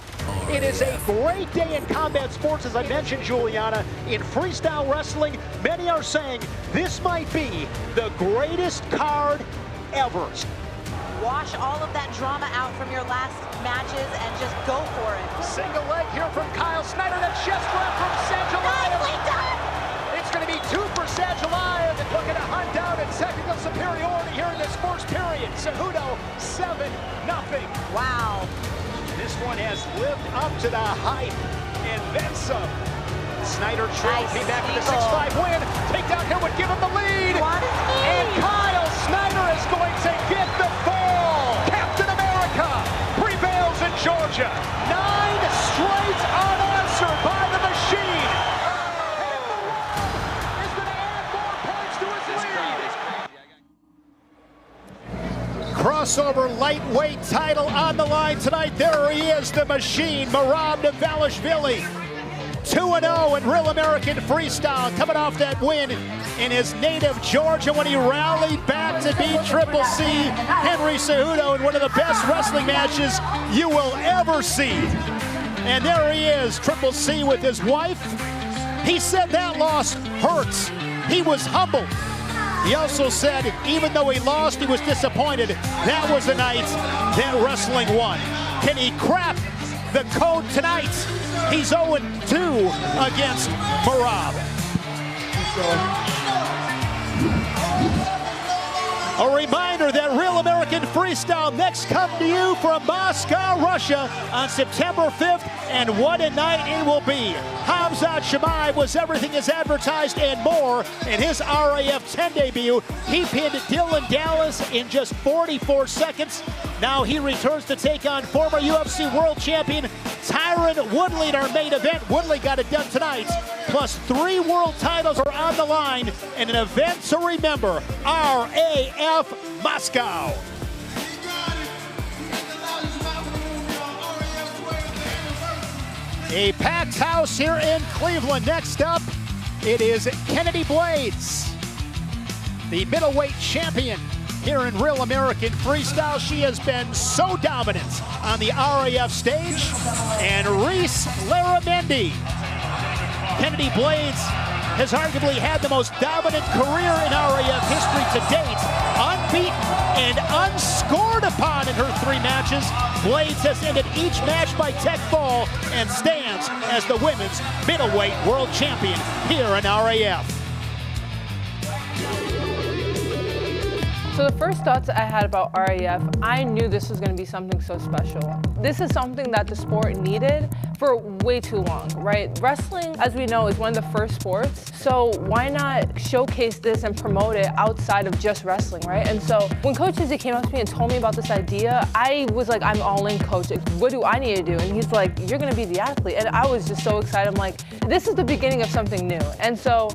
It is a great day in combat sports, as I mentioned, Juliana. In freestyle wrestling, many are saying this might be the greatest card ever. Wash all of that drama out from your last matches and just go for it. Single leg here from Kyle Snyder. That chest grab from Sajalayev. It's going to be 2 for Sajalayev, and looking to hunt down a technical superiority here in this first period. Cejudo 7-0. Wow. This one has lived up to the hype and then some. Snyder came back with a 6-5 win. Takedown here would give him the lead. And Kyle Snyder is going to get the fall. Captain America prevails in Georgia. 9 straight unanswered by the machine. Is going to add more points to his lead. Crossover lightweight title on the line tonight. There he is, the machine, Merab Dvalishvili. 2-0 in Real American Freestyle, coming off that win in his native Georgia when he rallied back to beat Triple C, Henry Cejudo, in one of the best wrestling matches you will ever see. And there he is, Triple C with his wife. He said that loss hurts. He was humbled. He also said, even though he lost, he was disappointed. That was the night that wrestling won. Can he crack the code tonight? He's 0-2 against Merab. A reminder that Real American Freestyle next come to you from Moscow, Russia on September 5th, and what a night it will be. Hamzat Chimaev was everything as advertised and more in his RAF 10 debut. He pinned Dylan Dallas in just 44 seconds. Now he returns to take on former UFC World Champion Tyron Woodley in our main event. Woodley got it done tonight. Plus 3 world titles are on the line in an event to remember, RAF Moscow. A packed house here in Cleveland. Next up, it is Kennedy Blades, the middleweight champion here in Real American Freestyle. She has been so dominant on the RAF stage. And Reese Laramendi. Kennedy Blades has arguably had the most dominant career in RAF history to date. unbeaten and unscored upon in her 3 matches. Blades has ended each match by tech fall and stands as the women's middleweight world champion here in RAF. So the first thoughts I had about RAF, I knew this was going to be something so special. This is something that the sport needed for way too long, right? Wrestling, as we know, is one of the first sports. So why not showcase this and promote it outside of just wrestling, right? And so when Coach Izzy came up to me and told me about this idea, I was like, I'm all in, Coach. What do I need to do? And he's like, you're going to be the athlete. And I was just so excited. I'm like, this is the beginning of something new. And so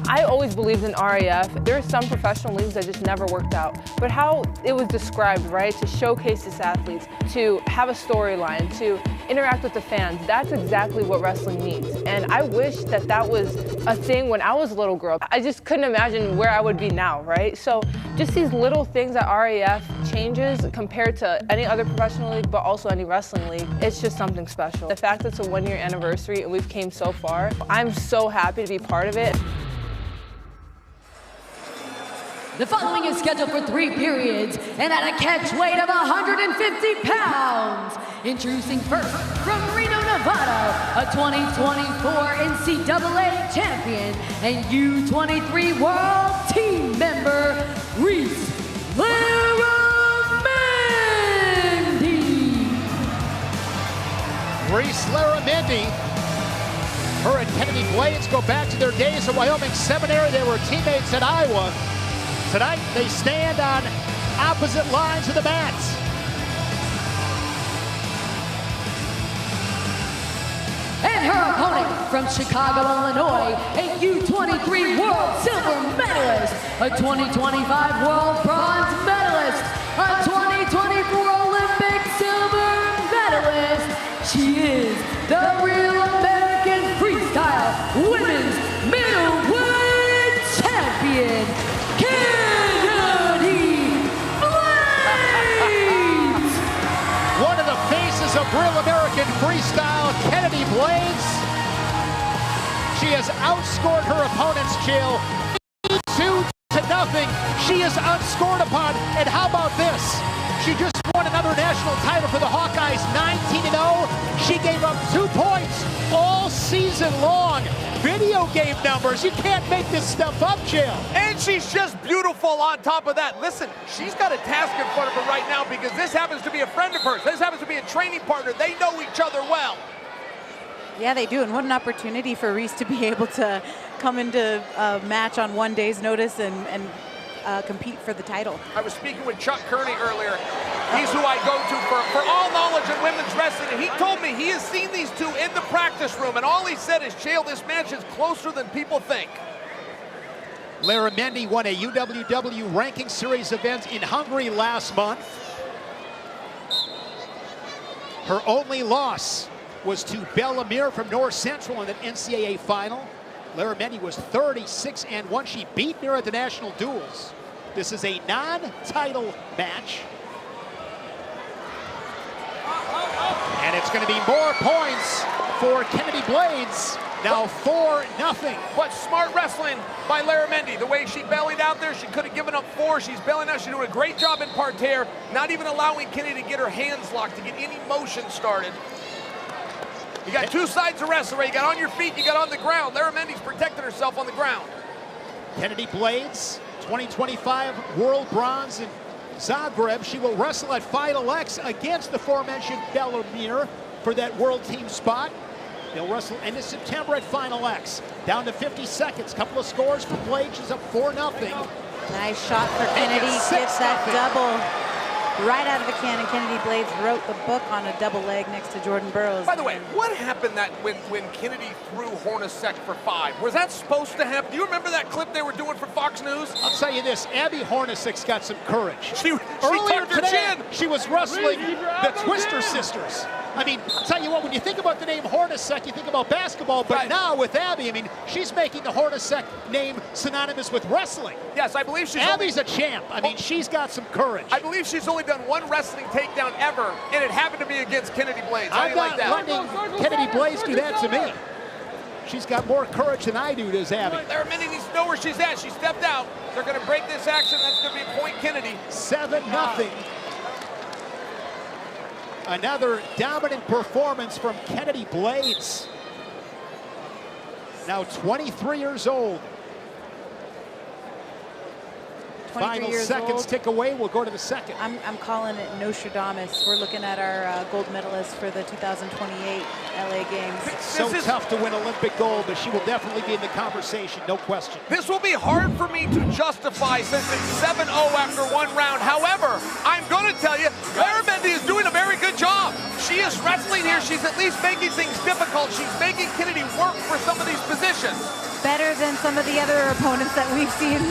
I always believed in RAF. There are some professional leagues that just never worked out. But how it was described, right, to showcase these athletes, to have a storyline, to interact with the fans, that's exactly what wrestling needs. And I wish that that was a thing when I was a little girl. I just couldn't imagine where I would be now, right? So just these little things that RAF changes compared to any other professional league, but also any wrestling league, it's just something special. The fact that it's a 1-year anniversary and we've came so far, I'm so happy to be part of it. The following is scheduled for 3 periods and at a catch weight of 150 pounds. Introducing first from Reno, Nevada, a 2024 NCAA champion and U23 World Team member, Reese Laramendi. Reese Laramendi. Her and Kennedy Blades go back to their days at Wyoming Seminary. They were teammates at Iowa. Tonight, they stand on opposite lines of the mats. And her opponent from Chicago, Illinois, a U23 World Silver Medalist, a 2025 World Bronze Medalist, a 2024 Olympic Silver Medalist. She is the Real American Freestyle Women's Middleweight Champion, one of the faces of Real American Freestyle, Kennedy Blades. She has outscored her opponents, Jill, 82-0. She is unscored upon, and how about this? She just won another national title for the Hawkeyes, 19-0. She gave up 2 points all season long. Video game numbers, you can't make this stuff up, Jill. And she's just beautiful on top of that. Listen, she's got a task in front of her right now because this happens to be a friend of hers. This happens to be a training partner. They know each other well. Yeah, they do, and what an opportunity for Reese to be able to come into a match on 1 day's notice and compete for the title. I was speaking with Chuck Kearney earlier. He's who I go to for all knowledge in women's wrestling, and he told me he has seen these two in the practice room, and all he said is, Chael, this match is closer than people think. Laramendi won a UWW ranking series event in Hungary last month. Her only loss was to Bella Mir from North Central in an NCAA final. Laramendi was 36-1. She beat Mir at the national duels. This is a non-title match. And it's going to be more points for Kennedy Blades. Now 4-0. But smart wrestling by Laramendi. The way she bellied out there, she could have given up 4. She's bellying out. She's doing a great job in parterre, not even allowing Kennedy to get her hands locked, to get any motion started. You got 2 sides to wrestle, right? You got on your feet, you got on the ground. Laramendi's protecting herself on the ground. Kennedy Blades, 2025 World Bronze in Zagreb. She will wrestle at Final X against the aforementioned Bella Mir for that world team spot. They'll wrestle end of September at Final X. Down to 50 seconds. Couple of scores for Blades. She's up 4-0. Nice shot for Kennedy. Gets that double right out of the cannon. Kennedy Blades wrote the book on a double leg next to Jordan Burroughs. By the way, what happened that when Kennedy threw Hornacek for 5? Was that supposed to happen? Do you remember that clip they were doing for Fox News? I'll tell you this, Abby Hornacek's got some courage. She Earlier tucked her today, chin. she was wrestling the Twister sisters. I mean, I'll tell you what, when you think about the name Hornacek, you think about basketball, but now with Abby, I mean, she's making the Hornacek name synonymous with wrestling. Yes, I believe she's Abby's a champ. I mean, she's got some courage. I believe she's only done 1 wrestling takedown ever, and it happened to be against Kennedy Blades. I'm not letting Kennedy Blades do that to me. She's got more courage than I do, does Abby. Lara Mendy needs to know where she's at. She stepped out. They're going to break this action. That's going to be point Kennedy. 7-0. Another dominant performance from Kennedy Blades. Now 23 years old. Final seconds tick away. We'll go to the second. I'm calling it Nostradamus. We're looking at our gold medalist for the 2028 LA Games. So tough to win Olympic gold, but she will definitely be in the conversation, no question. This will be hard for me to justify since it's 7-0 after one round. However, I'm going to tell you, Lara Mendy is doing a very good job. She is wrestling here. She's at least making things difficult. She's making Kennedy work for some of these positions. Better than some of the other opponents that we've seen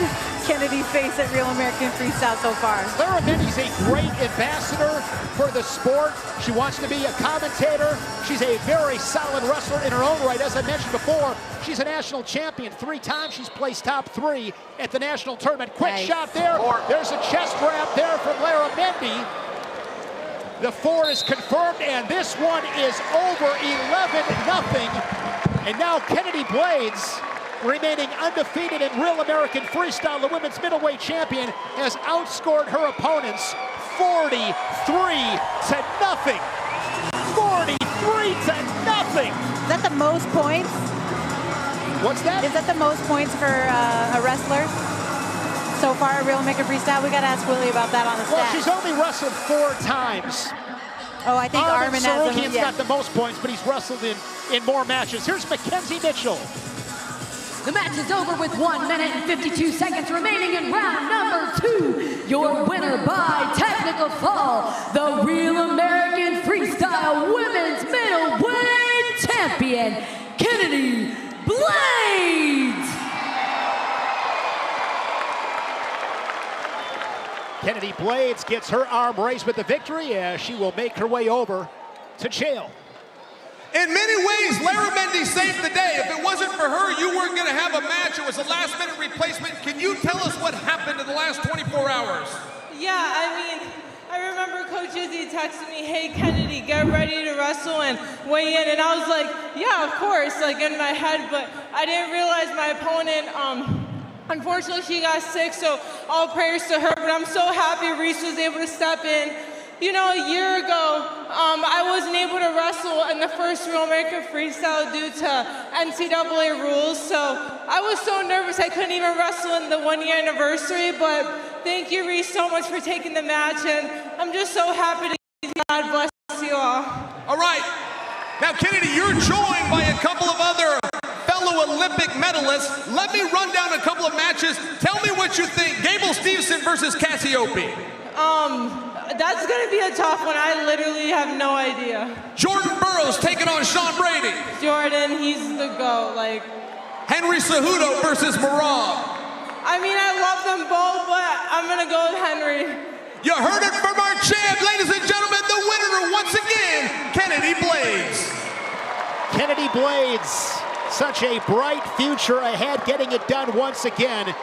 Kennedy face at Real American Freestyle so far. Lara Mendy's a great ambassador for the sport. She wants to be a commentator. She's a very solid wrestler in her own right. As I mentioned before, she's a national champion. 3 times she's placed top 3 at the national tournament. Quick shot there. There's a chest grab there from Lara Mendy. The 4 is confirmed, and this one is over 11-0. And now Kennedy Blades, remaining undefeated in Real American Freestyle, the women's middleweight champion, has outscored her opponents 43-0. 43-0. Is that the most points? What's that? Is that the most points for a wrestler so far at Real American Freestyle? We got to ask Willie about that on the stats. Well, she's only wrestled 4 times. Oh, I think Armin has got the most points, but he's wrestled in more matches. Here's Mackenzie Mitchell. The match is over with 1 minute and 52 seconds remaining in round number 2. Your winner by technical fall, the Real American Freestyle Women's Middleweight Champion, Kennedy Blades. Kennedy Blades gets her arm raised with the victory as she will make her way over to jail. In many ways, Lara Mendy saved the day. If it wasn't for her, you weren't going to have a match. It was a last-minute replacement. Can you tell us what happened in the last 24 hours? Yeah, I mean, I remember Coach Izzy texted me, hey, Kennedy, get ready to wrestle and weigh in. And I was like, yeah, of course, like in my head. But I didn't realize my opponent, unfortunately, she got sick, so all prayers to her. But I'm so happy Reese was able to step in. You know, a year ago, I wasn't able to wrestle in the first Real American Freestyle due to NCAA rules, so I was so nervous I couldn't even wrestle in the 1-year anniversary, but thank you, Reese, so much for taking the match, and I'm just so happy to God bless you all. All right. Now, Kennedy, you're joined by a couple of other fellow Olympic medalists. Let me run down a couple of matches. Tell me what you think. Gable Stevenson versus Cassiope. That's going to be a tough one. I literally have no idea. Jordan Burroughs taking on Sean Brady. Jordan, he's the GOAT. Like, Henry Cejudo versus Merab. I mean, I love them both, but I'm going to go with Henry. You heard it from our champ, ladies and gentlemen, the winner once again, Kennedy Blades. Kennedy Blades, such a bright future ahead, getting it done once again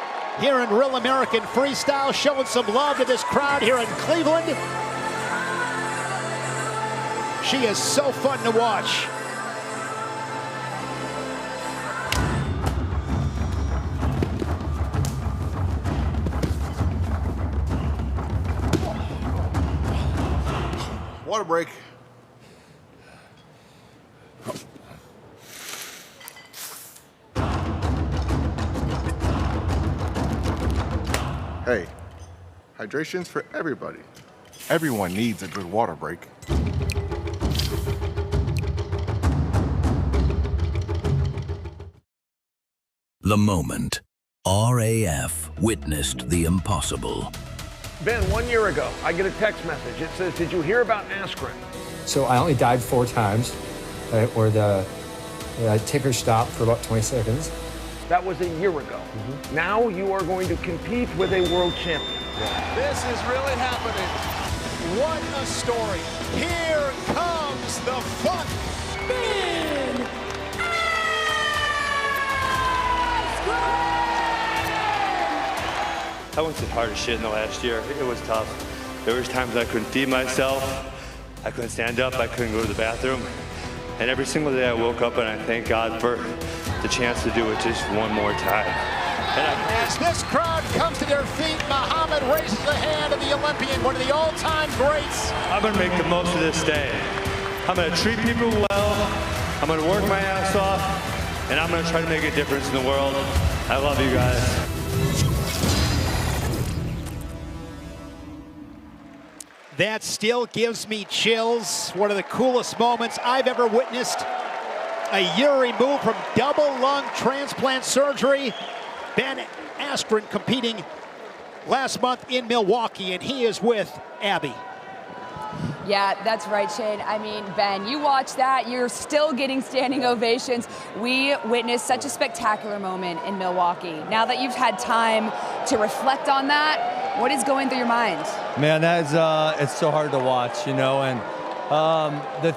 here in Real American Freestyle, showing some love to this crowd here in Cleveland. She is so fun to watch. Water break. Hey, hydration's for everybody. Everyone needs a good water break. The moment RAF witnessed the impossible. Ben, 1 year ago, I get a text message. It says, did you hear about aspirin? So I only dived 4 times, or the ticker stopped for about 20 seconds. That was a year ago. Now you are going to compete with a world champion. This is really happening. What a story. Here comes the fun. I went through the hardest shit in the last year. It was tough. There was times I couldn't feed myself. I couldn't stand up. I couldn't go to the bathroom. And every single day I woke up and I thank God for the chance to do it just one more time. As this crowd comes to their feet, Muhammad raises the hand of the Olympian, one of the all-time greats. I'm going to make the most of this day. I'm going to treat people well. I'm going to work my ass off, and I'm going to try to make a difference in the world. I love you guys. That still gives me chills. One of the coolest moments I've ever witnessed. A year removed from double lung transplant surgery. Ben Askren competing last month in Milwaukee, and he is with Abby. Yeah, that's right, Shane. I mean, Ben, you watch that, you're still getting standing ovations. We witnessed such a spectacular moment in Milwaukee. Now that you've had time to reflect on that, what is going through your mind? Man, that's it's so hard to watch, you know. And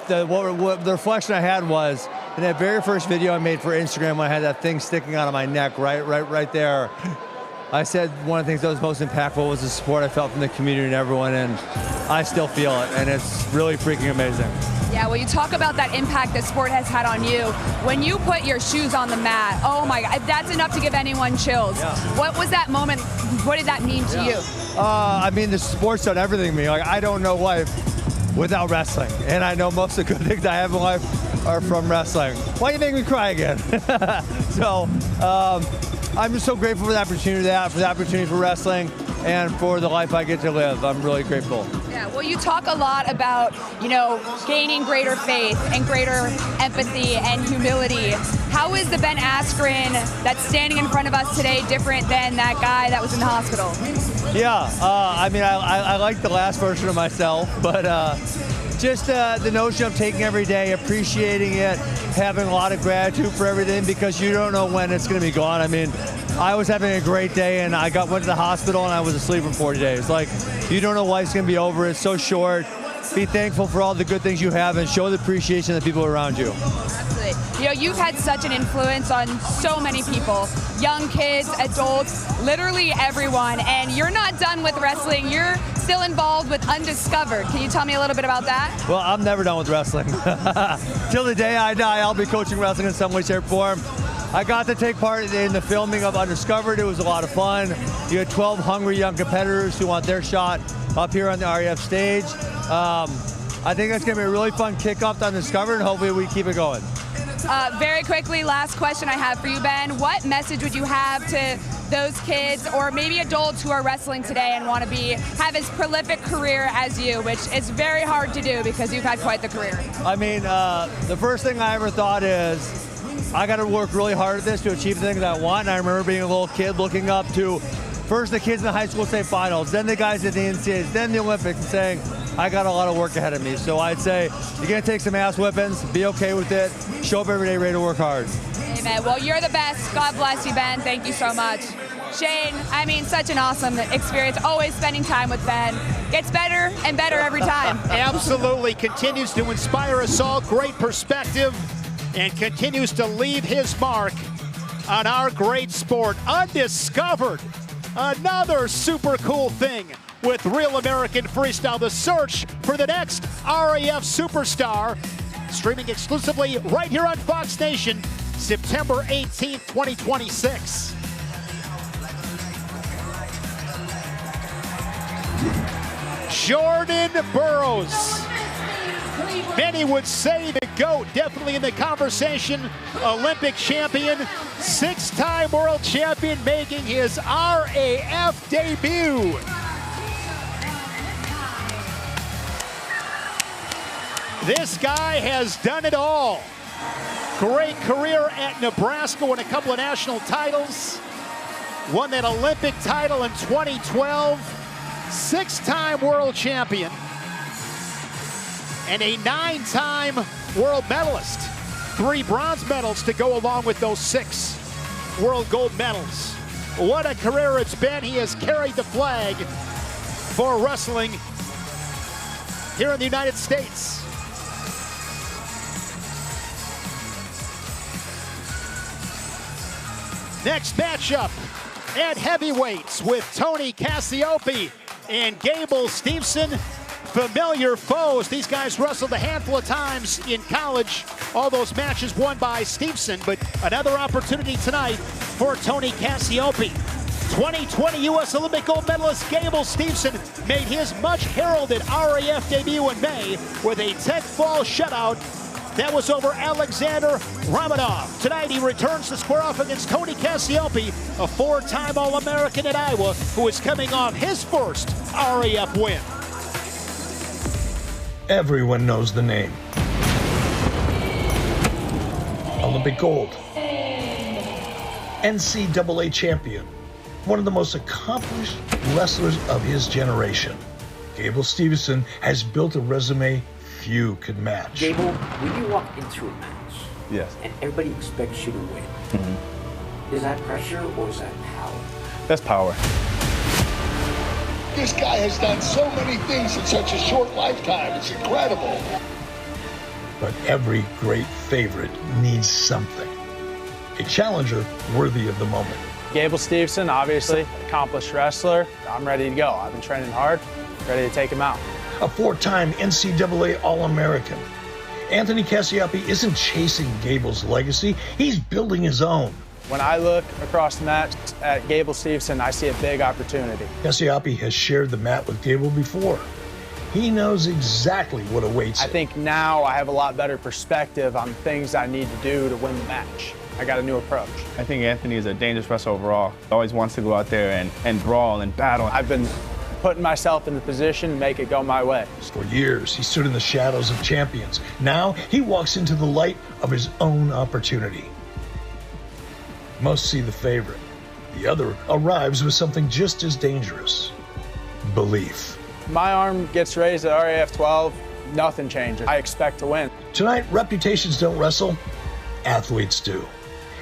the reflection I had was in that very first video I made for Instagram when I had that thing sticking out of my neck, right there. I said one of the things that was most impactful was the support I felt from the community and everyone, and I still feel it, and it's really freaking amazing. Yeah, well, you talk about that impact the sport has had on you. When you put your shoes on the mat, oh my God, that's enough to give anyone chills. Yeah. What was that moment? What did that mean to you? I mean, the sport's done everything to me. Like, I don't know life without wrestling, and I know most of the good things I have in life are from wrestling. Why do you make me cry again? So, I'm just so grateful for the opportunity for wrestling, and for the life I get to live. I'm really grateful. Yeah, well, you talk a lot about, you know, gaining greater faith and greater empathy and humility. How is the Ben Askren that's standing in front of us today different than that guy that was in the hospital? Yeah, I mean, I like the last version of myself, but just the notion of taking every day, appreciating it, having a lot of gratitude for everything, because you don't know when it's going to be gone. I mean, I was having a great day, and I went to the hospital, and I was asleep for 40 days. Like, you don't know life's going to be over. It's so short. Be thankful for all the good things you have, and show the appreciation of the people around you. Absolutely. You know, you've had such an influence on so many people, young kids, adults, literally everyone, and you're not done with wrestling. You're still involved with Undiscovered. Can you tell me a little bit about that? Well, I'm never done with wrestling. Till the day I die, I'll be coaching wrestling in some way, shape, or form. I got to take part in the filming of Undiscovered. It was a lot of fun. You had 12 hungry young competitors who want their shot up here on the RAF stage. I think that's going to be a really fun kickoff to Undiscovered, and hopefully we keep it going. Very quickly, last question I have for you, Ben. What message would you have to those kids or maybe adults who are wrestling today and want to have as prolific career as you, which is very hard to do because you've had quite the career? I mean, the first thing I ever thought is, I got to work really hard at this to achieve the things I want. And I remember being a little kid looking up to first the kids in the high school state finals, then the guys at the NCAAs, then the Olympics, and saying, I got a lot of work ahead of me. So I'd say you're going to take some ass whippings, be okay with it, show up every day ready to work hard. Amen. Well, you're the best. God bless you, Ben. Thank you so much. Shane, I mean, such an awesome experience. Always spending time with Ben. Gets better and better every time. Absolutely. Continues to inspire us all. Great perspective. And continues to leave his mark on our great sport. Undiscovered. Another super cool thing with Real American Freestyle. The search for the next RAF superstar. Streaming exclusively right here on Fox Nation, September 18th, 2026. Jordan Burroughs. Many would say the GOAT, definitely in the conversation. Olympic champion, 6-time world champion, making his RAF debut. This guy has done it all. Great career at Nebraska, won a couple of national titles. Won that Olympic title in 2012. 6-time world champion. And a 9-time world medalist. 3 bronze medals to go along with those 6 world gold medals. What a career it's been. He has carried the flag for wrestling here in the United States. Next matchup at heavyweights with Tony Cassiope and Gable Steveson. familiar foes. These guys wrestled a handful of times in college. All those matches won by Stevenson, but another opportunity tonight for Tony Cassioppi. 2020 U.S. Olympic gold medalist Gable Stevenson made his much heralded RAF debut in May with a 10-fall shutout. That was over Alexander Romanov. Tonight he returns to square off against Tony Cassioppi, a 4-time All-American at Iowa, who is coming off his first RAF win. Everyone knows the name. Olympic gold. NCAA champion. One of the most accomplished wrestlers of his generation. Gable Stevenson has built a resume few could match. Gable, when you walk into a match, yes, and everybody expects you to win, is that pressure or is that power? That's power. This guy has done so many things in such a short lifetime. It's incredible. But every great favorite needs something. A challenger worthy of the moment. Gable Stevenson, obviously, accomplished wrestler. I'm ready to go. I've been training hard, ready to take him out. A 4-time NCAA All-American. Anthony Cassioppi isn't chasing Gable's legacy, he's building his own. When I look across the mat at Gable Stevenson, I see a big opportunity. Cassioppi has shared the mat with Gable before. He knows exactly what awaits I him. think now I have a lot better perspective on things I need to do to win the match. I got a new approach. I think Anthony is a dangerous wrestler overall. Always wants to go out there and brawl and battle. I've been putting myself in the position to make it go my way. For years, he stood in the shadows of champions. Now, he walks into the light of his own opportunity. Most see the favorite. The other arrives with something just as dangerous. Belief. My arm gets raised at RAF 12, nothing changes. I expect to win. Tonight, reputations don't wrestle, athletes do.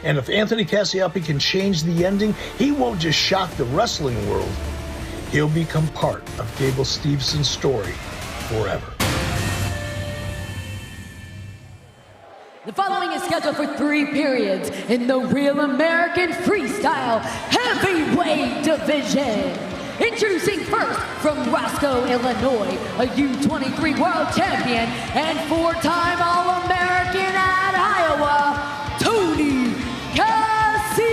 And if Anthony Cassioppi can change the ending, he won't just shock the wrestling world. He'll become part of Gable Stevenson's story forever. The following is scheduled for 3 periods in the Real American Freestyle Heavyweight Division. Introducing first from Roscoe, Illinois, a U23 World Champion and 4-time All-American at Iowa, Tony Cassioppi.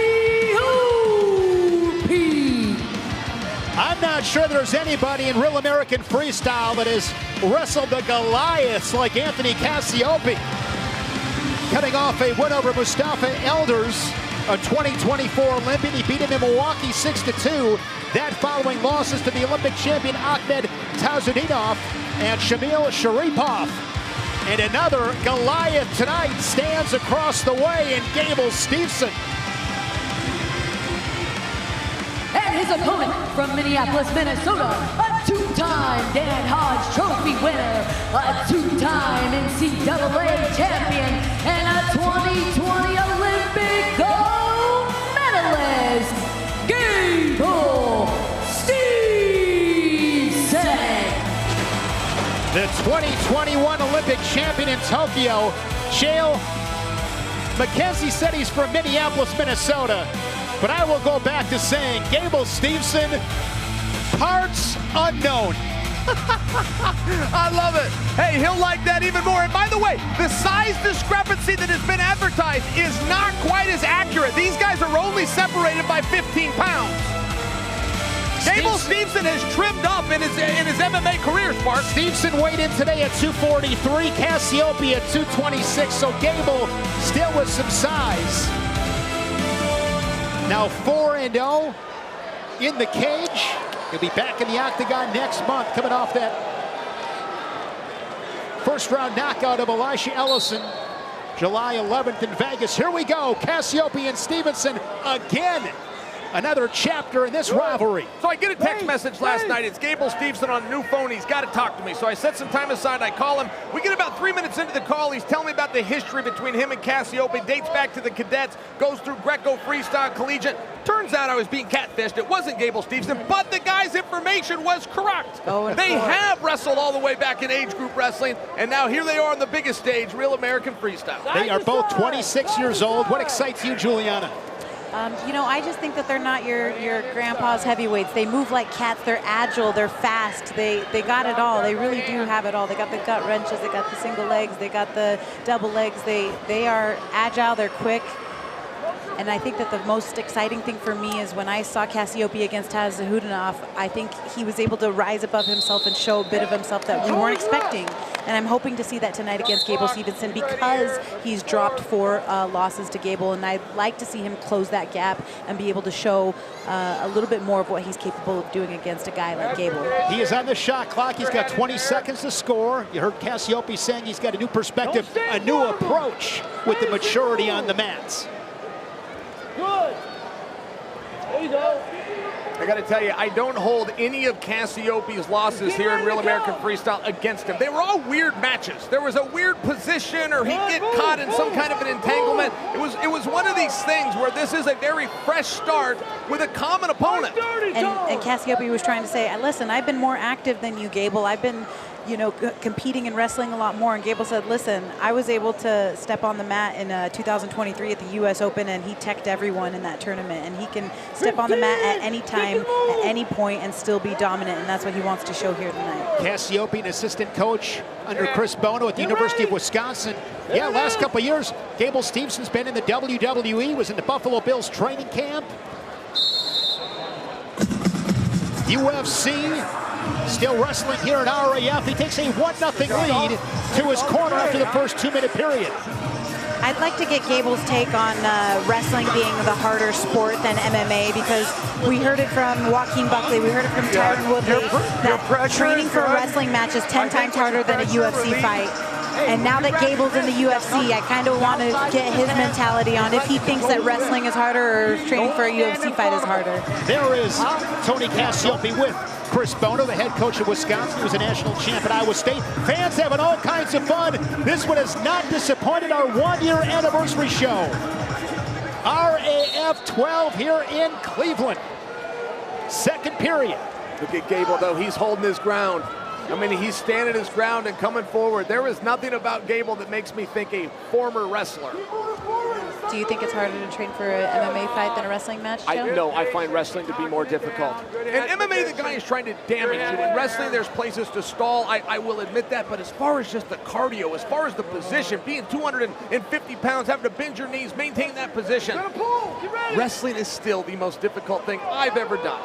I'm not sure there's anybody in Real American Freestyle that has wrestled the Goliaths like Anthony Cassioppi. Coming off a win over Mustafa Elders, a 2024 Olympian. He beat him in Milwaukee 6-2. That following losses to the Olympic champion Ahmed Tazudinov and Shamil Sharipov. And another Goliath tonight stands across the way in Gable Stevenson. And his opponent from Minneapolis, Minnesota, a 2-time Dan Hodge Trophy winner, a 2-time NCAA champion, and a 2020 Olympic gold medalist, Gable Stevenson. The 2021 Olympic champion in Tokyo, Shale McKenzie said he's from Minneapolis, Minnesota. But I will go back to saying Gable Stevenson, parts unknown. I love it. Hey, he'll like that even more. And by the way, the size discrepancy that has been advertised is not quite as accurate. These guys are only separated by 15 pounds. Gable Stevenson has trimmed up in his MMA career, Spark. Stevenson weighed in today at 243, Cassioppi at 226, so Gable still with some size. Now 4-0 in the cage. He'll be back in the octagon next month, coming off that first round knockout of Elisha Ellison, July 11th in Vegas. Here we go, Cassioppi and Stevenson again. Another chapter in this rivalry. So I get a text message last night. It's Gable Stevenson on a new phone. He's got to talk to me. So I set some time aside. I call him. We get about 3 minutes into the call. He's telling me about the history between him and Cassioppi. Dates back to the cadets. Goes through Greco freestyle, collegiate. Turns out I was being catfished. It wasn't Gable Stevenson, but the guy's information was correct. They have wrestled all the way back in age group wrestling, and now here they are on the biggest stage, Real American Freestyle. They are both 26 years old. What excites you, Juliana? You know, I just think that they're not your grandpa's heavyweights. They move like cats. They're agile. They're fast. They got it all. They really do have it all. They got the gut wrenches. They got the single legs. They got the double legs. They are agile. They're quick. And I think that the most exciting thing for me is when I saw Cassiope against Cejudo, I think he was able to rise above himself and show a bit of himself that we weren't expecting. And I'm hoping to see that tonight against Gable Stevenson because he's dropped 4 losses to Gable. And I'd like to see him close that gap and be able to show a little bit more of what he's capable of doing against a guy like Gable. He is on the shot clock. He's got 20 seconds to score. You heard Cassiope saying he's got a new perspective, a new approach with the maturity on the mats. Good. There you go. I got to tell you, I don't hold any of Cassiope's losses here in Real American Freestyle against him. They were all weird matches. There was a weird position, or he'd get caught in some kind of an entanglement. It was one of these things where this is a very fresh start with a common opponent. And Cassiope was trying to say, listen, I've been more active than you, Gable. I've been, you know, competing and wrestling a lot more. And Gable said, listen, I was able to step on the mat in 2023 at the U.S. Open, and he teched everyone in that tournament. And he can step on the mat at any time, at any point, and still be dominant. And that's what he wants to show here tonight. Cassiope, an assistant coach under Chris Bono at the University of Wisconsin. Yeah, last couple of years, Gable Stevenson's been in the WWE, was in the Buffalo Bills training camp. UFC, still wrestling here at RAF. He takes a 1-0 lead to his corner after the first 2-minute period. I'd like to get Gable's take on wrestling being the harder sport than MMA, because we heard it from Joaquin Buckley, we heard it from Tyron Woodley, that training for a wrestling match is 10 times harder than a UFC fight. And now that Gable's in the UFC, I kind of want to get his mentality on if he thinks that wrestling is harder or training for a UFC fight is harder. There is Tony Cassiope with Chris Bono, the head coach of Wisconsin, who was a national champ at Iowa State. Fans having all kinds of fun. This one has not disappointed, our 1-year anniversary show. RAF 12 here in Cleveland. Second period. Look at Gable, though. He's holding his ground. I mean, he's standing his ground and coming forward. There is nothing about Gable that makes me think a former wrestler. Do you think it's harder to train for an MMA fight than a wrestling match, Joe? No, I find wrestling to be more difficult. In MMA, the guy is trying to damage you. In wrestling, there's places to stall. I will admit that. But as far as just the cardio, as far as the position, being 250 pounds, having to bend your knees, maintain that position, wrestling is still the most difficult thing I've ever done.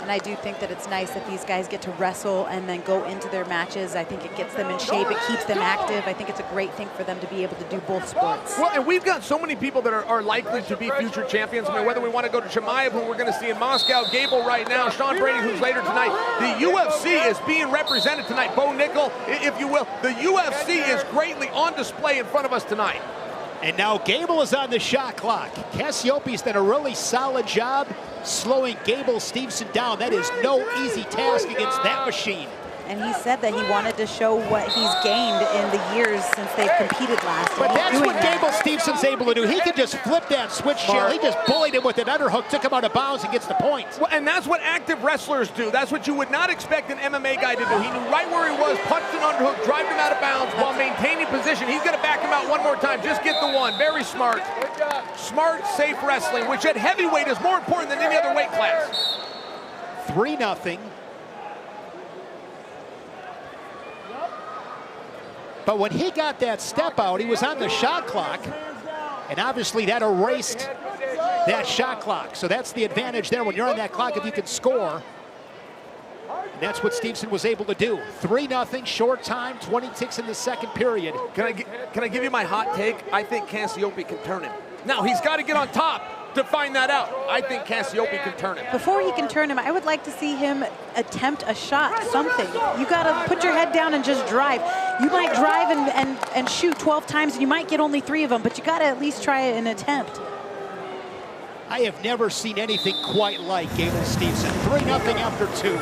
And I do think that it's nice that these guys get to wrestle and then go into their matches. I think it gets them in shape. It keeps them active. I think it's a great thing for them to be able to do both sports. Well, and we've got so many people that are likely to be future champions. I mean, whether we want to go to Chimaev, who we're going to see in Moscow, Gable right now, Sean Brady, who's later tonight. The UFC is being represented tonight. Bo Nickel, if you will. The UFC is greatly on display in front of us tonight. And now Gable is on the shot clock. Cassiope's done a really solid job slowing Gable Stevenson down. That is no easy task against that machine. And he said that he wanted to show what he's gained in the years since they've competed last. But that's what Gable Stevenson's able to do. He can just flip that switch shell. He just bullied him with an underhook, took him out of bounds, and gets the point. Well, and that's what active wrestlers do. That's what you would not expect an MMA guy to do. He knew right where he was, punched an underhook, drove him out of bounds while maintaining position. He's going to back him out one more time. Just get the one. Very smart. Smart, safe wrestling, which at heavyweight is more important than any other weight class. 3-0. But when he got that step out, he was on the shot clock, and obviously that erased that shot clock. So that's the advantage there when you're on that clock if you can score. And that's what Stevenson was able to do. 3-0, short time, 20 ticks in the second period. Can I give you my hot take? I think Cassiope can turn him. Now, he's got to get on top to find that out. I think Cassiope can turn him. Before he can turn him, I would like to see him attempt a shot, something. You got to put your head down and just drive. You might drive and shoot 12 times, and you might get only 3 of them, but you got to at least try an attempt. I have never seen anything quite like Gable Stevenson. 3-0 after 2.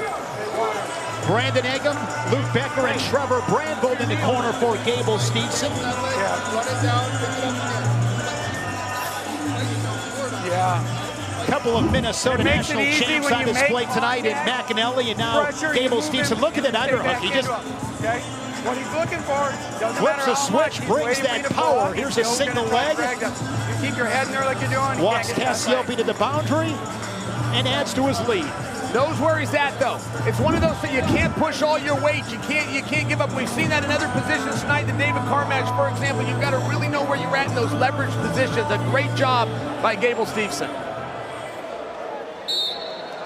Brandon Eggum, Luke Becker, and Trevor Brandvold in the corner for Gable Stevenson. Yeah. Couple of Minnesota national champs on display tonight in McAnally, and now Gable Stevenson. Look at that underhook. He just what he's looking for. Doesn't Flips matter a how switch, much, brings that power. Here's a single leg. You keep your head in there like you're doing. Walks Cassiope to the boundary and adds to his lead. Knows where he's at, though. It's one of those things, you can't push all your weight. You can't give up. We've seen that in other positions tonight. The David Carr match, for example. You've got to really know where you're at in those leverage positions. A great job by Gable Steveson.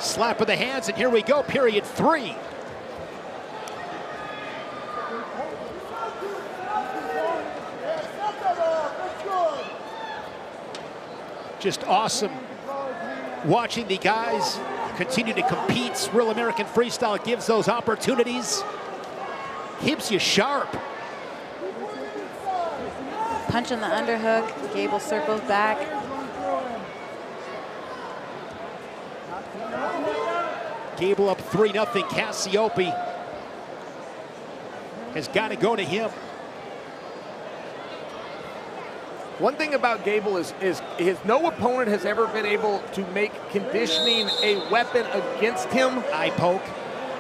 Slap of the hands, and here we go, period 3. Just awesome watching the guys continue to compete. Real American Freestyle gives those opportunities. Keeps you sharp. Punch on the underhook. Gable circles back. Gable up 3-0. Cassiope has got to go to him. One thing about Gable is no opponent has ever been able to make conditioning a weapon against him. Eye poke.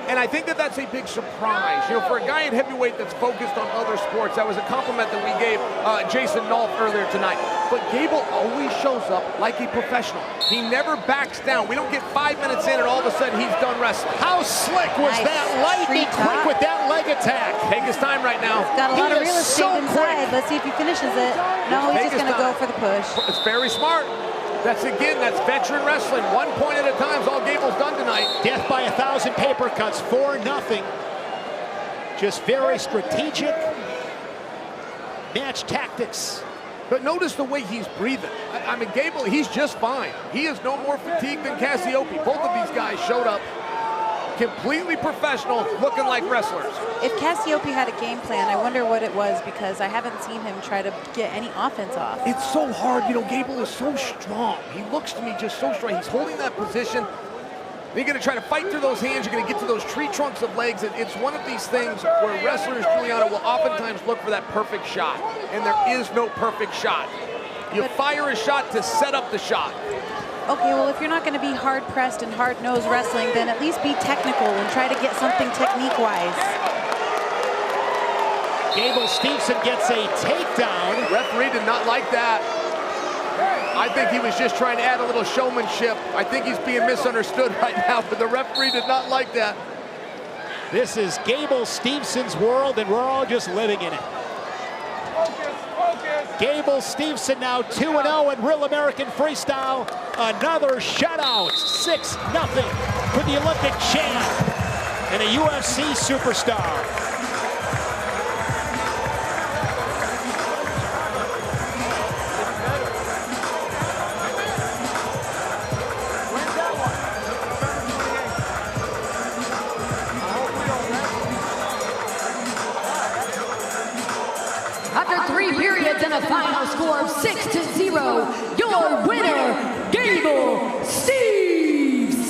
And I think that that's a big surprise. You know, for a guy in heavyweight that's focused on other sports, that was a compliment that we gave Jason Nolf earlier tonight. But Gable always shows up like a professional. He never backs down. We don't get 5 minutes in and all of a sudden he's done wrestling. How slick was that? Lightning quick with that leg attack. Take his time right now. Got a lot of real estate inside. Let's see if he finishes it. No, he's just going to go for the push. It's very smart. That's veteran wrestling. 1 point at a time is all Gable's done tonight. Death by 1,000 paper cuts, 4-0. Just very strategic match tactics. But notice the way he's breathing. I mean, Gable, he's just fine. He is no more fatigued than Cassiope. Both of these guys showed up completely professional, looking like wrestlers. If Cassiope had a game plan, I wonder what it was, because I haven't seen him try to get any offense off. It's so hard. You know, Gable is so strong. He looks to me just so strong. He's holding that position. You're going to try to fight through those hands. You're going to get to those tree trunks of legs. It's one of these things where wrestlers, Juliana, will oftentimes look for that perfect shot. And there is no perfect shot. You fire a shot to set up the shot. Okay, well, if you're not going to be hard-pressed and hard-nosed wrestling, then at least be technical and try to get something technique-wise. Gable Steveson gets a takedown. Referee did not like that. I think he was just trying to add a little showmanship. I think he's being misunderstood right now, but the referee did not like that. This is Gable Stevenson's world, and we're all just living in it. Gable Steveson now 2-0 in Real American Freestyle. Another shutout, 6-0 for the Olympic champ and a UFC superstar. After 3 periods and a final score of 6-0, your winner, Gable Steveson.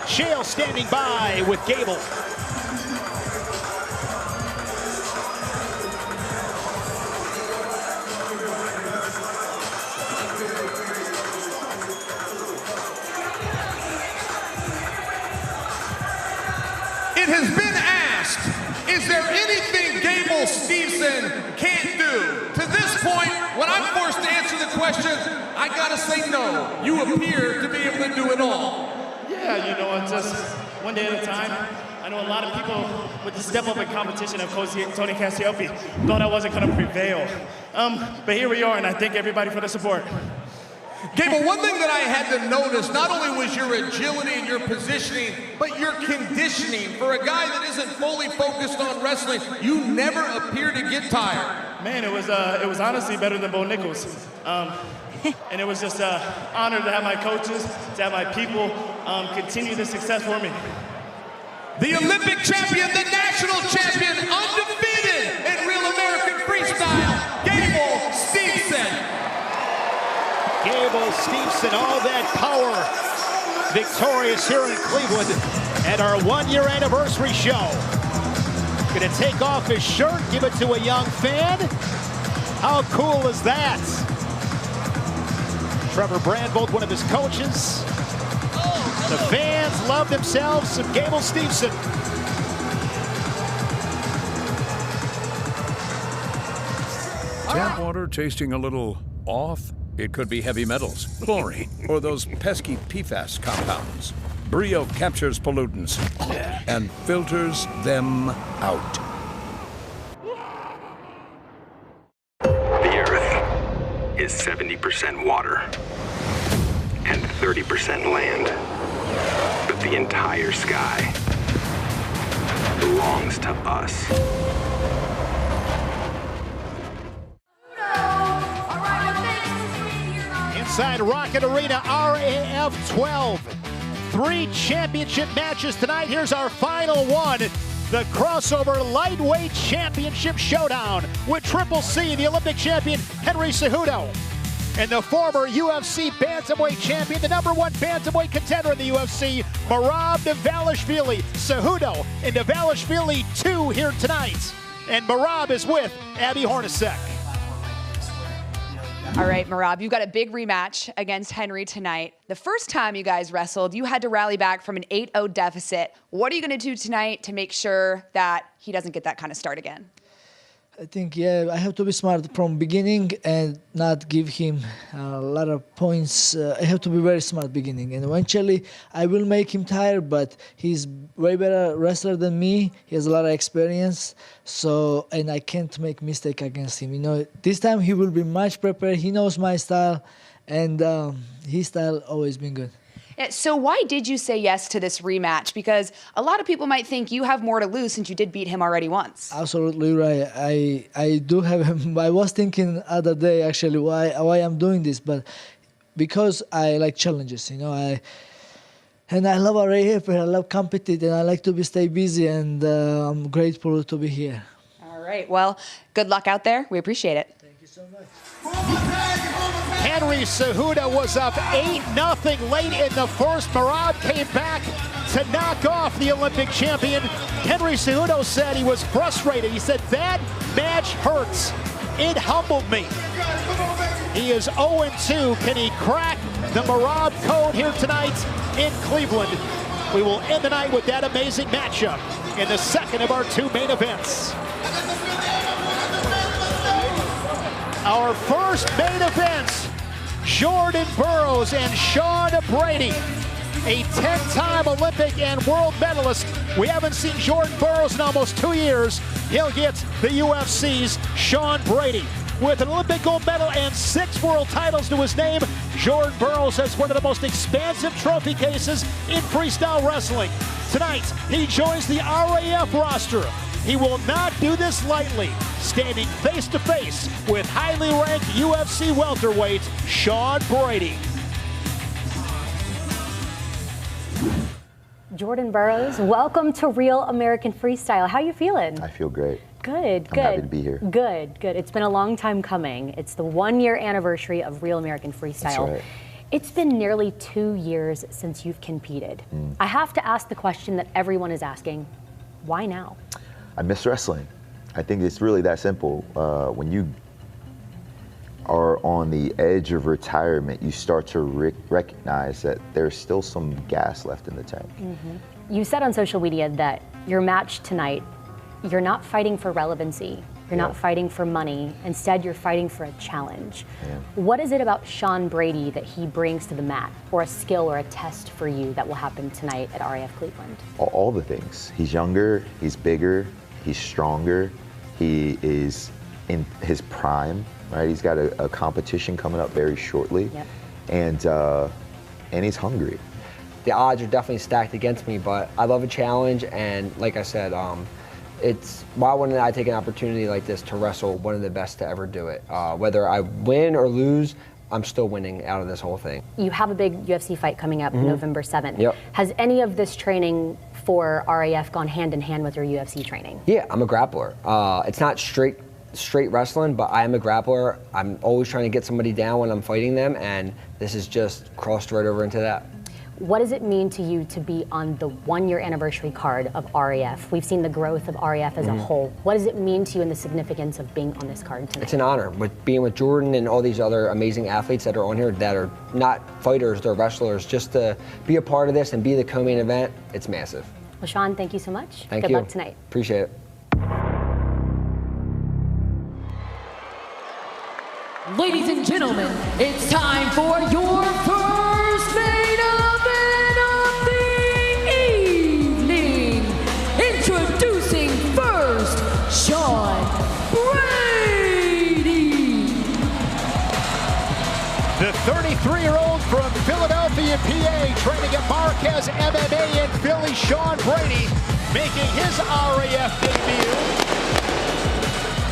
Shale standing by with Gable. It has been asked, is there anything Gable Steveson can't do? To this point, when I'm forced to answer the question, I gotta say no. You appear to be able to do it all. Yeah, you know, it's just one day at a time. I know a lot of people with the step up in competition of Coach Tony Cassiope thought I wasn't gonna prevail. But here we are, and I thank everybody for the support. Gable, one thing that I had to notice, not only was your agility and your positioning, but your conditioning. For a guy that isn't fully focused on wrestling, you never appear to get tired. Man, it was honestly better than Bo Nichols. And it was just an honor to have my coaches, to have my people continue the success for me. The Olympic champion, the national champion, undefeated in Real American Freestyle, Gable Steveson. Gable Steveson, all that power, victorious here in Cleveland at our 1-year anniversary show. Gonna take off his shirt, give it to a young fan. How cool is that? Trevor Brandvold, one of his coaches. The fans love themselves some Gable Steveson. Tap water tasting a little off? It could be heavy metals, chlorine, or those pesky PFAS compounds. Brio captures pollutants and filters them out. The Earth is 70% water and 30% land. But the entire sky belongs to us. Inside Rocket Arena, RAF 12. 3 championship matches tonight. Here's our final one. The crossover lightweight championship showdown with Triple C, the Olympic champion Henry Cejudo, and the former UFC bantamweight champion, the #1 bantamweight contender in the UFC, Merab Dvalishvili. Cejudo and Dvalishvili 2 here tonight. And Merab is with Abby Hornacek. All right, Merab, you've got a big rematch against Henry tonight. The first time you guys wrestled, you had to rally back from an 8-0 deficit. What are you going to do tonight to make sure that he doesn't get that kind of start again? I think, I have to be smart from beginning and not give him a lot of points. I have to be very smart beginning. And eventually, I will make him tired, but he's way better wrestler than me. He has a lot of experience. So, and I can't make mistake against him. You know, this time he will be much prepared. He knows my style, and his style always been good. So why did you say yes to this rematch? Because a lot of people might think you have more to lose since you did beat him already once. Absolutely right. I do have him. I was thinking other day actually why I'm doing this, but because I like challenges, you know. And I love RAF, and I love competing, and I like to stay busy, and I'm grateful to be here. All right. Well, good luck out there. We appreciate it. Thank you so much. Henry Cejudo was up 8-0 late in the first. Merab came back to knock off the Olympic champion. Henry Cejudo said he was frustrated. He said, that match hurts. It humbled me. He is 0-2. Can he crack the Merab code here tonight in Cleveland? We will end the night with that amazing matchup in the second of our 2 main events. Our first main event, Jordan Burroughs and Sean Brady, a 10-time Olympic and world medalist. We haven't seen Jordan Burroughs in almost 2 years. He'll get the UFC's Sean Brady. With an Olympic gold medal and 6 world titles to his name, Jordan Burroughs has one of the most expansive trophy cases in freestyle wrestling. Tonight, he joins the RAF roster. He will not do this lightly, standing face-to-face with highly ranked UFC welterweight Sean Brady. Jordan Burroughs, welcome to Real American Freestyle. How you feeling? I feel great. Good, good. I'm happy to be here. Good, good. It's been a long time coming. It's the 1-year anniversary of Real American Freestyle. That's right. It's been nearly 2 years since you've competed. I have to ask the question that everyone is asking, why now? I miss wrestling. I think it's really that simple. When you are on the edge of retirement, you start to recognize that there's still some gas left in the tank. You said on social media that your match tonight, you're not fighting for relevancy. You're not fighting for money. Instead, you're fighting for a challenge. What is it about Sean Brady that he brings to the mat, or a skill or a test for you that will happen tonight at RAF Cleveland? All the things. He's younger, he's bigger, he's stronger, he is in his prime, right? He's got a competition coming up very shortly, and he's hungry. The odds are definitely stacked against me, but I love a challenge, and like I said, it's why wouldn't I take an opportunity like this to wrestle one of the best to ever do it? Whether I win or lose, I'm still winning out of this whole thing. You have a big UFC fight coming up November 7th. Has any of this training for RAF gone hand in hand with your UFC training? Yeah, I'm a grappler. It's not straight wrestling, but I am a grappler. I'm always trying to get somebody down when I'm fighting them, and this is just crossed right over into that. What does it mean to you to be on the 1-year anniversary card of RAF? We've seen the growth of RAF as a whole. What does it mean to you and the significance of being on this card tonight? It's an honor. Being with Jordan and all these other amazing athletes that are on here that are not fighters, they're wrestlers, just to be a part of this and be the co-main event, it's massive. Well, Sean, thank you so much. Thank you. you. Good luck tonight. Appreciate it. Ladies and gentlemen, it's time for your first main event of the evening. Introducing first, Sean Brady. The 33-year-old from Philadelphia, PA, training at Marquez MMA in Philly, Sean Brady, making his RAF debut.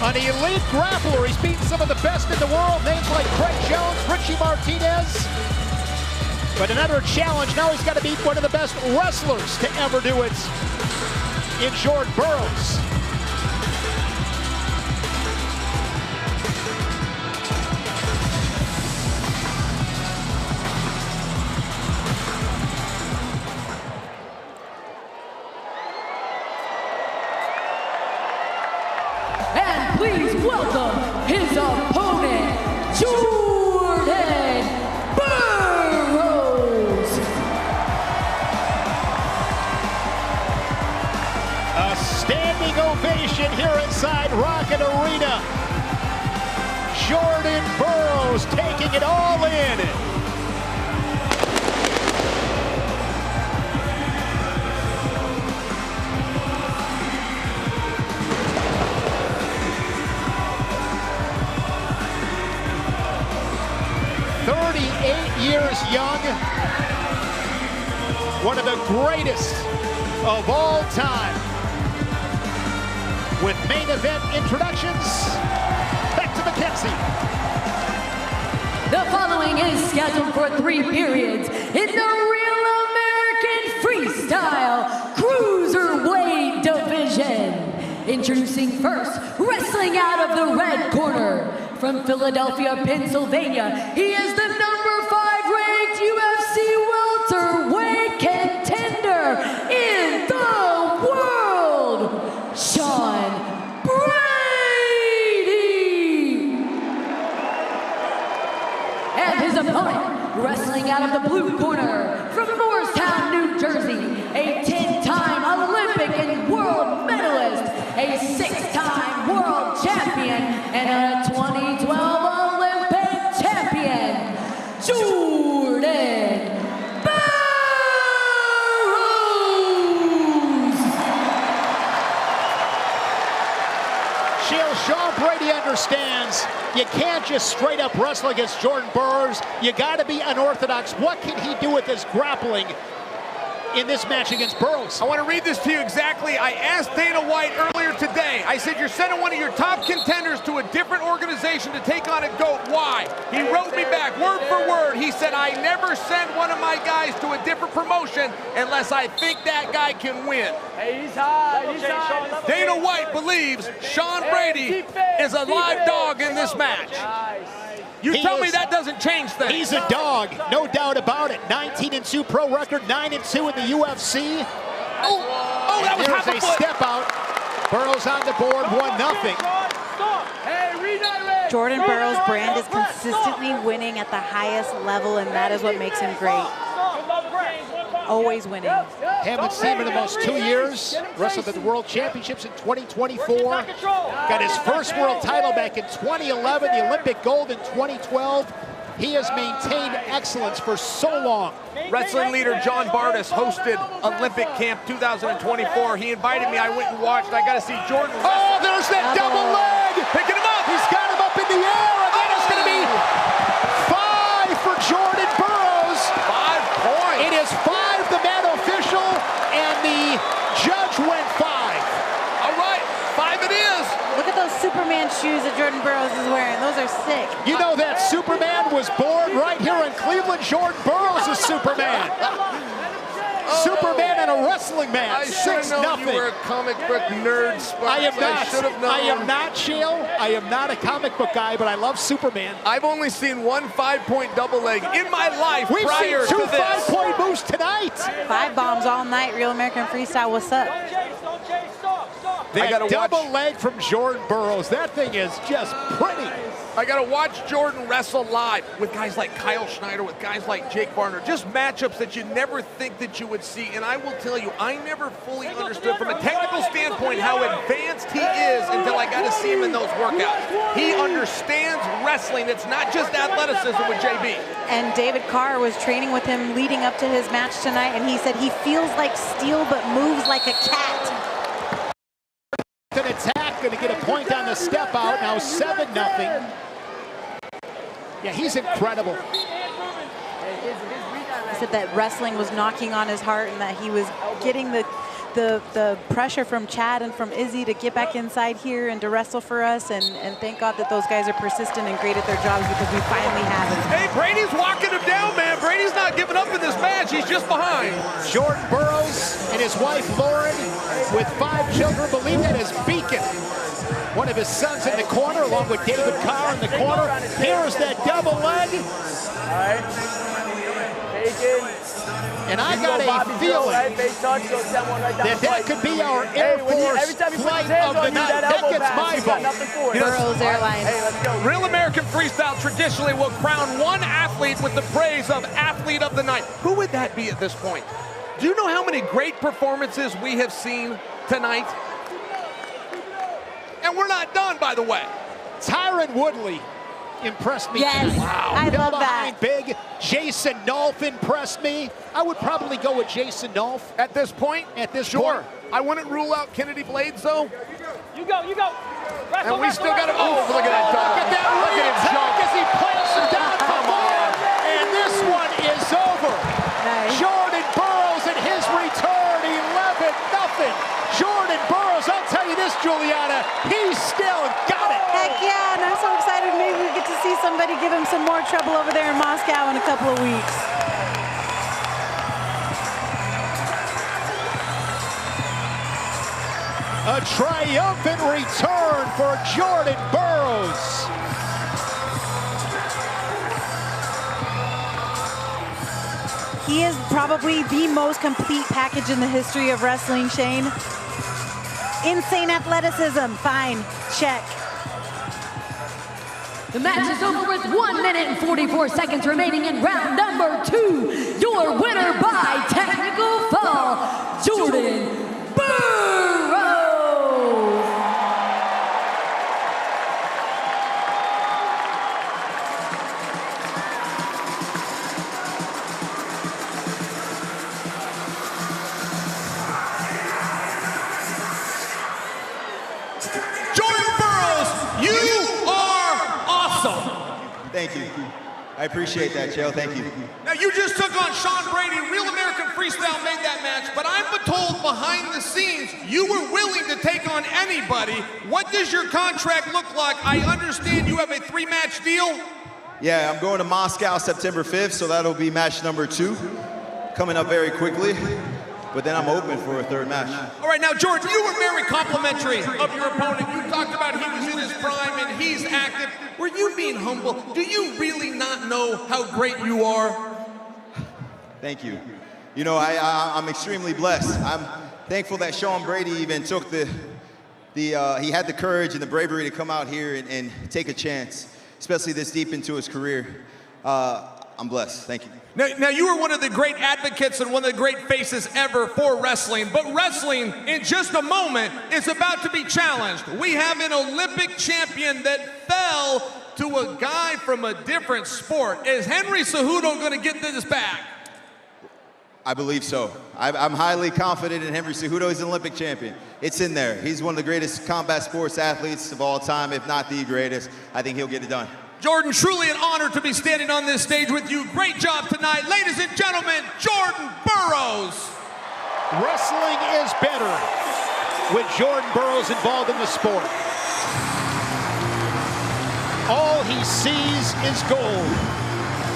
An elite grappler, he's beaten some of the best in the world, names like Craig Jones, Richie Martinez. But another challenge, now he's got to beat one of the best wrestlers to ever do it in Jordan Burroughs. And please welcome his opponent, Jordan Burroughs. A standing ovation here inside Rocket Arena. Jordan Burroughs taking it all in. Years young, one of the greatest of all time. With main event introductions, back to Mackenzie. The following is scheduled for 3 periods in the Real American Freestyle Cruiserweight division. Introducing first, wrestling out of the red corner, from Philadelphia, Pennsylvania, he is the #5 ranked UFC welterweight contender in the world, Sean Brady. And his opponent, wrestling out of the blue corner, from Morristown, New Jersey, a 10-time Olympic and world medalist, a 6-time world champion, and a 2012 Olympic champion, Jordan Burroughs. Sean Brady understands you can't just straight up wrestle against Jordan Burroughs. You got to be unorthodox. What can he do with his grappling in this match against Burroughs? I want to read this to you exactly. I asked Dana White earlier today. I said, you're sending one of your top contenders to a different organization to take on a GOAT. Why? He wrote me back word for word. He said, I never send one of my guys to a different promotion unless I think that guy can win. Hey, he's high. He's high. Dana White believes Sean Brady is a live dog in this match. You tell me that doesn't change things. He's a dog, no doubt about it. 19-2 pro record, 9-2 in the UFC. Oh, that was half a foot. Step out. Burroughs on the board, 1-0. Jordan Burroughs' brand is consistently winning at the highest level, and that is what makes him great. Always winning. Haven't seen him in almost 2 years. Wrestled at the World Championships in 2024. Got his first world title back in 2011, the Olympic gold in 2012. He has maintained excellence for so long. Wrestling leader John Bardis hosted Olympic Camp 2024. He invited me. I went and watched. I got to see Jordan. Oh, there's that double leg. Picking him up. He's got him up in the air, and then it's going to be 5 for Jordan Burroughs. 5 points. It is 5, the man official, and the judge went 5. All right, 5 it is. Look at those Superman shoes that Jordan Burroughs is wearing. Those are sick. You know that Superman was born right here in Cleveland. Jordan Burroughs is Superman. Superman in a wrestling match. I should have known you were a comic book nerd, Sparks. I am not. should have known. I am not, Shale. I am not a comic book guy, but I love Superman. I've only seen one 5-point double leg in my life We've prior seen two to this. 5-point moves tonight. 5 bombs all night. Real American Freestyle, what's up? That double leg from Jordan Burroughs. That thing is just pretty. I got to watch Jordan wrestle live with guys like Kyle Schneider, with guys like Jake Varner, just matchups that you never think that you would see. And I will tell you, I never fully understood from a technical standpoint how advanced he is until I got to see him in those workouts. He understands wrestling. It's not just athleticism with JB. And David Carr was training with him leading up to his match tonight, and he said he feels like steel but moves like a cat. An attack, going to get a point on the step out. Now 7-0. Yeah, he's incredible. He said that wrestling was knocking on his heart and that he was getting the pressure from Chad and from Izzy to get back inside here and to wrestle for us. And thank God that those guys are persistent and great at their jobs because we finally have him. Hey, Brady's walking him down, man. Brady's not giving up in this match. He's just behind. Jordan Burroughs and his wife Lauren, with 5 children, believe that is Beacon. One of his sons in the corner, along with David Carr in the corner. Here's that double leg. All right. Bacon. And I got a feeling that could be our Air Force flight of the night. That gets my vote. Burroughs Airlines. Hey, let's go. Real American Freestyle traditionally will crown one athlete with the praise of Athlete of the Night. Who would that be at this point? Do you know how many great performances we have seen tonight? And we're not done, by the way. Tyron Woodley impressed me yes, tonight. Wow. I love that. Big. Jason Nolf impressed me. I would probably go with Jason Nolf. At this point? At this sure. point. I wouldn't rule out Kennedy Blades, though. You go. And we still got to, oh, look at that jump. Look at that re-attack as he plants him down for more. And this one is over. Nice. Jordan Burroughs and his return, 11-0. Jordan Burroughs, I'll tell you this, Juliana, he's still got it. Heck yeah, and I'm so excited. Maybe we get to see somebody give him some more trouble over there in Moscow in a couple of weeks. A triumphant return for Jordan Burroughs. He is probably the most complete package in the history of wrestling, Shane. Insane athleticism, fine, check. The match is over with 1 minute and 44 seconds remaining in round number 2. Your winner by technical fall, Jordan Burroughs. Thank you. I appreciate that, Joe. Thank you. Now, you just took on Sean Brady. Real American Freestyle made that match, but I'm told behind the scenes you were willing to take on anybody. What does your contract look like? I understand you have a 3-match deal. Yeah, I'm going to Moscow September 5th, so that'll be match number 2. Coming up very quickly. But then I'm open for a 3rd match. All right, now, Jordan, you were very complimentary of your opponent. You talked about he was in his prime and he's active. Were you being humble? Do you really not know how great you are? Thank you. You know, I'm extremely blessed. I'm thankful that Sean Brady even took he had the courage and the bravery to come out here and take a chance, especially this deep into his career. I'm blessed. Thank you. Now, you are one of the great advocates and one of the great faces ever for wrestling, but wrestling, in just a moment, is about to be challenged. We have an Olympic champion that fell to a guy from a different sport. Is Henry Cejudo going to get this back? I believe so. I'm highly confident in Henry Cejudo. He's an Olympic champion. It's in there. He's one of the greatest combat sports athletes of all time, if not the greatest. I think he'll get it done. Jordan, truly an honor to be standing on this stage with you. Great job tonight. Ladies and gentlemen, Jordan Burroughs. Wrestling is better with Jordan Burroughs involved in the sport. All he sees is gold.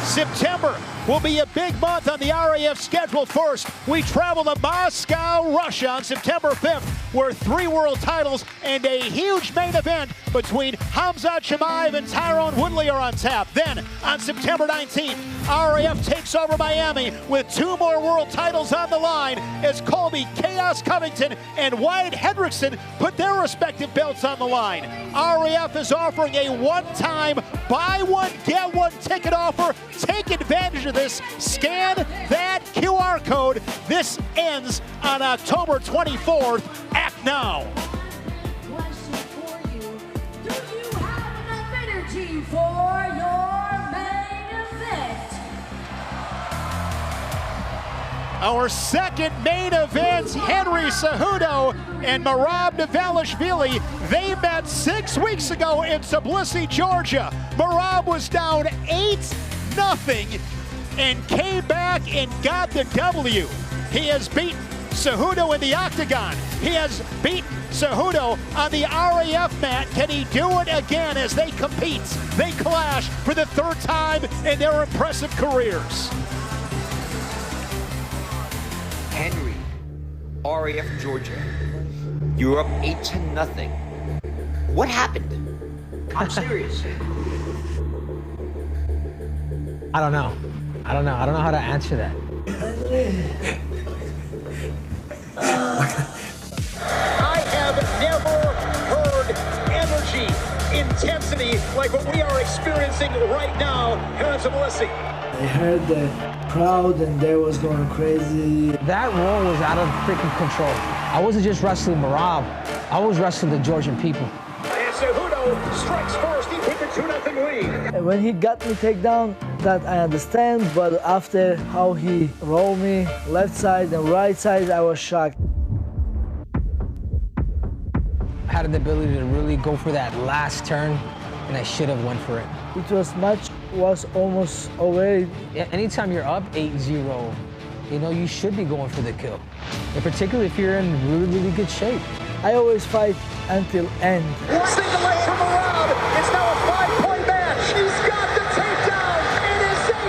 September will be a big month on the RAF schedule. First, we travel to Moscow, Russia on September 5th, where 3 world titles and a huge main event between Khamzat Chimaev and Tyrone Woodley are on tap. Then, on September 19th, RAF takes over Miami with 2 more world titles on the line as Colby Chaos Covington and Wyatt Hendrickson put their respective belts on the line. RAF is offering a one-time buy one, get one ticket offer. Take advantage of this. Scan that QR code. This ends on October 24th. Act now. Question for you. Do you have enough energy for your main event? Our second main event, Henry Cejudo and Merab Dvalishvili. They met 6 weeks ago in Tbilisi, Georgia. Merab was down 8-0 and came back and got the W. He has beaten Cejudo in the octagon. He has beaten Cejudo on the RAF mat. Can he do it again as they compete? They clash for the 3rd time in their impressive careers. Henry, RAF Georgia, you're up 8-0. What happened? I'm serious. I don't know. I don't know how to answer that. I have never heard energy, intensity like what we are experiencing right now here in Tbilisi. I heard the crowd and they was going crazy. That war was out of freaking control. I wasn't just wrestling Merab, I was wrestling the Georgian people. And Cejudo strikes first, he put the 2-0 lead. And when he got me takedown, that I understand, but after how he rolled me left side and right side, I was shocked. I had the ability to really go for that last turn, and I should have went for it. It was almost over. Yeah, anytime you're up 8-0, you know, you should be going for the kill. And particularly if you're in really, really good shape. I always fight until end. Single leg from Merab. It's now a 5-point match. He's got the takedown. It is 8-5.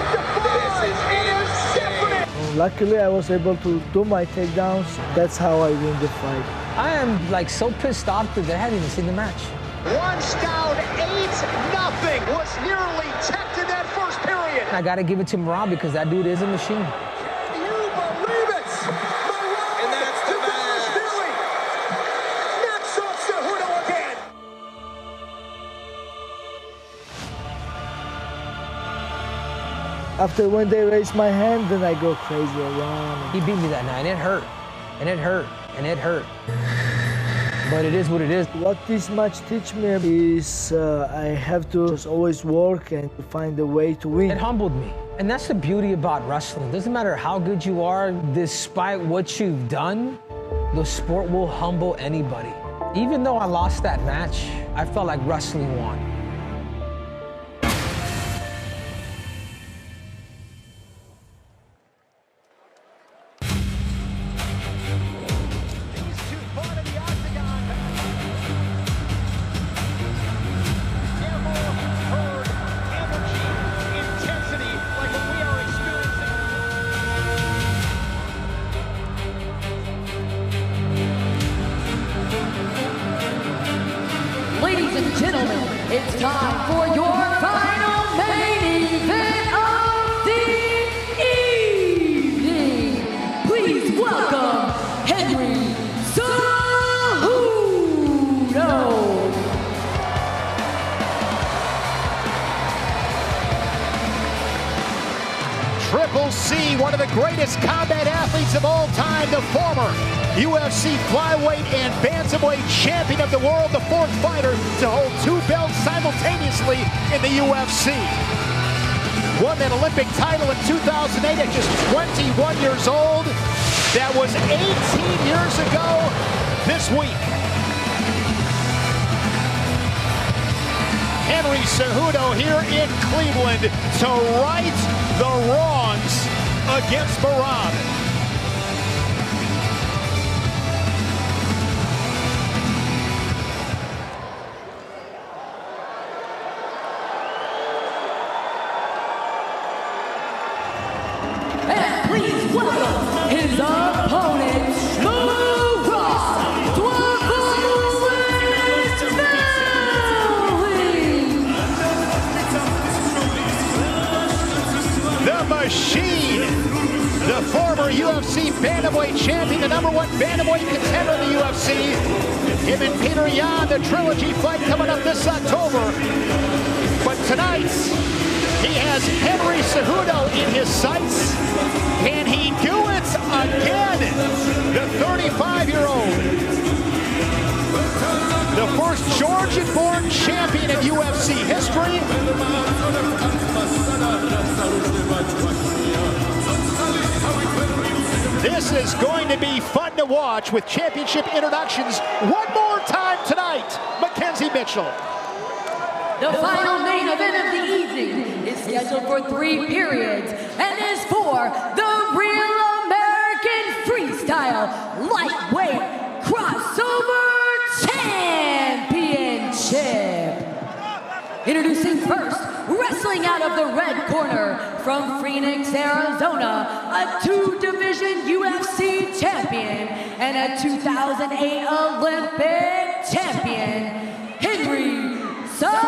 It is definite. Luckily, I was able to do my takedowns. That's how I win the fight. I am like so pissed off that they hadn't even seen the match. Once down 8-0. Was nearly teched in that first period. I got to give it to Merab because that dude is a machine. Can you believe it? Merab and that's the Dvalishvili. Knocks off Cejudo again. After when they raise my hand, then I go crazy around. He beat me that night, and it hurt, and it hurt, and it hurt. But it is what it is. What this match teach me is I have to just always work and find a way to win. It humbled me. And that's the beauty about wrestling. It doesn't matter how good you are, despite what you've done, the sport will humble anybody. Even though I lost that match, I felt like wrestling won. Ladies and gentlemen, it's time for your final main event of the evening. Please welcome Henry Cejudo. Triple C, one of the greatest combat athletes of all time, the former UFC flyweight and bantamweight champion of the world, the 4th fighter to hold 2 belts simultaneously in the UFC. Won that Olympic title in 2008 at just 21 years old. That was 18 years ago this week. Henry Cejudo here in Cleveland to right the wrongs against Merab. heavyweight champion, the #1 bantamweight contender in the UFC. Him and Peter Yan, the trilogy fight coming up this October. But tonight, he has Henry Cejudo in his sights. Can he do it again? The 35-year-old. The first Georgian-born champion in UFC history. This is going to be fun to watch with championship introductions one more time tonight. Mackenzie Mitchell. The final main event of the evening is scheduled for 3 periods and is for the Real American Freestyle Lightweight Crossover Championship. Introducing first, wrestling out of the red corner from Phoenix, Arizona, a 2-division UFC champion and a 2008 Olympic champion, Henry Cejudo.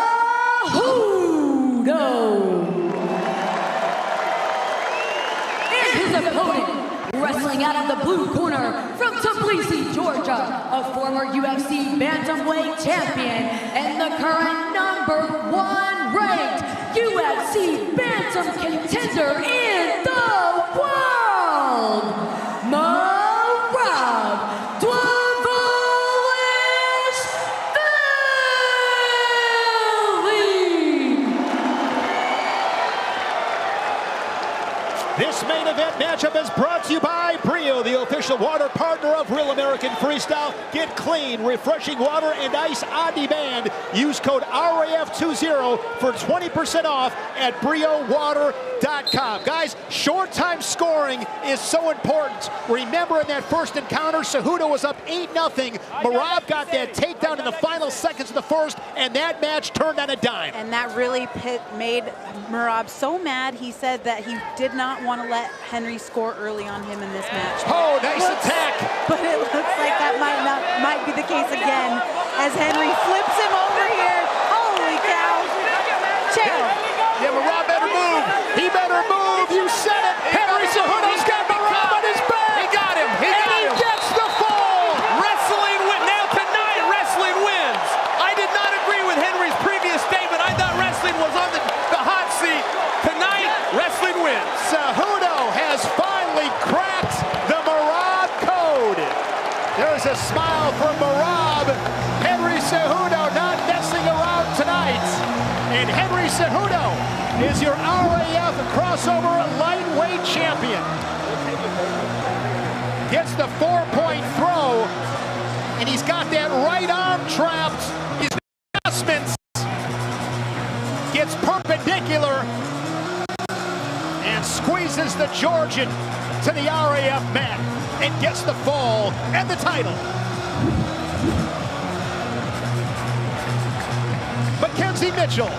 And his opponent, wrestling out of the blue corner from Tbilisi, Georgia, a former UFC bantamweight champion and the current #1 ranked UFC bantam contender in the world, Merab Dvalishvili. This main event matchup is brought to you by Brio, the official water partner of Real American Freestyle. Get clean, refreshing water and ice on demand. Use code RAF20 for 20% off at BrioWater.com. Guys, short time scoring is so important. Remember in that first encounter, Cejudo was up 8-0. Merab got that takedown in the final seconds of the first, and that match turned on a dime. And that really made Merab so mad, he said that he did not want to let Henry score early on him in this match. Oh, nice attack! But it looks like that might be the case again, as Henry flips him over here. Holy cow! Chair. Yeah, Merab better move. He better move. You said it. Henry Cejudo's got Merab on his back. He got him. He got him. He gets the fall. Wrestling wins. Now tonight, wrestling wins. I did not agree with Henry's previous statement. I thought wrestling was on the hot seat. Tonight, wrestling wins. Cejudo has finally cracked the Merab code. There's a smile from Merab. Henry Cejudo not messing around tonight. And Henry Cejudo is your RAF crossover lightweight champion. Gets the 4-point throw, and he's got that right arm trapped. His adjustments gets perpendicular and squeezes the Georgian to the RAF mat and gets the fall and the title. Mackenzie Mitchell.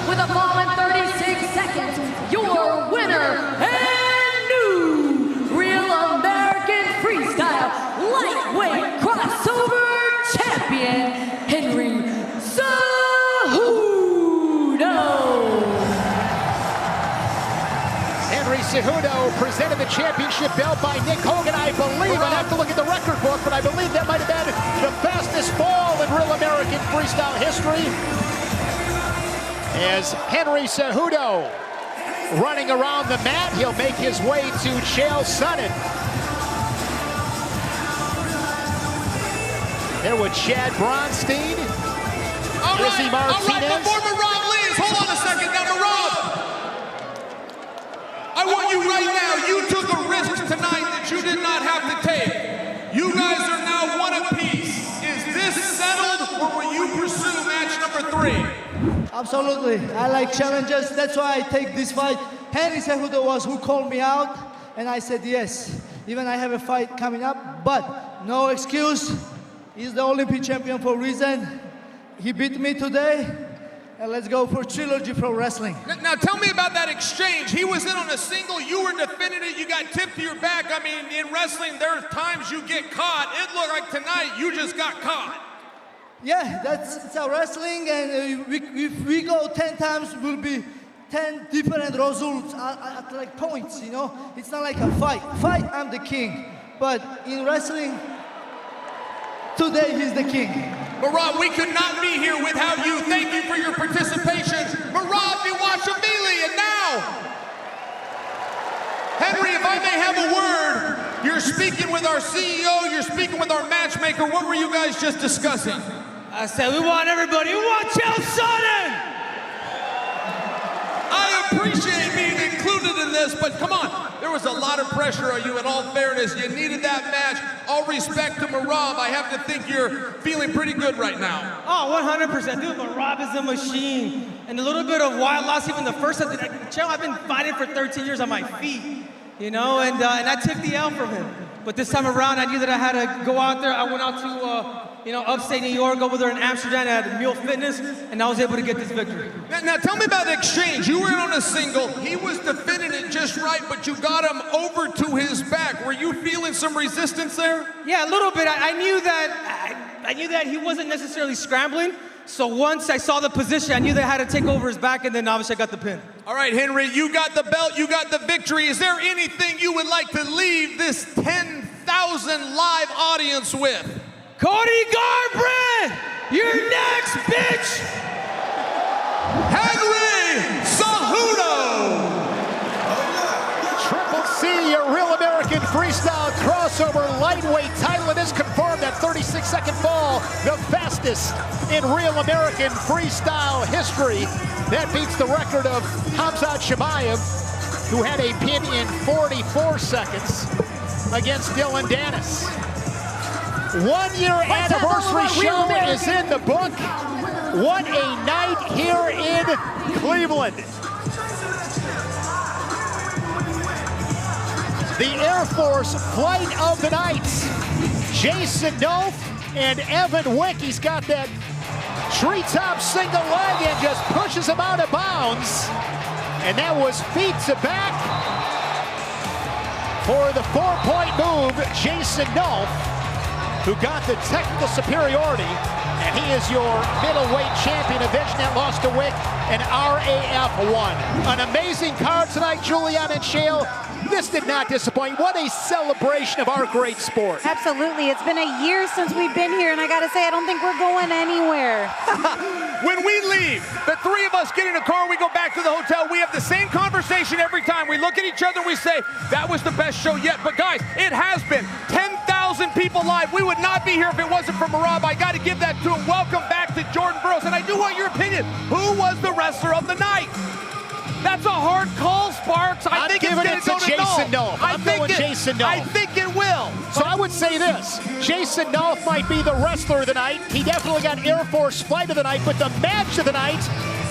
With a fall in 36 seconds, your winner and new Real American Freestyle Lightweight Crossover Champion, Henry Cejudo. Henry Cejudo presented the championship belt by Nick Hogan, I believe. I'd have to look at the record book, but I believe that might have been the fastest fall in Real American Freestyle history. As Henry Cejudo running around the mat, he'll make his way to Chael Sonnen. There with Chad Bronstein, Izzy Martinez. All right, before Merab leaves, hold on a second. Now, Merab, I want you right now. You took a risk tonight that you did not have to take. You guys are now one apiece. Is this settled, or will you pursue match number 3? Absolutely. I like challenges. That's why I take this fight. Henry Cejudo was who called me out, and I said yes. Even I have a fight coming up, but no excuse. He's the Olympic champion for a reason. He beat me today, and let's go for trilogy pro wrestling. Now tell me about that exchange. He was in on a single, you were defending it, you got tipped to your back. I mean, in wrestling, there are times you get caught. It looked like tonight you just got caught. Yeah, it's our wrestling, and if we go 10 times, we'll be 10 different results at like points, you know? It's not like a fight. Fight, I'm the king. But in wrestling, today he's the king. Merab, we could not be here without you. Thank you for your participation. Merab Dvalishvili, and now, Henry, if I may have a word, you're speaking with our CEO, you're speaking with our matchmaker. What were you guys just discussing? I said, we want everybody. We want Chael Sonnen! I appreciate being included in this, but come on. There was a lot of pressure on you, in all fairness. You needed that match. All respect to Merab. I have to think you're feeling pretty good right now. Oh, 100%. Dude, Merab is a machine. And a little bit of wild loss, even the first time. Chael, I've been fighting for 13 years on my feet, you know, and I took the L from him. But this time around, I knew that I had to go out there. I went out to, upstate New York, over there in Amsterdam at Mule Fitness, and I was able to get this victory. Now tell me about the exchange. You were in on a single. He was defending it just right, but you got him over to his back. Were you feeling some resistance there? Yeah, a little bit. I knew that he wasn't necessarily scrambling. So once I saw the position, I knew that I had to take over his back, and then obviously I got the pin. All right, Henry, you got the belt, you got the victory. Is there anything you would like to leave this 10,000 live audience with? Cody Garbrandt, you're next, bitch! Henry Cejudo! Triple C, your Real American Freestyle crossover lightweight title. It is confirmed that 36-second fall, the fastest in Real American Freestyle history. That beats the record of Hamzat Chimaev, who had a pin in 44 seconds against Dylan Dennis. 1 year anniversary show is in the book. What a night here in Cleveland. The Air Force Flight of the Night. Jason Nolf and Evan Wick. He's got that treetop single leg and just pushes him out of bounds. And that was feet to back for the 4-point move. Jason Nolf, who got the technical superiority, and he is your middleweight champion, avenging that loss to Wick, and RAF won. An amazing card tonight, Julian and Chael. This did not disappoint. What a celebration of our great sport. Absolutely. It's been a year since we've been here, and I got to say, I don't think we're going anywhere. When we leave, the three of us get in a car, we go back to the hotel, we have the same conversation every time. We look at each other, we say, that was the best show yet. But guys, it has been 10,000 people live. We would not be here if it wasn't for Merab. I got to give that to him. Welcome back to Jordan Burroughs. And I do want your opinion. Who was the wrestler of the night? That's a hard call, Sparks. I think it's going to go to Jason Nolf. I'm going Jason Nolf. I think it will. So I would say this. Jason Nolf might be the wrestler of the night. He definitely got Air Force Flight of the night, but the match of the night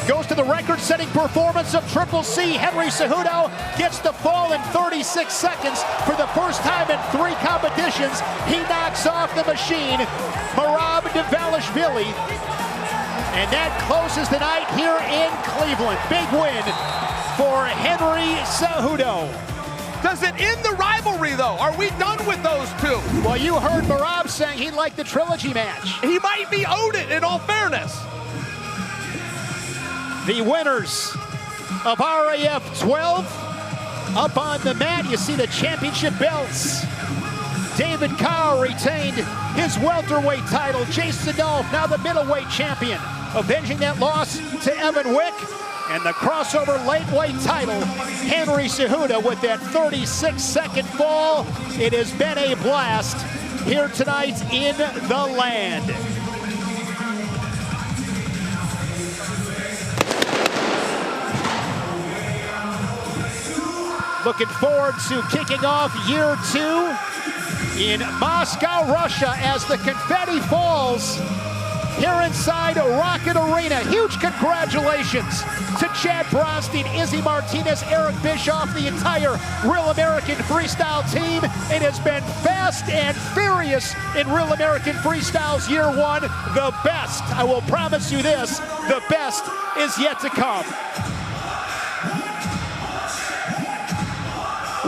goes to the record-setting performance of Triple C. Henry Cejudo gets the fall in 36 seconds for the first time in 3 competitions. He knocks off the machine, Merab Dvalishvili. And that closes the night here in Cleveland. Big win for Henry Cejudo. Does it end the rivalry, though? Are we done with those two? Well, you heard Merab saying he liked the trilogy match. He might be owed it, in all fairness. The winners of RAF 12 up on the mat. You see the championship belts. David Carr retained his welterweight title. Jason Nolf, now the middleweight champion, avenging that loss to Evan Wick. And the crossover lightweight title, Henry Cejudo with that 36-second fall. It has been a blast here tonight in the land. Looking forward to kicking off year 2 in Moscow, Russia, as the confetti falls here inside Rocket Arena. Huge congratulations to Chad Bronstein, Izzy Martinez, Eric Bischoff, the entire Real American Freestyle team. It has been fast and furious in Real American Freestyle's year 1. The best, I will promise you this, the best is yet to come.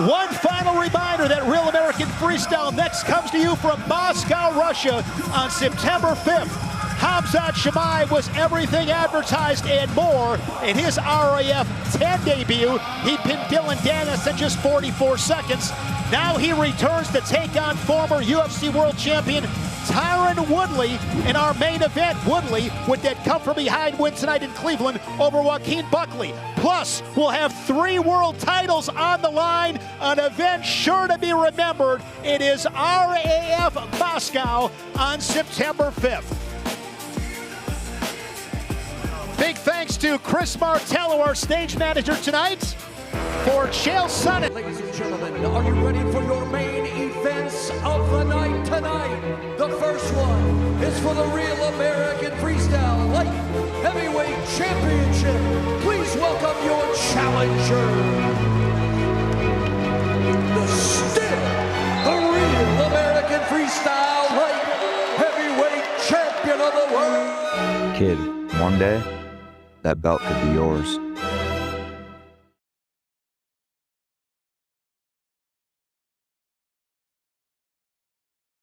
One final reminder that Real American Freestyle next comes to you from Moscow, Russia on September 5th. How Khamzat Chimaev was everything advertised and more. In his RAF 10 debut, he pinned Dylan Dennis in just 44 seconds. Now he returns to take on former UFC World Champion Tyron Woodley in our main event. Woodley with that come-from-behind win tonight in Cleveland over Joaquin Buckley. Plus, we'll have 3 world titles on the line, an event sure to be remembered. It is RAF Moscow on September 5th. Big thanks to Chris Martello, our stage manager tonight, for Chael Sonnen. Ladies and gentlemen, are you ready for your main events of the night tonight? The first one is for the Real American Freestyle Light Heavyweight Championship. Please welcome your challenger, the Real American Freestyle Light Heavyweight Champion of the world. Kid, one day, that belt could be yours.